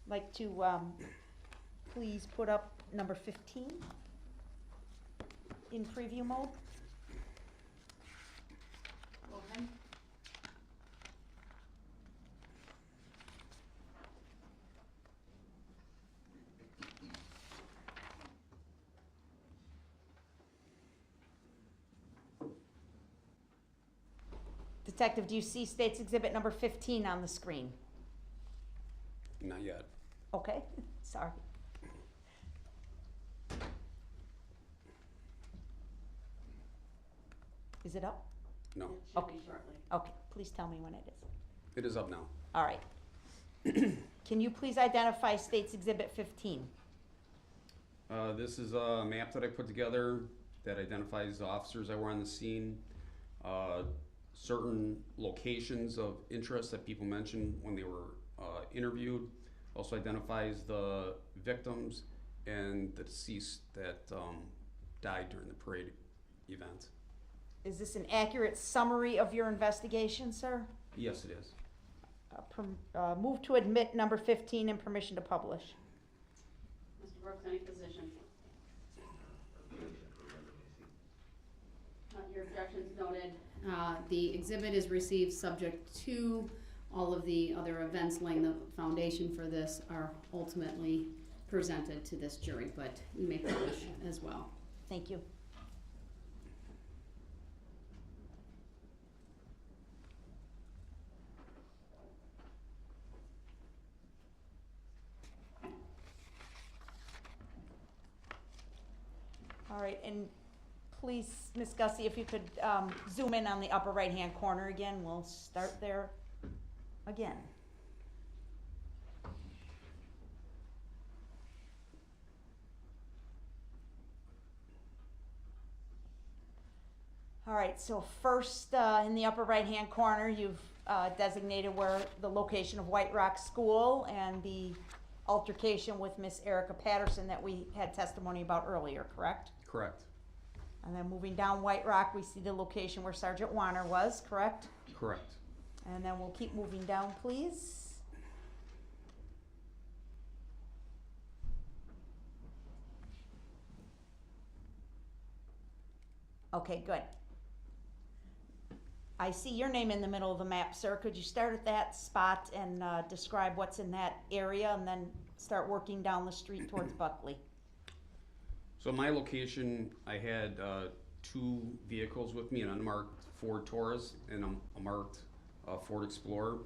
I'd like to please put up number 15 in preview mode. Go ahead. Detective, do you see State's Exhibit number 15 on the screen? Not yet. Okay, sorry. Is it up? No. Okay. Okay, please tell me when it is. It is up now. All right. Can you please identify State's Exhibit 15? This is a map that I put together that identifies the officers that were on the scene, certain locations of interest that people mentioned when they were interviewed. Also identifies the victims and the deceased that died during the parade event. Is this an accurate summary of your investigation, sir? Yes, it is. Move to admit number 15 and permission to publish. Mr. Brooks, any position? Your objection's noted. The exhibit is received subject to all of the other events laying the foundation for this are ultimately presented to this jury, but you may publish as well. Thank you. All right, and please, Ms. Gussie, if you could zoom in on the upper right-hand corner again, we'll start there again. All right, so first in the upper right-hand corner, you've designated where the location of White Rock School and the altercation with Miss Erica Patterson that we had testimony about earlier, correct? Correct. And then moving down White Rock, we see the location where Sergeant Warner was, correct? Correct. And then we'll keep moving down, please. Okay, good. I see your name in the middle of the map, sir. Could you start at that spot and describe what's in that area and then start working down the street towards Buckley? So my location, I had 2 vehicles with me, an unmarked Ford Taurus and a marked Ford Explorer.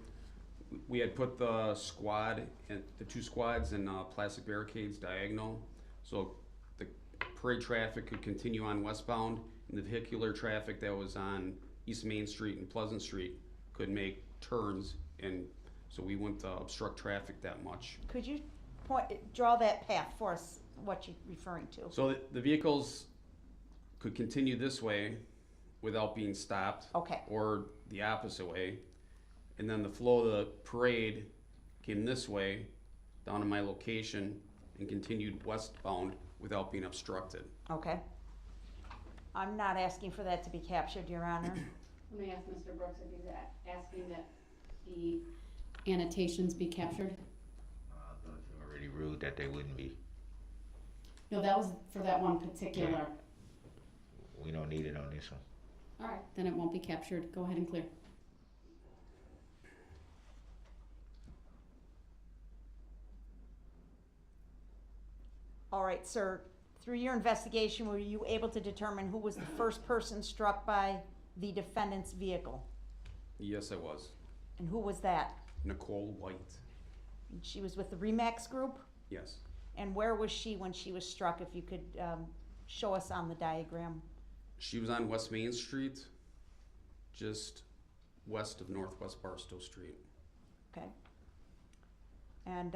We had put the squad, and the 2 squads in plastic barricades diagonal, so the parade traffic could continue on westbound, and the vehicular traffic that was on East Main Street and Pleasant Street could make turns, and so we wouldn't obstruct traffic that much. Could you draw that path for us, what you're referring to? So the vehicles could continue this way without being stopped. Okay. Or the opposite way. And then the flow of the parade came this way, down to my location, and continued westbound without being obstructed. Okay. I'm not asking for that to be captured, Your Honor. Let me ask Mr. Brooks if he's asking that the annotations be captured. I thought you already ruled that they wouldn't be. No, that was for that one particular. We don't need it on this one. All right, then it won't be captured. Go ahead and clear. All right, sir. Through your investigation, were you able to determine who was the first person struck by the defendant's vehicle? Yes, I was. And who was that? Nicole White. And she was with the Remax group? Yes. And where was she when she was struck, if you could show us on the diagram? She was on West Main Street, just west of Northwest Barstow Street. Okay. And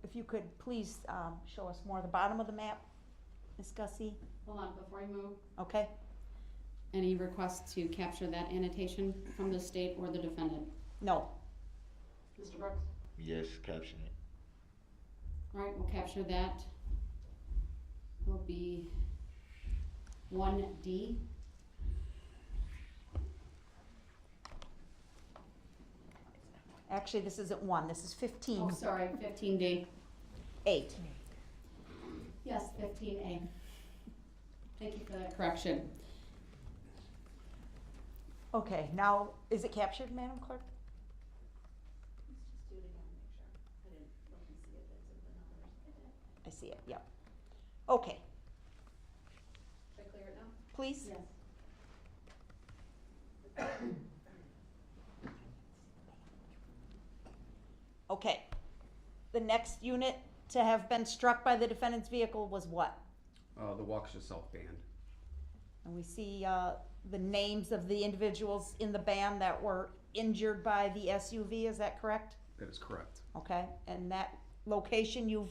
if you could please show us more of the bottom of the map, Ms. Gussie. Hold on, before you move. Okay. Any requests to capture that annotation from the state or the defendant? No. Mr. Brooks? Yes, caption it. All right, we'll capture that. Will be 1D. Actually, this isn't 1, this is 15. Oh, sorry, 15D. 8. Yes, 15A. Thank you for that correction. Okay, now, is it captured, Madam Clerk? I see it, yep. Okay. Should I clear it now? Please? Yes. Okay. The next unit to have been struck by the defendant's vehicle was what? The Waukesha South Band. And we see the names of the individuals in the band that were injured by the SUV, is that correct? That is correct. Okay, and that location you've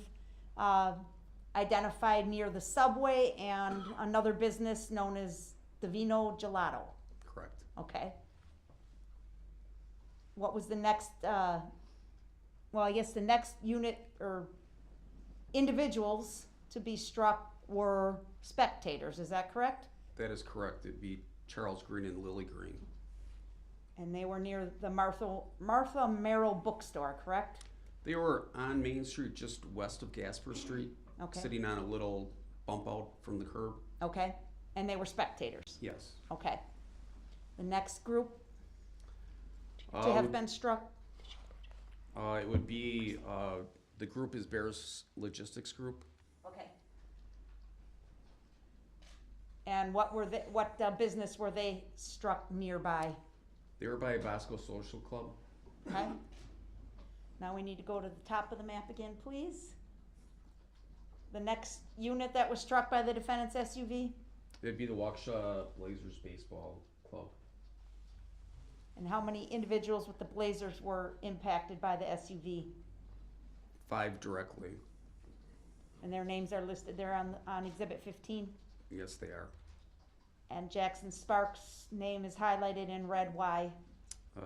identified near the subway and another business known as Divino Gelato. Correct. Okay. What was the next, well, I guess the next unit or individuals to be struck were spectators, is that correct? That is correct. It'd be Charles Green and Lily Green. And they were near the Martha Merrill bookstore, correct? They were on Main Street, just west of Gasper Street, Okay. sitting on a little bump out from the curb. Okay, and they were spectators? Yes. Okay. The next group to have been struck? It would be, the group is Bears Logistics Group. Okay. And what were what business were they struck nearby? They were by Bosco Social Club. Okay. Now we need to go to the top of the map again, please. The next unit that was struck by the defendant's SUV? It'd be the Waukesha Blazers Baseball Club. And how many individuals with the Blazers were impacted by the SUV? 5 directly. And their names are listed there on Exhibit 15? Yes, they are. And Jackson Sparks' name is highlighted in red. Why?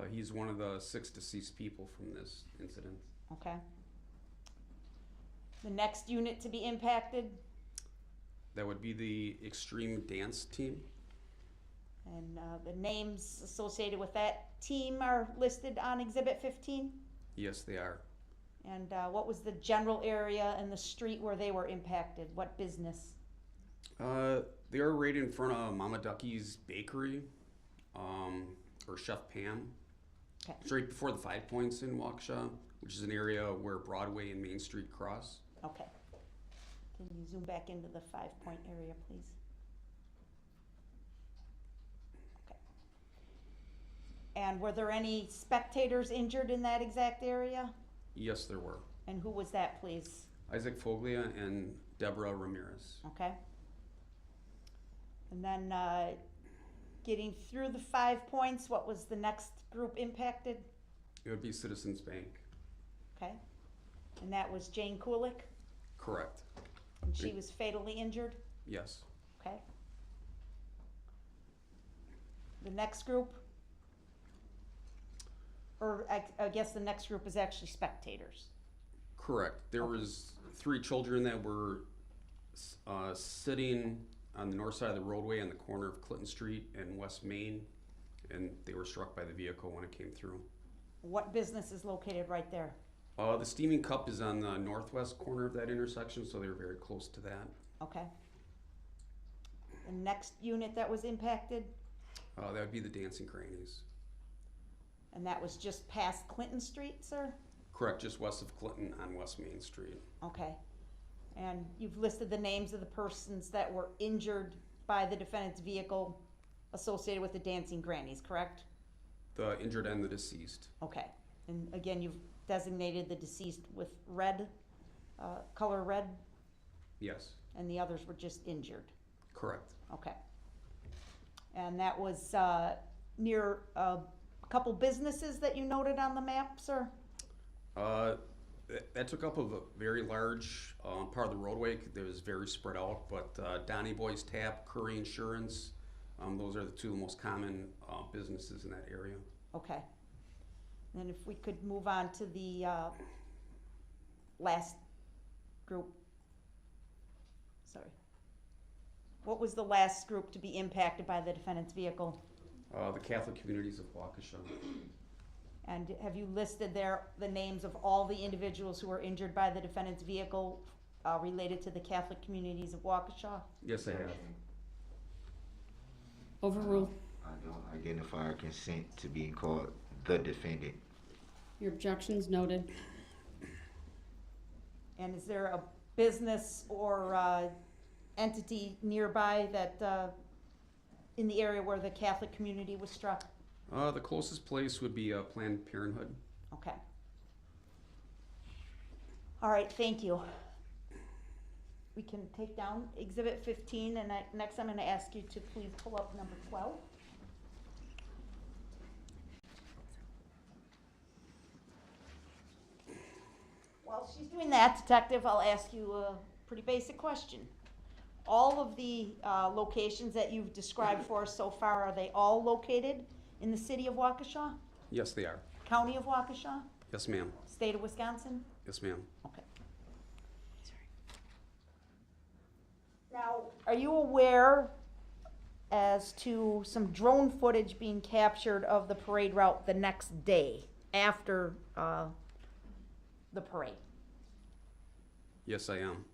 He's one of the 6 deceased people from this incident. Okay. The next unit to be impacted? That would be the Extreme Dance Team. And the names associated with that team are listed on Exhibit 15? Yes, they are. And what was the general area and the street where they were impacted? What business? They are right in front of Mama Ducky's Bakery, or Chef Pam. Okay. It's right before the 5 Points in Waukesha, which is an area where Broadway and Main Street cross. Okay. Can you zoom back into the 5 Point area, please? Okay. And were there any spectators injured in that exact area? Yes, there were. And who was that, please? Isaac Foglia and Deborah Ramirez. Okay. And then getting through the 5 Points, what was the next group impacted? It would be Citizens Bank. Okay. And that was Jane Kulik? Correct. And she was fatally injured? Yes. Okay. The next group? Or I guess the next group is actually spectators. Correct. There was 3 children that were sitting on the north side of the roadway on the corner of Clinton Street and West Main, and they were struck by the vehicle when it came through. What business is located right there? The Steaming Cup is on the northwest corner of that intersection, so they were very close to that. Okay. The next unit that was impacted? That would be the Dancing Grannies. And that was just past Clinton Street, sir? Correct, just west of Clinton on West Main Street. Okay. And you've listed the names of the persons that were injured by the defendant's vehicle associated with the Dancing Grannies, correct? The injured and the deceased. Okay. And again, you've designated the deceased with red, color red? Yes. And the others were just injured? Correct. Okay. And that was near a couple businesses that you noted on the map, sir? That took up a very large part of the roadway. It was very spread out, but Donnie Boy's Tap, Curry Insurance, those are the 2 most common businesses in that area. Okay. And if we could move on to the last group. Sorry. What was the last group to be impacted by the defendant's vehicle? The Catholic Communities of Waukesha. And have you listed there the names of all the individuals who were injured by the defendant's vehicle related to the Catholic Communities of Waukesha? Yes, I have. Overruled. I don't identify or consent to being called the defendant. Your objection's noted. And is there a business or entity nearby that in the area where the Catholic community was struck? The closest place would be Planned Parenthood. Okay. All right, thank you. We can take down Exhibit 15, and next I'm going to ask you to please pull up number 12. While she's doing that, Detective, I'll ask you a pretty basic question. All of the locations that you've described for us so far, are they all located in the city of Waukesha? Yes, they are. County of Waukesha? Yes, ma'am. State of Wisconsin? Yes, ma'am. Okay. Now, are you aware as to some drone footage being captured of the parade route the next day after the parade? Yes, I am.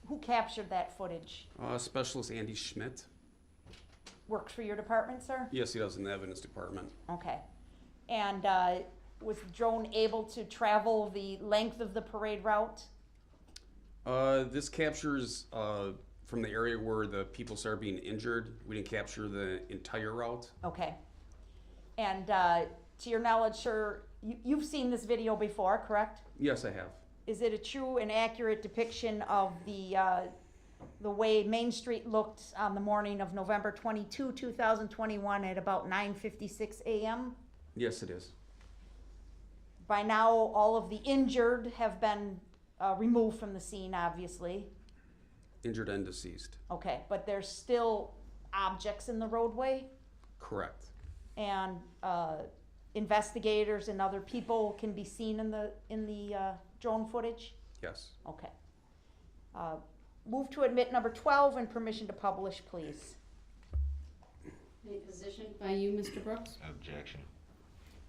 Who captured that footage? Specialist Andy Schmidt. Works for your department, sir? Yes, he does in the evidence department. Okay. And was the drone able to travel the length of the parade route? This captures from the area where the people started being injured. We didn't capture the entire route. Okay. And to your knowledge, sir, you've seen this video before, correct? Yes, I have. Is it a true and accurate depiction of the way Main Street looked on the morning of November 22, 2021 at about 9:56 a.m.? Yes, it is. By now, all of the injured have been removed from the scene, obviously. Injured and deceased. Okay, but there's still objects in the roadway? Correct. And investigators and other people can be seen in the drone footage? Yes. Okay. Move to admit number 12 and permission to publish, please. Any position by you, Mr. Brooks? Objection.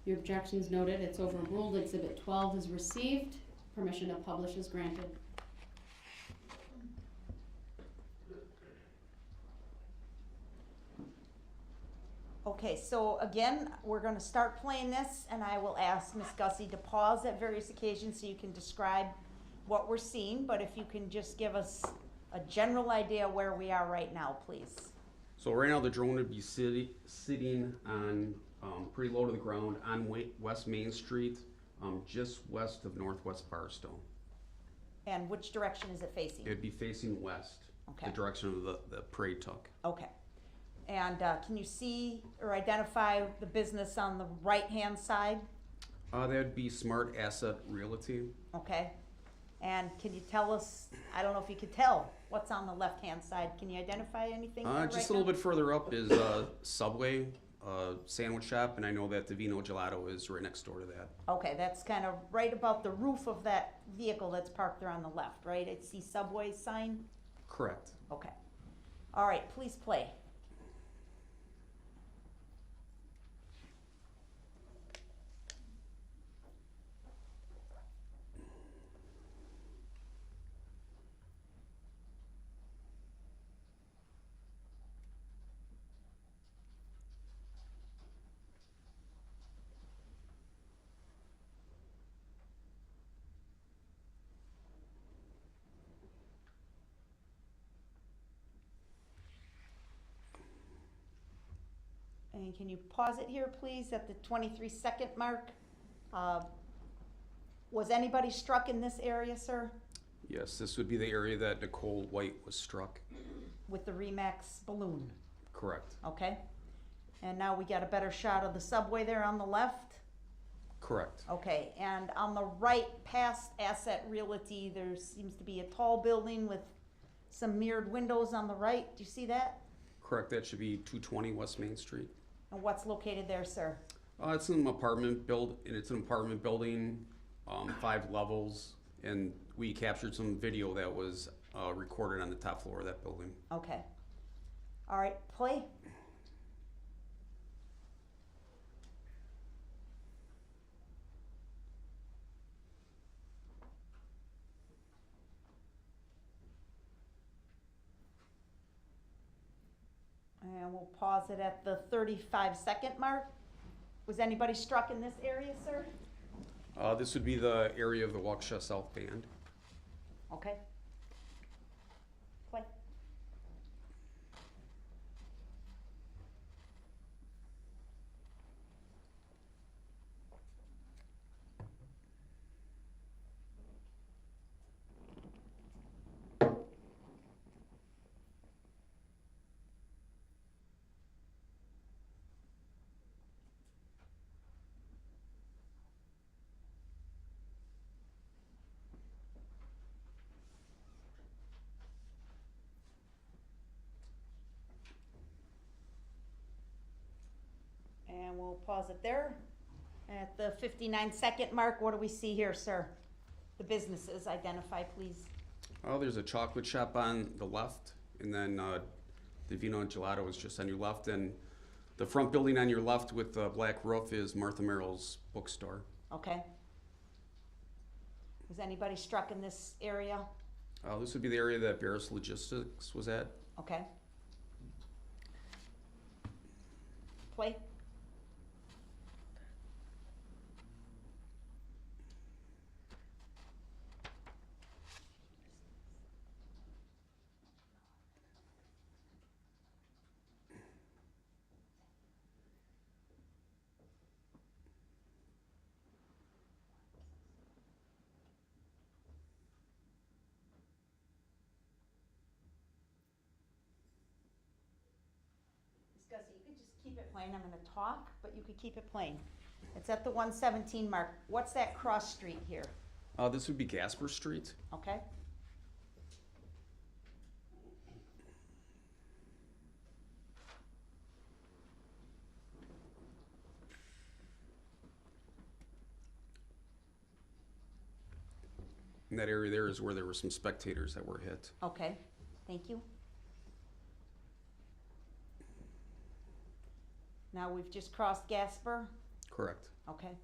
Your objection is noted. It's overruled. Exhibit 12 is received. Permission to publish is granted. Okay, so again, we're going to start playing this, and I will ask Ms. Gussie to pause at various occasions so you can describe what we're seeing, but if you can just give us a general idea where we are right now, please. So right now the drone would be sitting on pretty low to the ground on West Main Street, just west of Northwest Barstow. And which direction is it facing? It would be facing west, Okay. the direction of the parade took. Okay. And can you see or identify the business on the right-hand side? That would be Smart Asset Realty. Okay. And can you tell us, I don't know if you could tell, what's on the left-hand side? Can you identify anything there Just right a little now? bit further up is Subway, sandwich shop, and I know that Divino Gelato is right next door to that. Okay, that's kind of right above the roof of that vehicle that's parked there on the left, right? It's the Subway sign? Correct. Okay. All right, please play. And can you pause it here, please, at the 23-second mark? Was anybody struck in this area, sir? Yes, this would be the area that Nicole White was struck. With the Remax balloon? Correct. Okay. And now we got a better shot of the Subway there on the left? Correct. Okay, and on the right past Asset Realty, there seems to be a tall building with some mirrored windows on the right. Do you see that? Correct, that should be 220 West Main Street. And what's located there, sir? It's an apartment building, 5 levels, and we captured some video that was recorded on the top floor of that building. Okay. All right, play. And we'll pause it at the 35-second mark. Was anybody struck in this area, sir? This would be the area of the Waukesha South Band. Okay. Play. And we'll pause it there. At the 59-second mark, what do we see here, sir? The businesses, identify, please. There's a chocolate shop on the left, and then Divino Gelato is just on your left, and the front building on your left with the black roof is Martha Merrill's bookstore. Okay. Was anybody struck in this area? This would be the area that Barris Logistics was at. Okay. Play. Gussie, you could just keep it playing. I'm going to talk, but you could keep it playing. It's at the 117 mark. What's that cross street here? This would be Gasper Street. Okay. And that area there is where there were some spectators that were hit. Okay. Thank you. Now we've just crossed Gasper? Correct. Okay.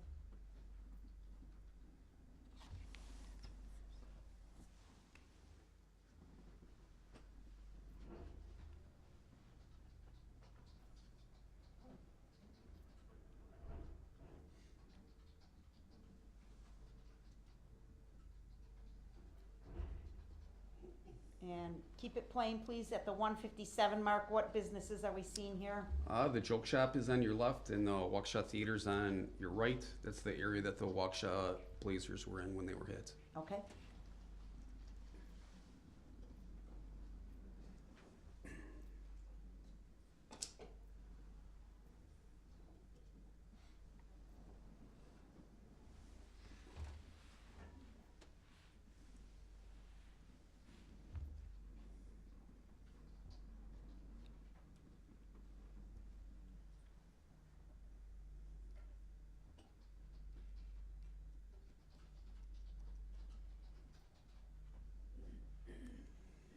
And keep it playing, please, at the 157 mark. What businesses are we seeing here? The joke shop is on your left, and the Waukesha Theater's on your right. That's the area that the Waukesha Blazers were in when they were hit. Okay.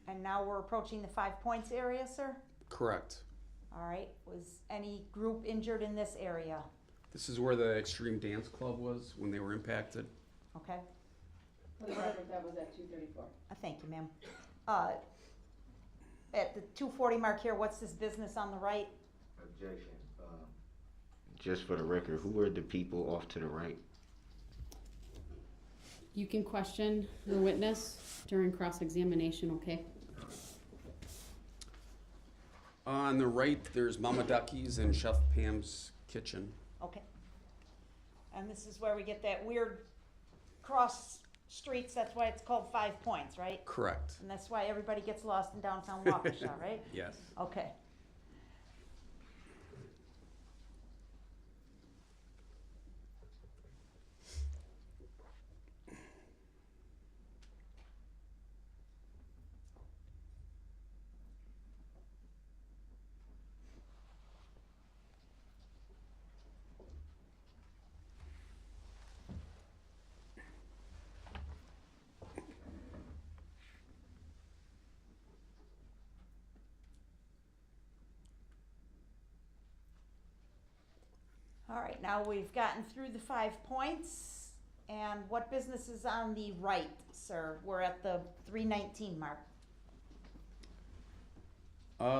And now we're approaching the 5 Points area, sir? Correct. All right. Was any group injured in this area? This is where the Extreme Dance Club was when they were impacted. Okay. For the record, that was at 2:34. Thank you, ma'am. At the 240 mark here, what's this business on the right? Objection. Just for the record, who are the people off to the right? You can question the witness during cross-examination, okay? On the right, there's Mama Ducky's and Chef Pam's kitchen. Okay. And this is where we get that weird cross streets, that's why it's called 5 Points, right? Correct. And that's why everybody gets lost in downtown Waukesha, right? Yes. Okay. All right, now we've gotten through the 5 Points. And what business is on the right, sir? We're at the 319 mark.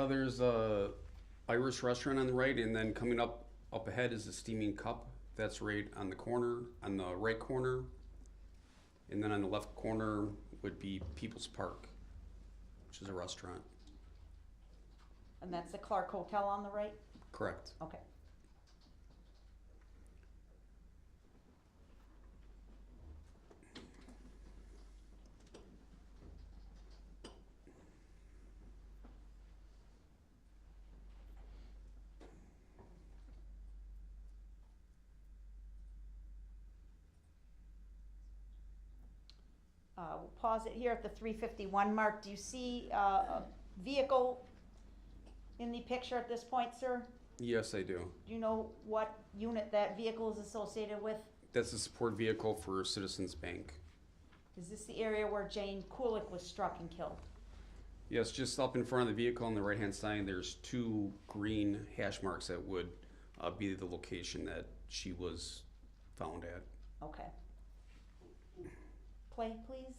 There's a Irish restaurant on the right, and then coming up ahead is the Steaming Cup. That's right on the corner, on the right corner. And then on the left corner would be People's Park, which is a restaurant. And that's the Clark Hotel on the right? Correct. Okay. We'll pause it here at the 351 mark. Do you see a vehicle in the picture at this point, sir? Yes, I do. Do you know what unit that vehicle is associated with? That's a support vehicle for Citizens Bank. Is this the area where Jane Kulik was struck and killed? Yes, just up in front of the vehicle on the right-hand side, there's 2 green hash marks that would be the location that she was found at. Okay. Play, please.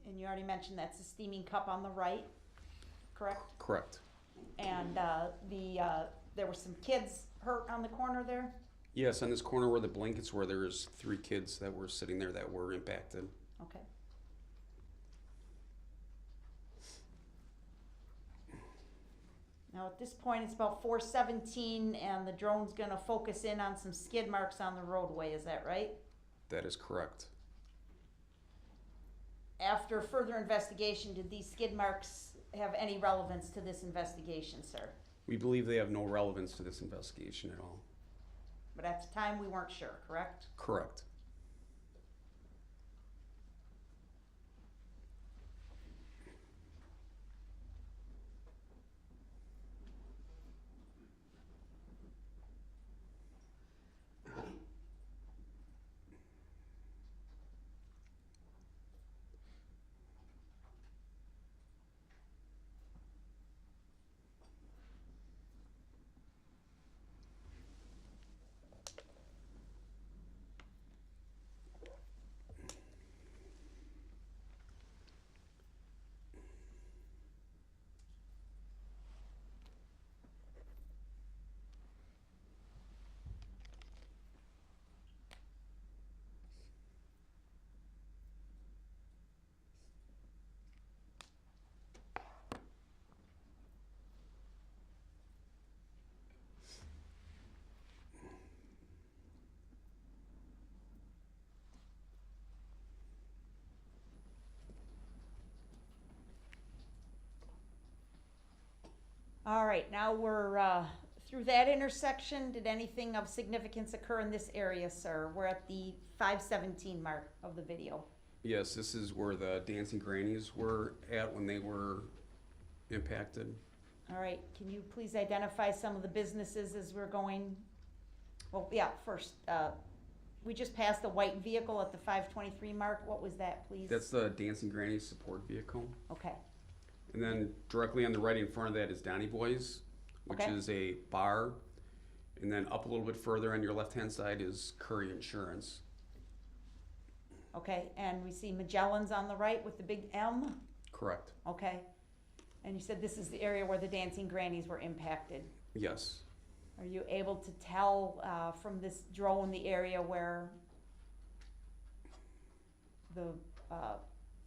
And you already mentioned that's the Steaming Cup on the right, correct? Correct. And there were some kids hurt on the corner there? Yes, on this corner where the blankets were, there's 3 kids that were sitting there that were impacted. Okay. Now at this point, it's about 4:17, and the drone's gonna focus in on some skid marks on the roadway, is that right? That is correct. After further investigation, did these skid marks have any relevance to this investigation, sir? We believe they have no relevance to this investigation at all. But at the time, we weren't sure, correct? Correct. All right, now we're through that intersection. Did anything of significance occur in this area, sir? We're at the 5:17 mark of the video. Yes, this is where the dancing grannies were at when they were impacted. All right, can you please identify some of the businesses as we're going? Well, yeah, first, we just passed a white vehicle at the 523 mark. What was that, please? That's the Dancing Grannies support vehicle. Okay. And then directly on the right in front of that is Donny Boy's, which Okay. is a bar. And then up a little bit further on your left-hand side is Curry Insurance. Okay, and we see Magellan's on the right with the big M. Correct. Okay. And you said this is the area where the Dancing Grannies were impacted. Yes. Are you able to tell from this drone the area where the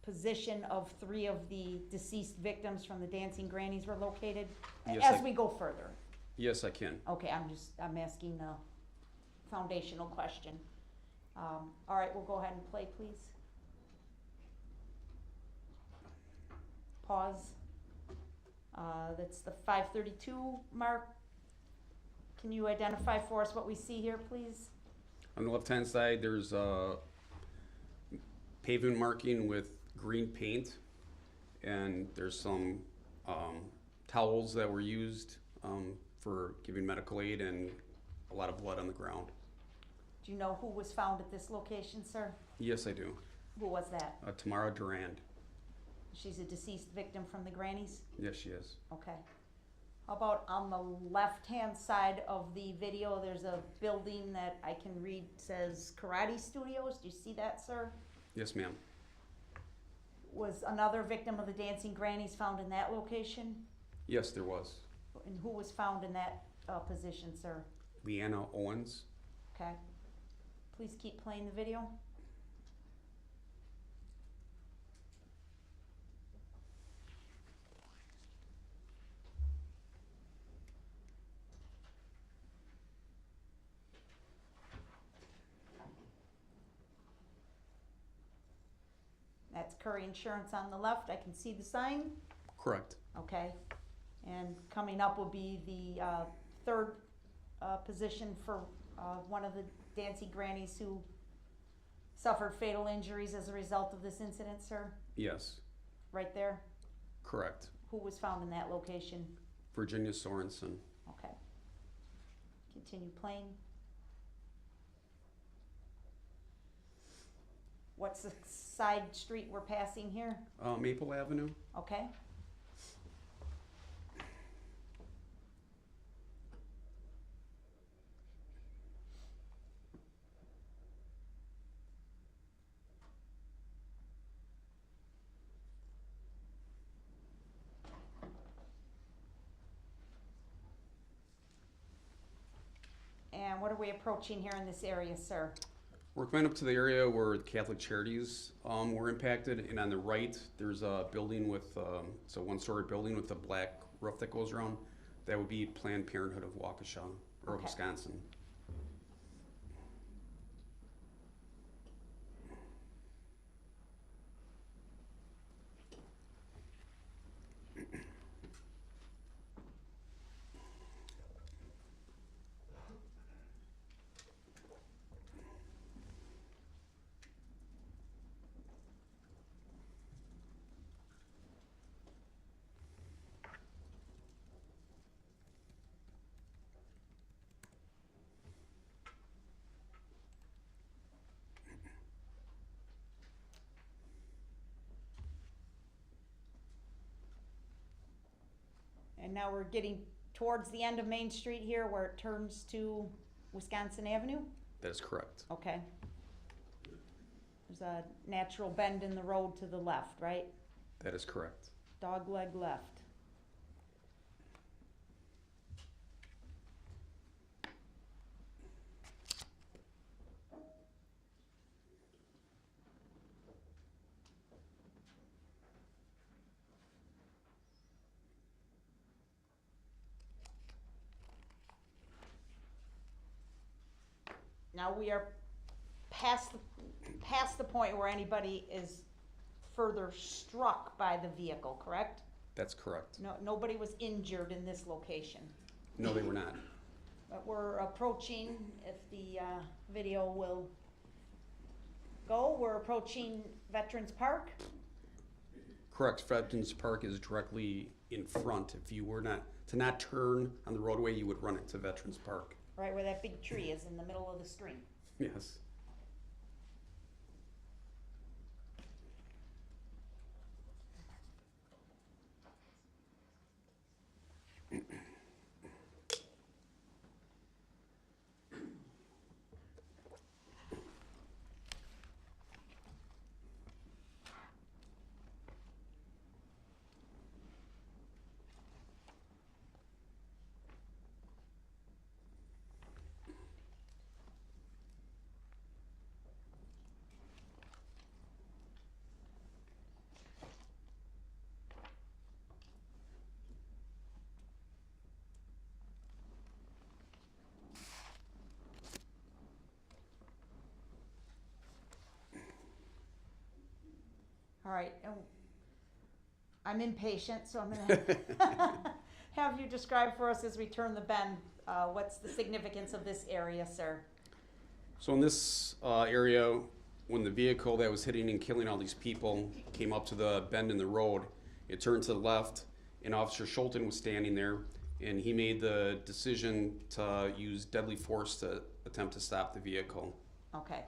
position of 3 of the deceased victims from the Dancing Grannies were located? Yes, As we go further. Yes, I can. Okay, I'm asking a foundational question. All right, we'll go ahead and play, please. Pause. That's the 532 mark. Can you identify for us what we see here, please? On the left-hand side, there's a pavement marking with green paint, and there's some towels that were used for giving medical aid, and a lot of blood on the ground. Do you know who was found at this location, sir? Yes, I do. Who was that? Tamara Durand. She's a deceased victim from the Grannies? Yes, she is. Okay. How about on the left-hand side of the video, there's a building that I can read says Karate Studios. Do you see that, sir? Yes, ma'am. Was another victim of the Dancing Grannies found in that location? Yes, there was. And who was found in that position, sir? Leanna Owens. Okay. Please keep playing the video. That's Curry Insurance on the left. I can see the sign. Correct. Okay. And coming up will be the third position for one of the Dancing Grannies who suffered fatal injuries as a result of this incident, sir? Yes. Right there? Correct. Who was found in that location? Virginia Sorensen. Okay. Continue playing. What's the side street we're passing here? Maple Avenue. Okay. And what are we approaching here in this area, sir? We're coming up to the area where Catholic Charities were impacted, and on the right, there's a building with, it's a one-story building with a black roof that goes around. That would be Planned Parenthood of Waukesha, or Okay. Wisconsin. And now we're getting towards the end of Main Street here where it turns to Wisconsin Avenue? That is correct. Okay. There's a natural bend in the road to the left, right? That is correct. Dog leg left. Now we are past the point where anybody is further struck by the vehicle, correct? That's correct. No, nobody was injured in this location. No, they were not. But we're approaching, if the video will go, we're approaching Veterans Park. Correct. Veterans Park is directly in front. If you were not turn on the roadway, you would run into Veterans Park. Right where that big tree is in the middle of the street. Yes. All right, I'm impatient, so I'm gonna have you describe for us as we turn the bend, what's the significance of this area, sir? So in this area, when the vehicle that was hitting and killing all these people came up to the bend in the road, it turned to the left, and Officer Schulten was standing there, and he made the decision to use deadly force to attempt to stop the vehicle. Okay,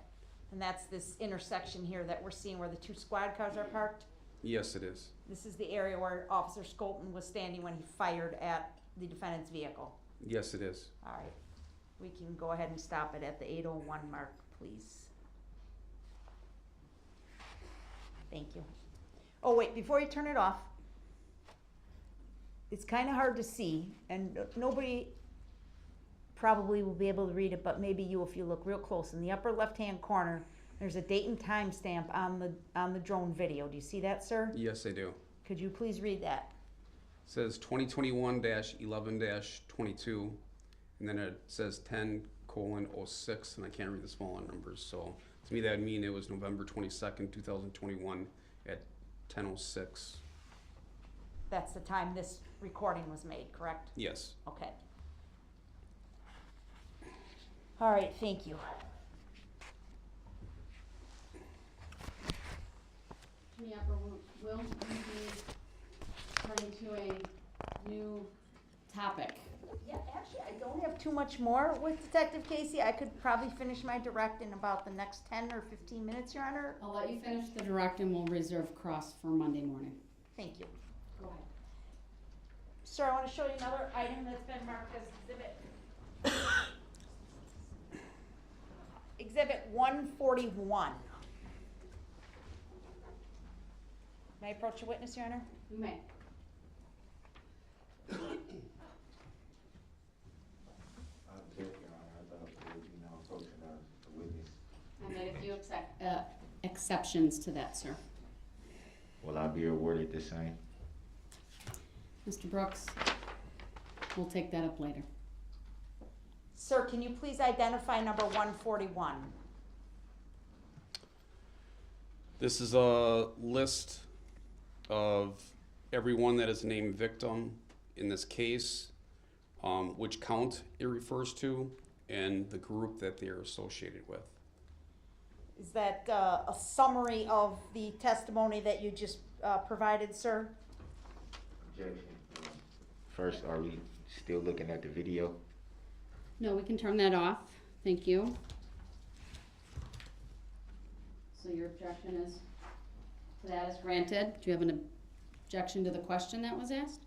and that's this intersection here that we're seeing where the two squad cars are parked? Yes, it is. This is the area where Officer Schulten was standing when he fired at the defendant's vehicle? Yes, it is. All right, we can go ahead and stop it at the 8:01 mark, please. Thank you. Oh wait, before you turn it off, it's kind of hard to see, and nobody probably will be able to read it, but maybe you if you look real close. In the upper left-hand corner, there's a date and time stamp on the drone video. Do you see that, sir? Yes, I do. Could you please read that? It says 2021-11-22, and then it says 10:06, and I can't read the smaller numbers, so to me that would mean it was November 22nd, 2021 at 10:06. That's the time this recording was made, correct? Yes. Okay. All right, thank you. Yeah, but will we be turning to a new topic? Yeah, actually, I don't have too much more with Detective Casey. I could probably finish my direct in about the next 10 or 15 minutes, Your Honor. I'll let you finish the direct and we'll reserve cross for Monday morning. Thank you. Go ahead. Sir, I want to show you another item that's been marked as exhibit. Exhibit 141. May I approach a witness, Your Honor? You may. I made a few exceptions to that, sir. Will I be awarded the same? Mr. Brooks, we'll take that up later. Sir, can you please identify number 141? This is a list of everyone that is named victim in this case, which count it refers to, and the group that they are associated with. Is that a summary of the testimony that you just provided, sir? Objection. First, are we still looking at the video? No, we can turn that off. Thank you. So your objection is, that is granted. Do you have an objection to the question that was asked?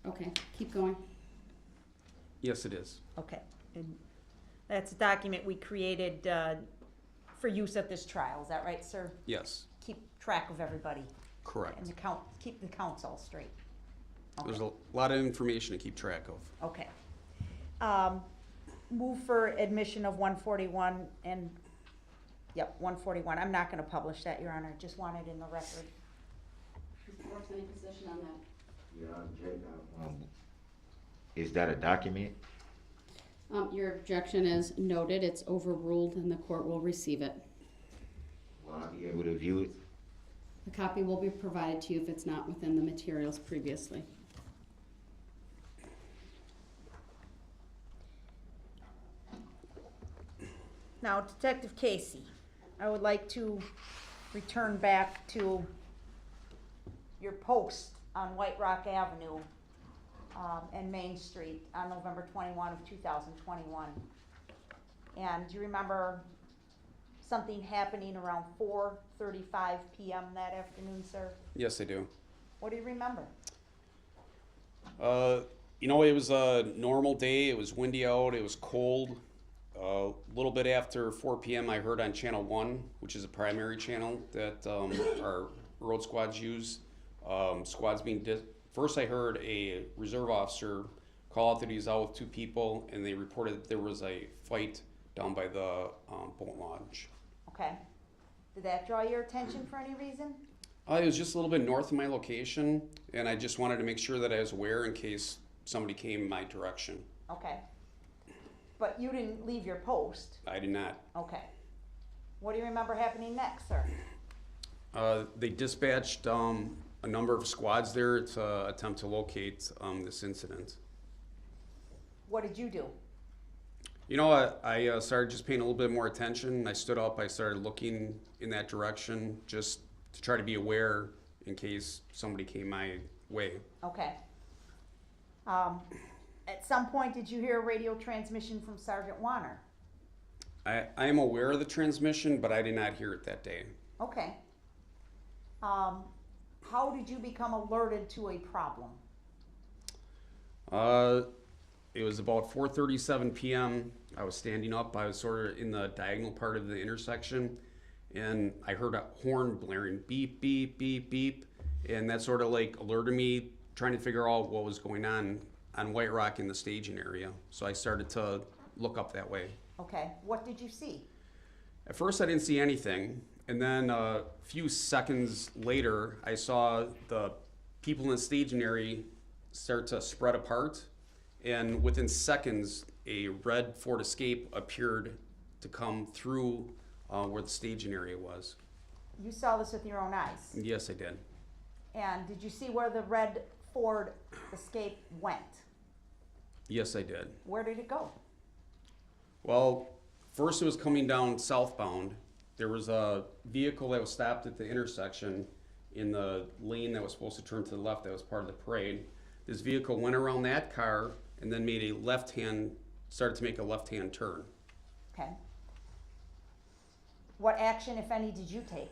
Okay, keep going. Yes, it is. Okay. And that's a document we created for use at this trial. Is that right, sir? Yes. Keep track of everybody. Correct. And keep the counts all straight. Okay. There's a lot of information to keep track of. Okay. Move for admission of 141 and, yep, 141. I'm not going to publish that, Your Honor. Just want it in the record. Mr. Brooks, any position on that? Yeah, object. Is that a document? Your objection is noted. It's overruled and the court will receive it. Will I be able to view it? A copy will be provided to you if it's not within the materials previously. Now, Detective Casey, I would like to return back to your post on White Rock Avenue and Main Street on November 21 of 2021. And do you remember something happening around 4:35 p.m. that afternoon, sir? Yes, I do. What do you remember? You know, it was a normal day. It was windy out. It was cold. A little bit after 4 p.m., I heard on Channel 1, which is a primary channel that our road squads use. Squads being first, I heard a reserve officer call out that he's out with two people, and they reported that there was a fight down by the boat launch. Okay. Did that draw your attention for any reason? It was just a little bit north of my location, and I just wanted to make sure that I was aware in case somebody came my direction. Okay. But you didn't leave your post? I did not. Okay. What do you remember happening next, sir? They dispatched a number of squads there to attempt to locate this incident. What did you do? You know, I started just paying a little bit more attention. I stood up, I started looking in that direction just to try to be aware in case somebody came my way. Okay. At some point, did you hear a radio transmission from Sergeant Warner? I am aware of the transmission, but I did not hear it that day. Okay. How did you become alerted to a problem? It was about 4:37 p.m. I was standing up. I was sort of in the diagonal part of the intersection, and I heard a horn blaring, beep, beep, beep, beep, and that sort of like alerted me, trying to figure out what was going on White Rock in the staging area. So I started to look up that way. Okay. What did you see? At first, I didn't see anything, and then a few seconds later, I saw the people in the staging area start to spread apart. And within seconds, a red Ford Escape appeared to come through where the staging area was. You saw this with your own eyes? Yes, I did. And did you see where the red Ford Escape went? Yes, I did. Where did it go? Well, first it was coming down southbound. There was a vehicle that was stopped at the intersection in the lane that was supposed to turn to the left that was part of the parade. This vehicle went around that car and then made a started to make a left-hand turn. Okay. What action, if any, did you take?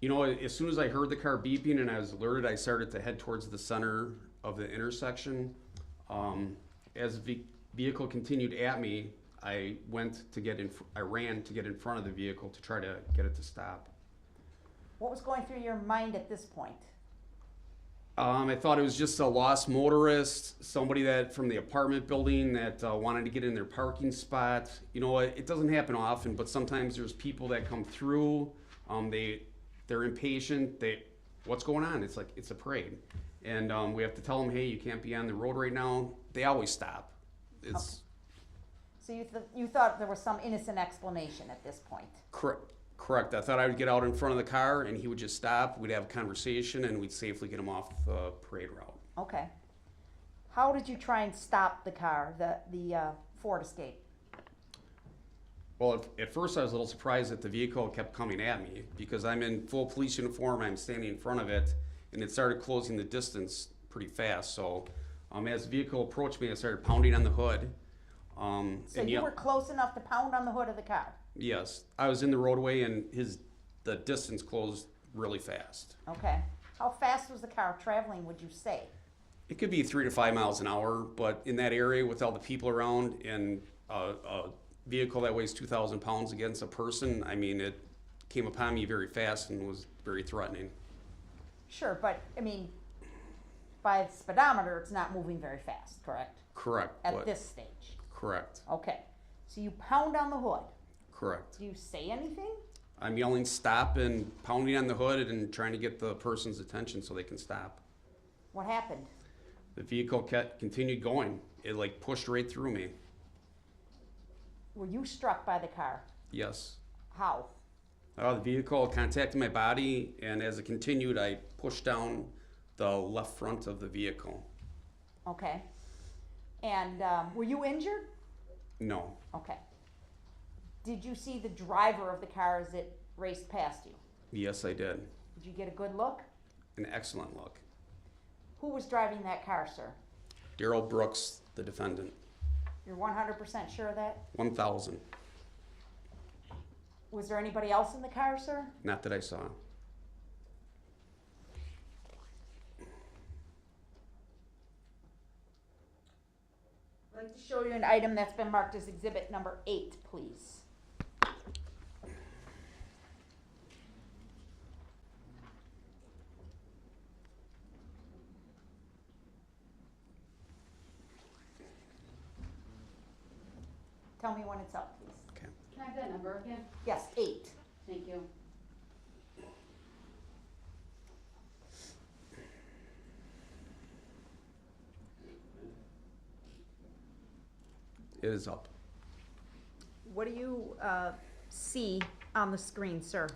You know, as soon as I heard the car beeping and I was alerted, I started to head towards the center of the intersection. As the vehicle continued at me, I ran to get in front of the vehicle to try to get it to stop. What was going through your mind at this point? I thought it was just a lost motorist, somebody that from the apartment building that wanted to get in their parking spot. You know, it doesn't happen often, but sometimes there's people that come through. They're impatient. What's going on? It's like it's a parade, and we have to tell them, hey, you can't be on the road right now. They always stop. Okay. So you thought there was some innocent explanation at this point? Correct. I thought I would get out in front of the car and he would just stop. We'd have a conversation and we'd safely get him off the parade route. Okay. How did you try and stop the car, the Ford Escape? Well, at first I was a little surprised that the vehicle kept coming at me because I'm in full police uniform. I'm standing in front of it and it started closing the distance pretty fast. So as the vehicle approached me, I started pounding on the hood. So you were close enough to pound on the hood of the car? Yes, I was in the roadway and the distance closed really fast. Okay. How fast was the car traveling, would you say? It could be 3 to 5 miles an hour, but in that area with all the people around and a vehicle that weighs 2,000 pounds against a person, I mean, it came upon me very fast and was very threatening. Sure, but I mean, by the speedometer, it's not moving very fast, correct? Correct. At this stage? Correct. Okay. So you pound on the hood? Correct. Do you say anything? I'm yelling stop and pounding on the hood and trying to get the person's attention so they can stop. What happened? The vehicle continued going. It like pushed right through me. Were you struck by the car? Yes. How? The vehicle contacted my body, and as it continued, I pushed down the left front of the vehicle. Okay. And were you injured? No. Okay. Did you see the driver of the car as it raced past you? Yes, I did. Did you get a good look? an excellent look. Who was driving that car, sir? Darrell Brooks, the defendant. You're 100% sure of that? 1,000. Was there anybody else in the car, sir? Not that I saw. I'd like to show you an item that's been marked as exhibit number 8, please. Tell me when it's up, please. Okay. Can I have that number again? Yes, 8. Thank you. It is up. What do you see on the screen, sir?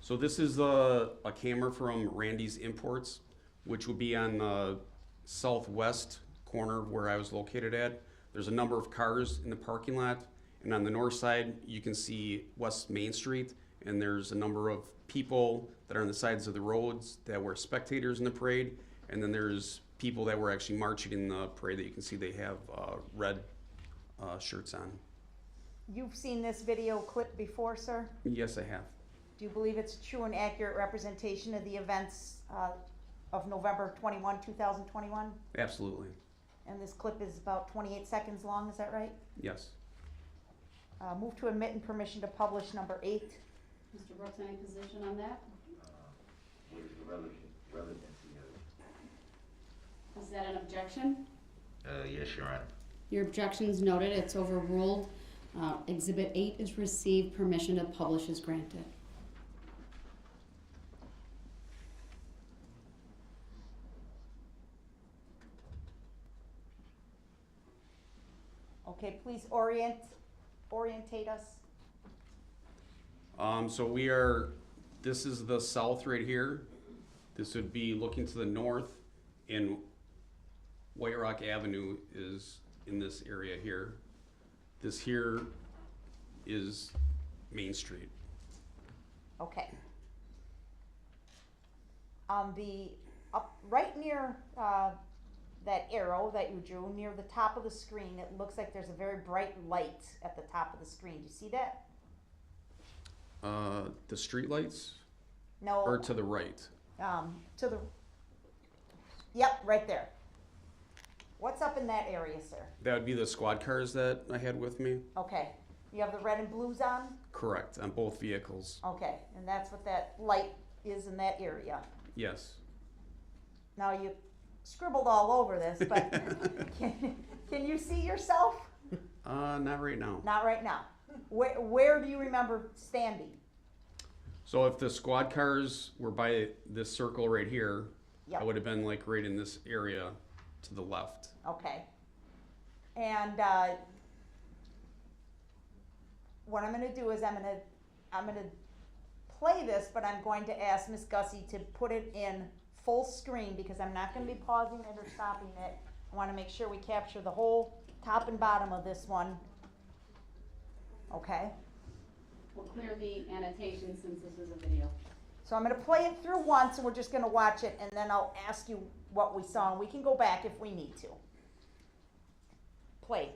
So this is a camera from Randy's Imports, which would be on the southwest corner where I was located at. There's a number of cars in the parking lot, and on the north side you can see West Main Street, and there's a number of people that are on the sides of the roads that were spectators in the parade, and then there's people that were actually marching in the parade that you can see they have red shirts on. You've seen this video clip before, sir? Yes, I have. Do you believe it's a true and accurate representation of the events of November 21, 2021? Absolutely. And this clip is about 28 seconds long, is that right? Yes. Move to admit and permission to publish number 8. Mr. Brooks, any position on that? What is the relevancy of it? Is that an objection? Yes, Your Honor. Your objection's noted, it's overruled. Exhibit 8 is received, permission to publish is granted. Okay, please orientate us. So this is the south right here. This would be looking to the north, and White Rock Avenue is in this area here. This here is Main Street. Okay. On the right near that arrow that you drew, near the top of the screen, it looks like there's a very bright light at the top of the screen. Do you see that? The street lights? No. Or to the right? To the, yep, right there. What's up in that area, sir? That would be the squad cars that I had with me. Okay. You have the red and blues on? Correct, on both vehicles. Okay, and that's what that light is in that area. Yes. Now you scribbled all over this, but can you see yourself? Not right now. Not right now. Where do you remember standing? So if the squad cars were by this circle right here, Yep. I would have been like right in this area to the left. Okay. And what I'm going to do is I'm going to play this, but I'm going to ask Miss Gussie to put it in full screen because I'm not going to be pausing it or stopping it. I want to make sure we capture the whole top and bottom of this one. Okay. We'll clear the annotation since this is a video. So I'm going to play it through once and we're just going to watch it and then I'll ask you what we saw and we can go back if we need to. Play.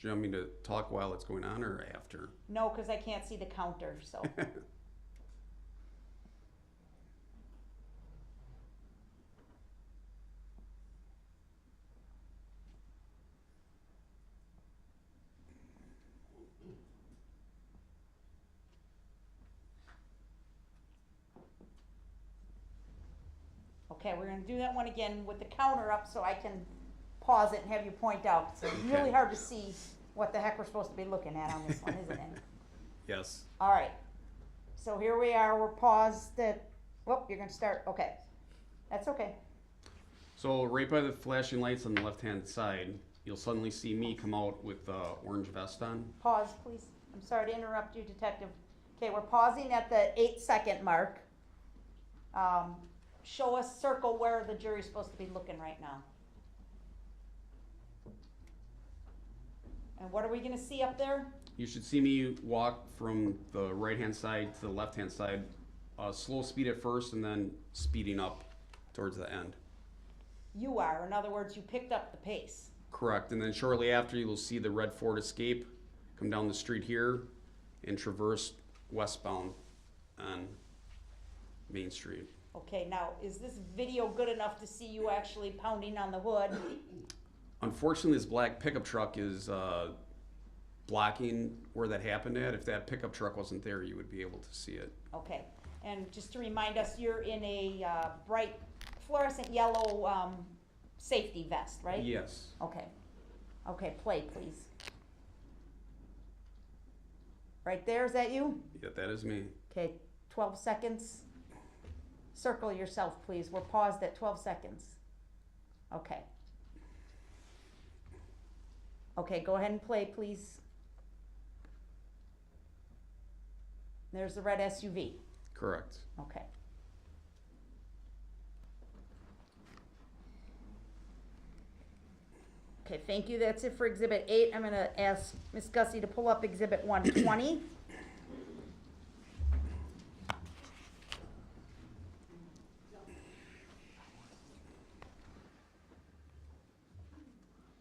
Do you want me to talk while it's going on or after? No, because I can't see the counter, so. Okay, we're going to do that one again with the counter up so I can pause it and have you point out. It's really hard to see what the heck we're supposed to be looking at on this one, isn't it? Yes. All right. So here we are. We're paused at, whoop, you're going to start. Okay. That's okay. So right by the flashing lights on the left-hand side, you'll suddenly see me come out with the orange vest on. Pause, please. I'm sorry to interrupt you, Detective. Okay, we're pausing at the 8-second mark. Show us, circle where the jury's supposed to be looking right now. And what are we gonna see up there? You should see me walk from the right-hand side to the left-hand side, slow speed at first and then speeding up towards the end. You are, in other words, you picked up the pace. Correct, and then shortly after you will see the red Ford Escape come down the street here and traverse westbound on Main Street. Okay, now, is this video good enough to see you actually pounding on the hood? Unfortunately, this black pickup truck is blocking where that happened at. If that pickup truck wasn't there, you would be able to see it. Okay, and just to remind us, you're in a bright fluorescent yellow safety vest, right? Yes. Okay. Okay, play, please. Right there, is that you? Yeah, that is me. Okay, 12 seconds. Circle yourself, please. We're paused at 12 seconds. Okay. Okay, go ahead and play, please. There's the red SUV. Correct. Okay. Okay, thank you. That's it for Exhibit 8. I'm going to ask Ms. Gussie to pull up Exhibit 120.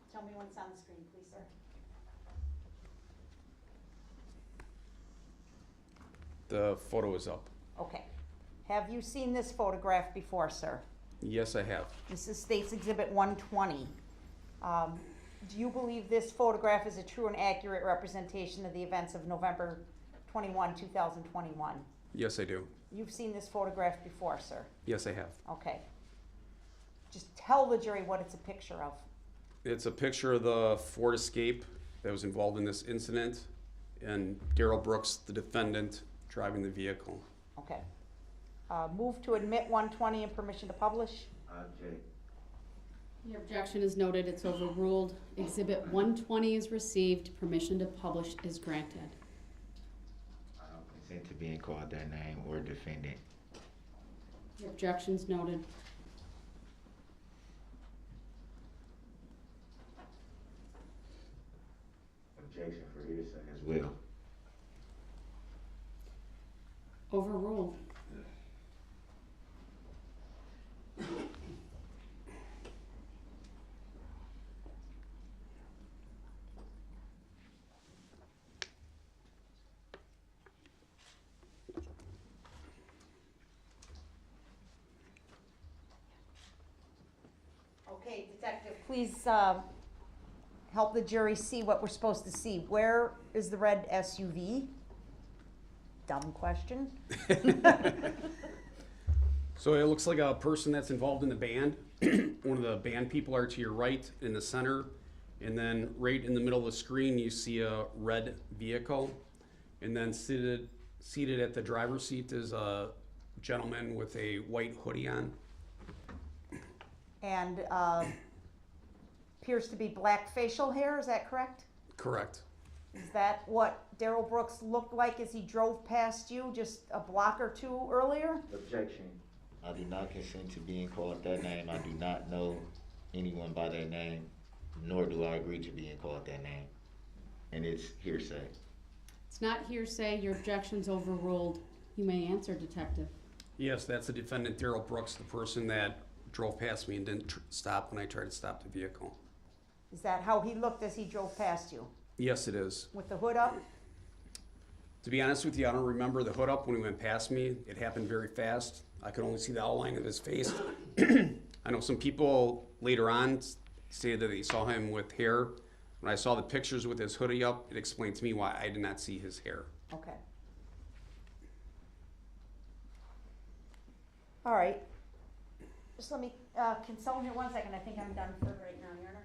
Tell me when it's on the screen, please, sir. The photo is up. Okay. Have you seen this photograph before, sir? Yes, I have. This is State's Exhibit 120. Do you believe this photograph is a true and accurate representation of the events of November 21, 2021? Yes, I do. You've seen this photograph before, sir? Yes, I have. Okay. Just tell the jury what it's a picture of. It's a picture of the Ford Escape that was involved in this incident, and Darrell Brooks, the defendant, driving the vehicle. Okay. Move to admit 120 and permission to publish. Object. Your objection is noted. It's overruled. Exhibit 120 is received. Permission to publish is granted. I don't consent to being called that name or defendant. Your objection's noted. Objection for hearsay as well. Overruled. Okay, detective, please help the jury see what we're supposed to see. Where is the red SUV? Dumb question. So it looks like a person that's involved in the band. One of the band people are to your right in the center. And then right in the middle of the screen, you see a red vehicle. And then seated at the driver's seat is a gentleman with a white hoodie on. And appears to be black facial hair, is that correct? Correct. Is that what Darrell Brooks looked like as he drove past you just a block or two earlier? Objection. I do not consent to being called that name. I do not know anyone by that name, nor do I agree to being called that name. And it's hearsay. It's not hearsay. Your objection's overruled. You may answer, detective. Yes, that's the defendant, Darrell Brooks, the person that drove past me and didn't stop when I tried to stop the vehicle. Is that how he looked as he drove past you? Yes, it is. With the hood up? To be honest with you, I don't remember the hood up when he went past me. It happened very fast. I could only see the outline of his face. I know some people later on say that they saw him with hair. When I saw the pictures with his hoodie up, it explained to me why I did not see his hair. Okay. All right. Just let me consult here 1 second. I think I'm done for right now, Your Honor.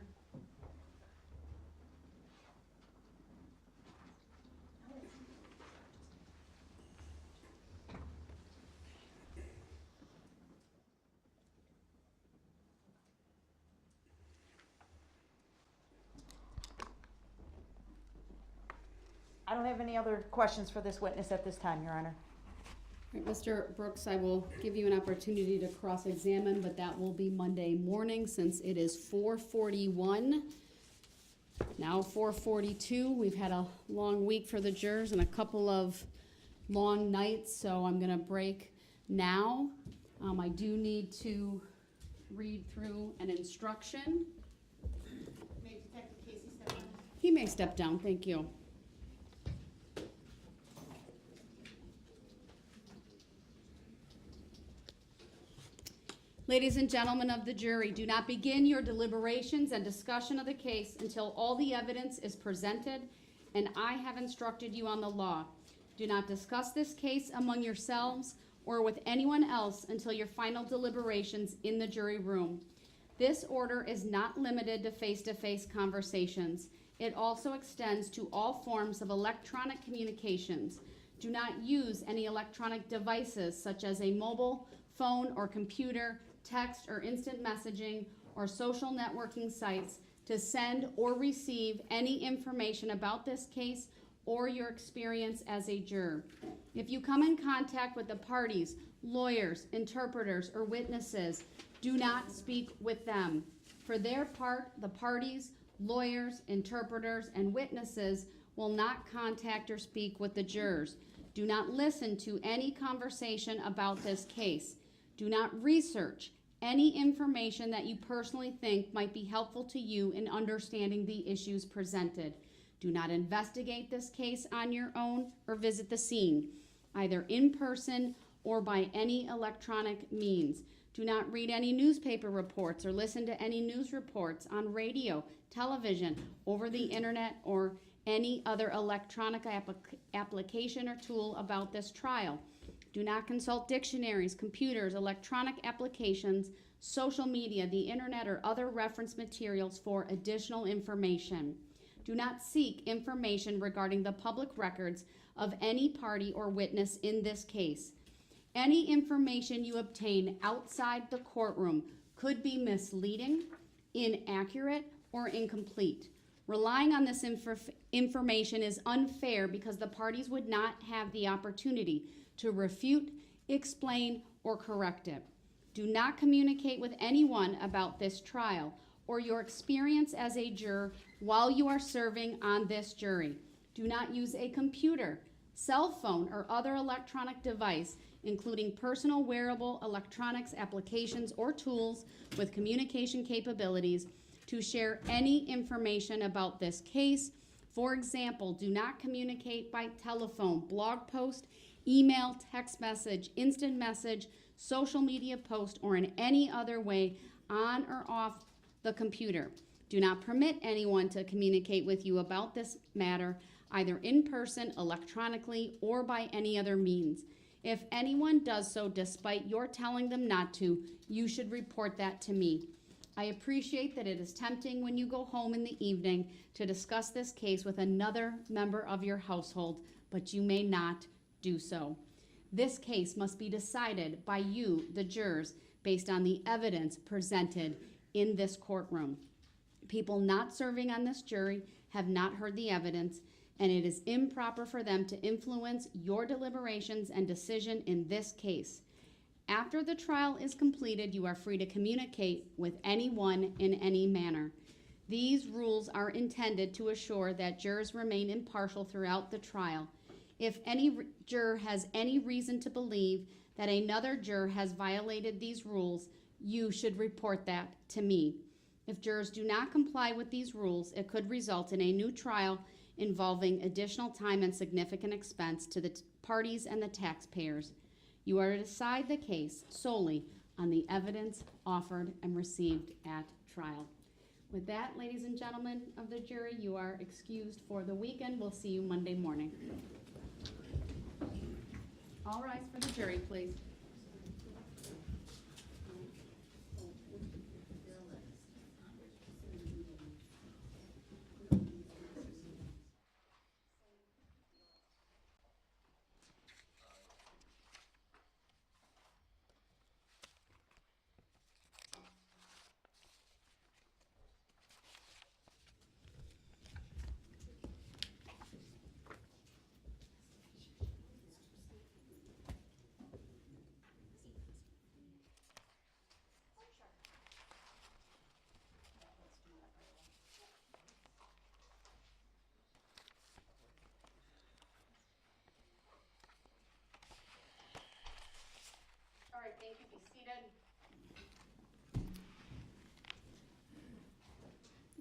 I don't have any other questions for this witness at this time, Your Honor. Right, Mr. Brooks, I will give you an opportunity to cross-examine, but that will be Monday morning since it is 4:41. Now 4:42, we've had a long week for the jurors and a couple of long nights, so I'm gonna break now. I do need to read through an instruction. May Detective Casey step down? He may step down, thank you. Ladies and gentlemen of the jury, do not begin your deliberations and discussion of the case until all the evidence is presented and I have instructed you on the law. Do not discuss this case among yourselves or with anyone else until your final deliberations in the jury room. This order is not limited to face-to-face conversations. It also extends to all forms of electronic communications. Do not use any electronic devices such as a mobile phone or computer, text or instant messaging, or social networking sites to send or receive any information about this case or your experience as a juror. If you come in contact with the parties, lawyers, interpreters, or witnesses, do not speak with them. For their part, the parties, lawyers, interpreters, and witnesses will not contact or speak with the jurors. Do not listen to any conversation about this case. Do not research any information that you personally think might be helpful to you in understanding the issues presented. Do not investigate this case on your own or visit the scene, either in person or by any electronic means. Do not read any newspaper reports or listen to any news reports on radio, television, over the internet, or any other electronic application or tool about this trial. Do not consult dictionaries, computers, electronic applications, social media, the internet, or other reference materials for additional information. Do not seek information regarding the public records of any party or witness in this case. Any information you obtain outside the courtroom could be misleading, inaccurate, or incomplete. Relying on this information is unfair because the parties would not have the opportunity to refute, explain, or correct it. Do not communicate with anyone about this trial or your experience as a juror while you are serving on this jury. Do not use a computer, cell phone, or other electronic device, including personal wearable electronics applications or tools with communication capabilities, to share any information about this case. For example, do not communicate by telephone, blog post, email, text message, instant message, social media post, or in any other way on or off the computer. Do not permit anyone to communicate with you about this matter, either in person, electronically, or by any other means. If anyone does so despite your telling them not to, you should report that to me. I appreciate that it is tempting when you go home in the evening to discuss this case with another member of your household, but you may not do so. This case must be decided by you, the jurors, based on the evidence presented in this courtroom. People not serving on this jury have not heard the evidence, and it is improper for them to influence your deliberations and decision in this case. After the trial is completed, you are free to communicate with anyone in any manner. These rules are intended to assure that jurors remain impartial throughout the trial. If any juror has any reason to believe that another juror has violated these rules, you should report that to me. If jurors do not comply with these rules, it could result in a new trial involving additional time and significant expense to the parties and the taxpayers. You are to decide the case solely on the evidence offered and received at trial. With that, ladies and gentlemen of the jury, you are excused for the weekend. We'll see you Monday morning. All rise for the jury, please.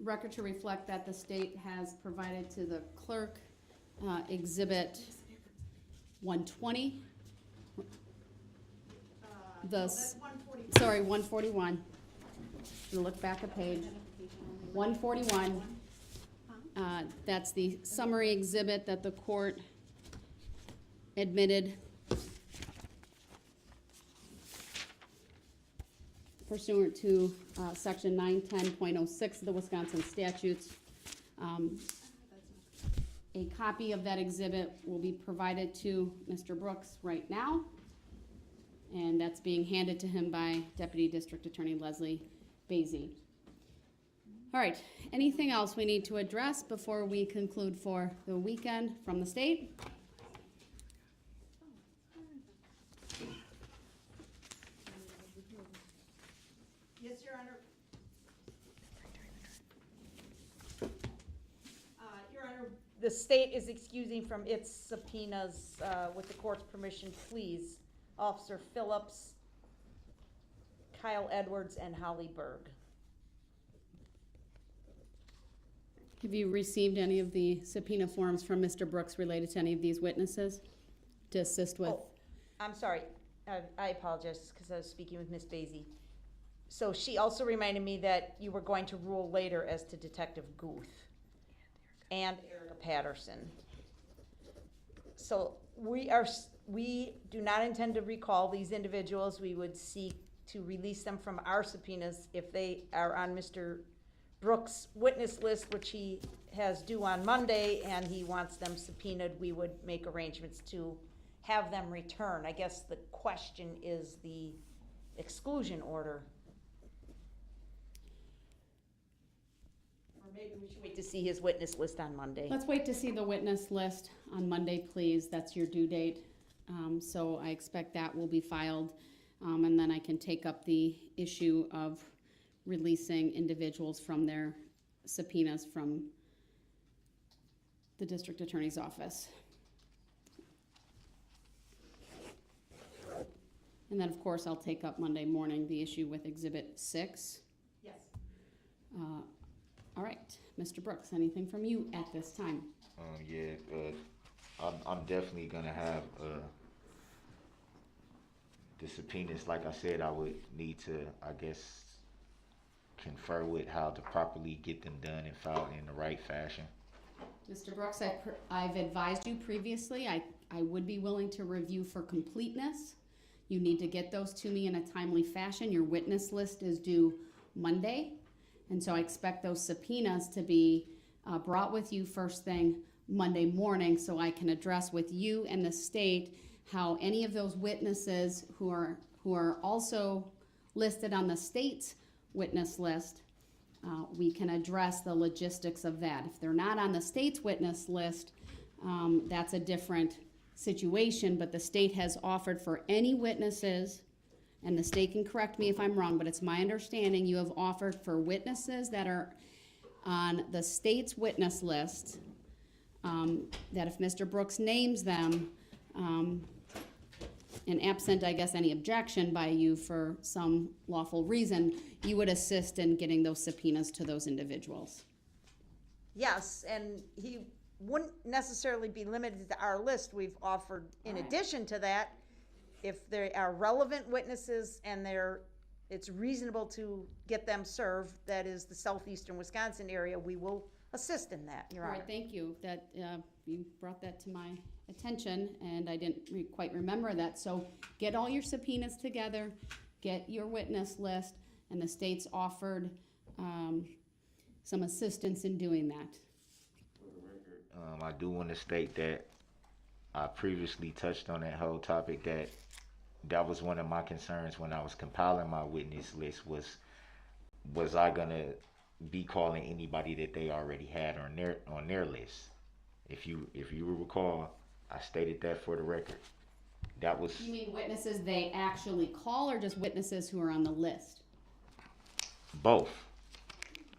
record to reflect that the state has provided to the clerk Exhibit 120. That's 141. Sorry, 141. You look back a page. 141. That's the summary exhibit that the court admitted pursuant to section 910.06 of the Wisconsin statutes. A copy of that exhibit will be provided to Mr. Brooks right now, and that's being handed to him by Deputy District Attorney Leslie Basie. All right, anything else we need to address before we conclude for the weekend from the state? Yes, Your Honor. Your Honor, the state is excusing from its subpoenas, with the court's permission, please, Officer Phillips, Kyle Edwards, and Holly Berg. Have you received any of the subpoena forms from Mr. Brooks related to any of these witnesses to assist with? Oh, I'm sorry. I apologize because I was speaking with Ms. Basie. So she also reminded me that you were going to rule later as to Detective Guth and Erica Patterson. So we do not intend to recall these individuals. We would seek to release them from our subpoenas if they are on Mr. Brooks' witness list, which he has due on Monday, and he wants them subpoenaed. We would make arrangements to have them return. I guess the question is the exclusion order. Or maybe we should wait to see his witness list on Monday. Let's wait to see the witness list on Monday, please. That's your due date. So I expect that will be filed, and then I can take up the issue of releasing individuals from their subpoenas from the district attorney's office. And then, of course, I'll take up Monday morning the issue with Exhibit 6. Yes. All right, Mr. Brooks, anything from you at this time? I'm definitely gonna have the subpoenas. Like I said, I would need to, I guess, confer with how to properly get them done and filed in the right fashion. Mr. Brooks, I've advised you previously, I would be willing to review for completeness. You need to get those to me in a timely fashion. Your witness list is due Monday, and so I expect those subpoenas to be brought with you first thing Monday morning so I can address with you and the state how any of those witnesses who are also listed on the state's witness list, we can address the logistics of that. If they're not on the state's witness list, that's a different situation, but the state has offered for any witnesses, and the state can correct me if I'm wrong, but it's my understanding you have offered for witnesses that are on the state's witness list, that if Mr. Brooks names them, and absent, I guess, any objection by you for some lawful reason, you would assist in getting those subpoenas to those individuals. Yes, and he wouldn't necessarily be limited to our list. We've offered, in addition to that, if there are relevant witnesses and it's reasonable to get them served, that is the southeastern Wisconsin area, we will assist in that, Your Honor. All right, thank you. That you brought that to my attention, and I didn't quite remember that. So get all your subpoenas together, get your witness list, and the state's offered some assistance in doing that. I do want to state that I previously touched on that whole topic, that was one of my concerns when I was compiling my witness list was I gonna be calling anybody that they already had on their list. If you recall, I stated that for the record. That was. You mean witnesses they actually call, or just witnesses who are on the list? Both.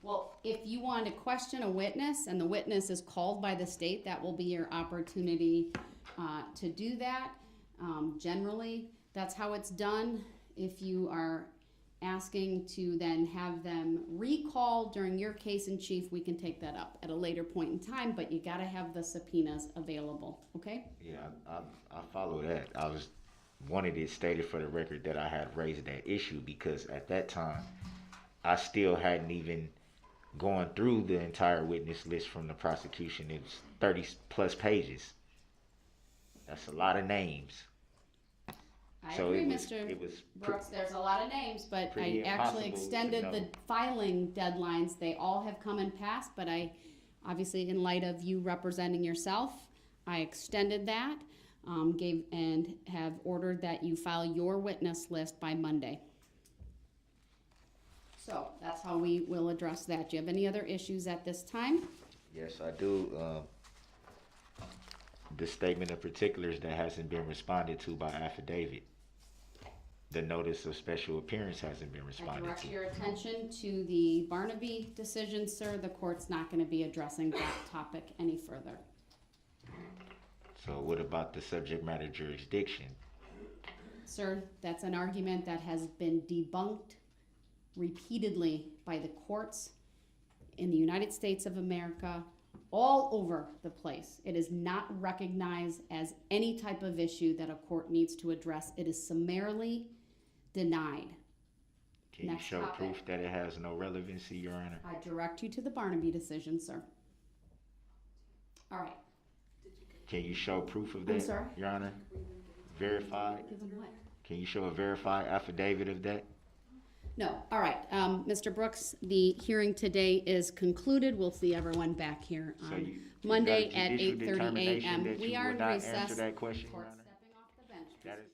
Well, if you want to question a witness and the witness is called by the state, that will be your opportunity to do that. Generally, that's how it's done. If you are asking to then have them recall during your case in chief, we can take that up at a later point in time, but you gotta have the subpoenas available, okay? Yeah, I follow that. I was wanted it stated for the record that I had raised that issue because at that time, I still hadn't even gone through the entire witness list from the prosecution. It was 30 plus pages. That's a lot of names. I So agree, it was- Mr. it was Brooks, there's a lot of names, but I pretty actually impossible to extended the know. filing deadlines. They all have come and passed, but I, obviously in light of you representing yourself, I extended that, gave and have ordered that you file your witness list by Monday. So that's how we will address that. Do you have any other issues at this time? Yes, I do. The statement of particulars that hasn't been responded to by affidavit. The notice of special appearance hasn't been I responded direct to. your attention to the Barnaby decision, sir. The court's not going to be addressing that topic any further. So what about the subject matter jurisdiction? Sir, that's an argument that has been debunked repeatedly by the courts in the United States of America, all over the place. It is not recognized as any type of issue that a court needs to address. It is summarily denied. Can you Next show topic. proof that it has no relevancy, Your Honor? I direct you to the Barnaby decision, sir. All right. Can you show proof of I'm that, sorry? Your Honor? Verified? Give them what? Can you show a verified affidavit of that? No. All right. Mr. Brooks, the hearing today is concluded. We'll see everyone back here So on you Monday got a at judicial 8:30 determination a.m. that We you are will in not recess. answer that question, Your Court Honor? stepping off the bench. That is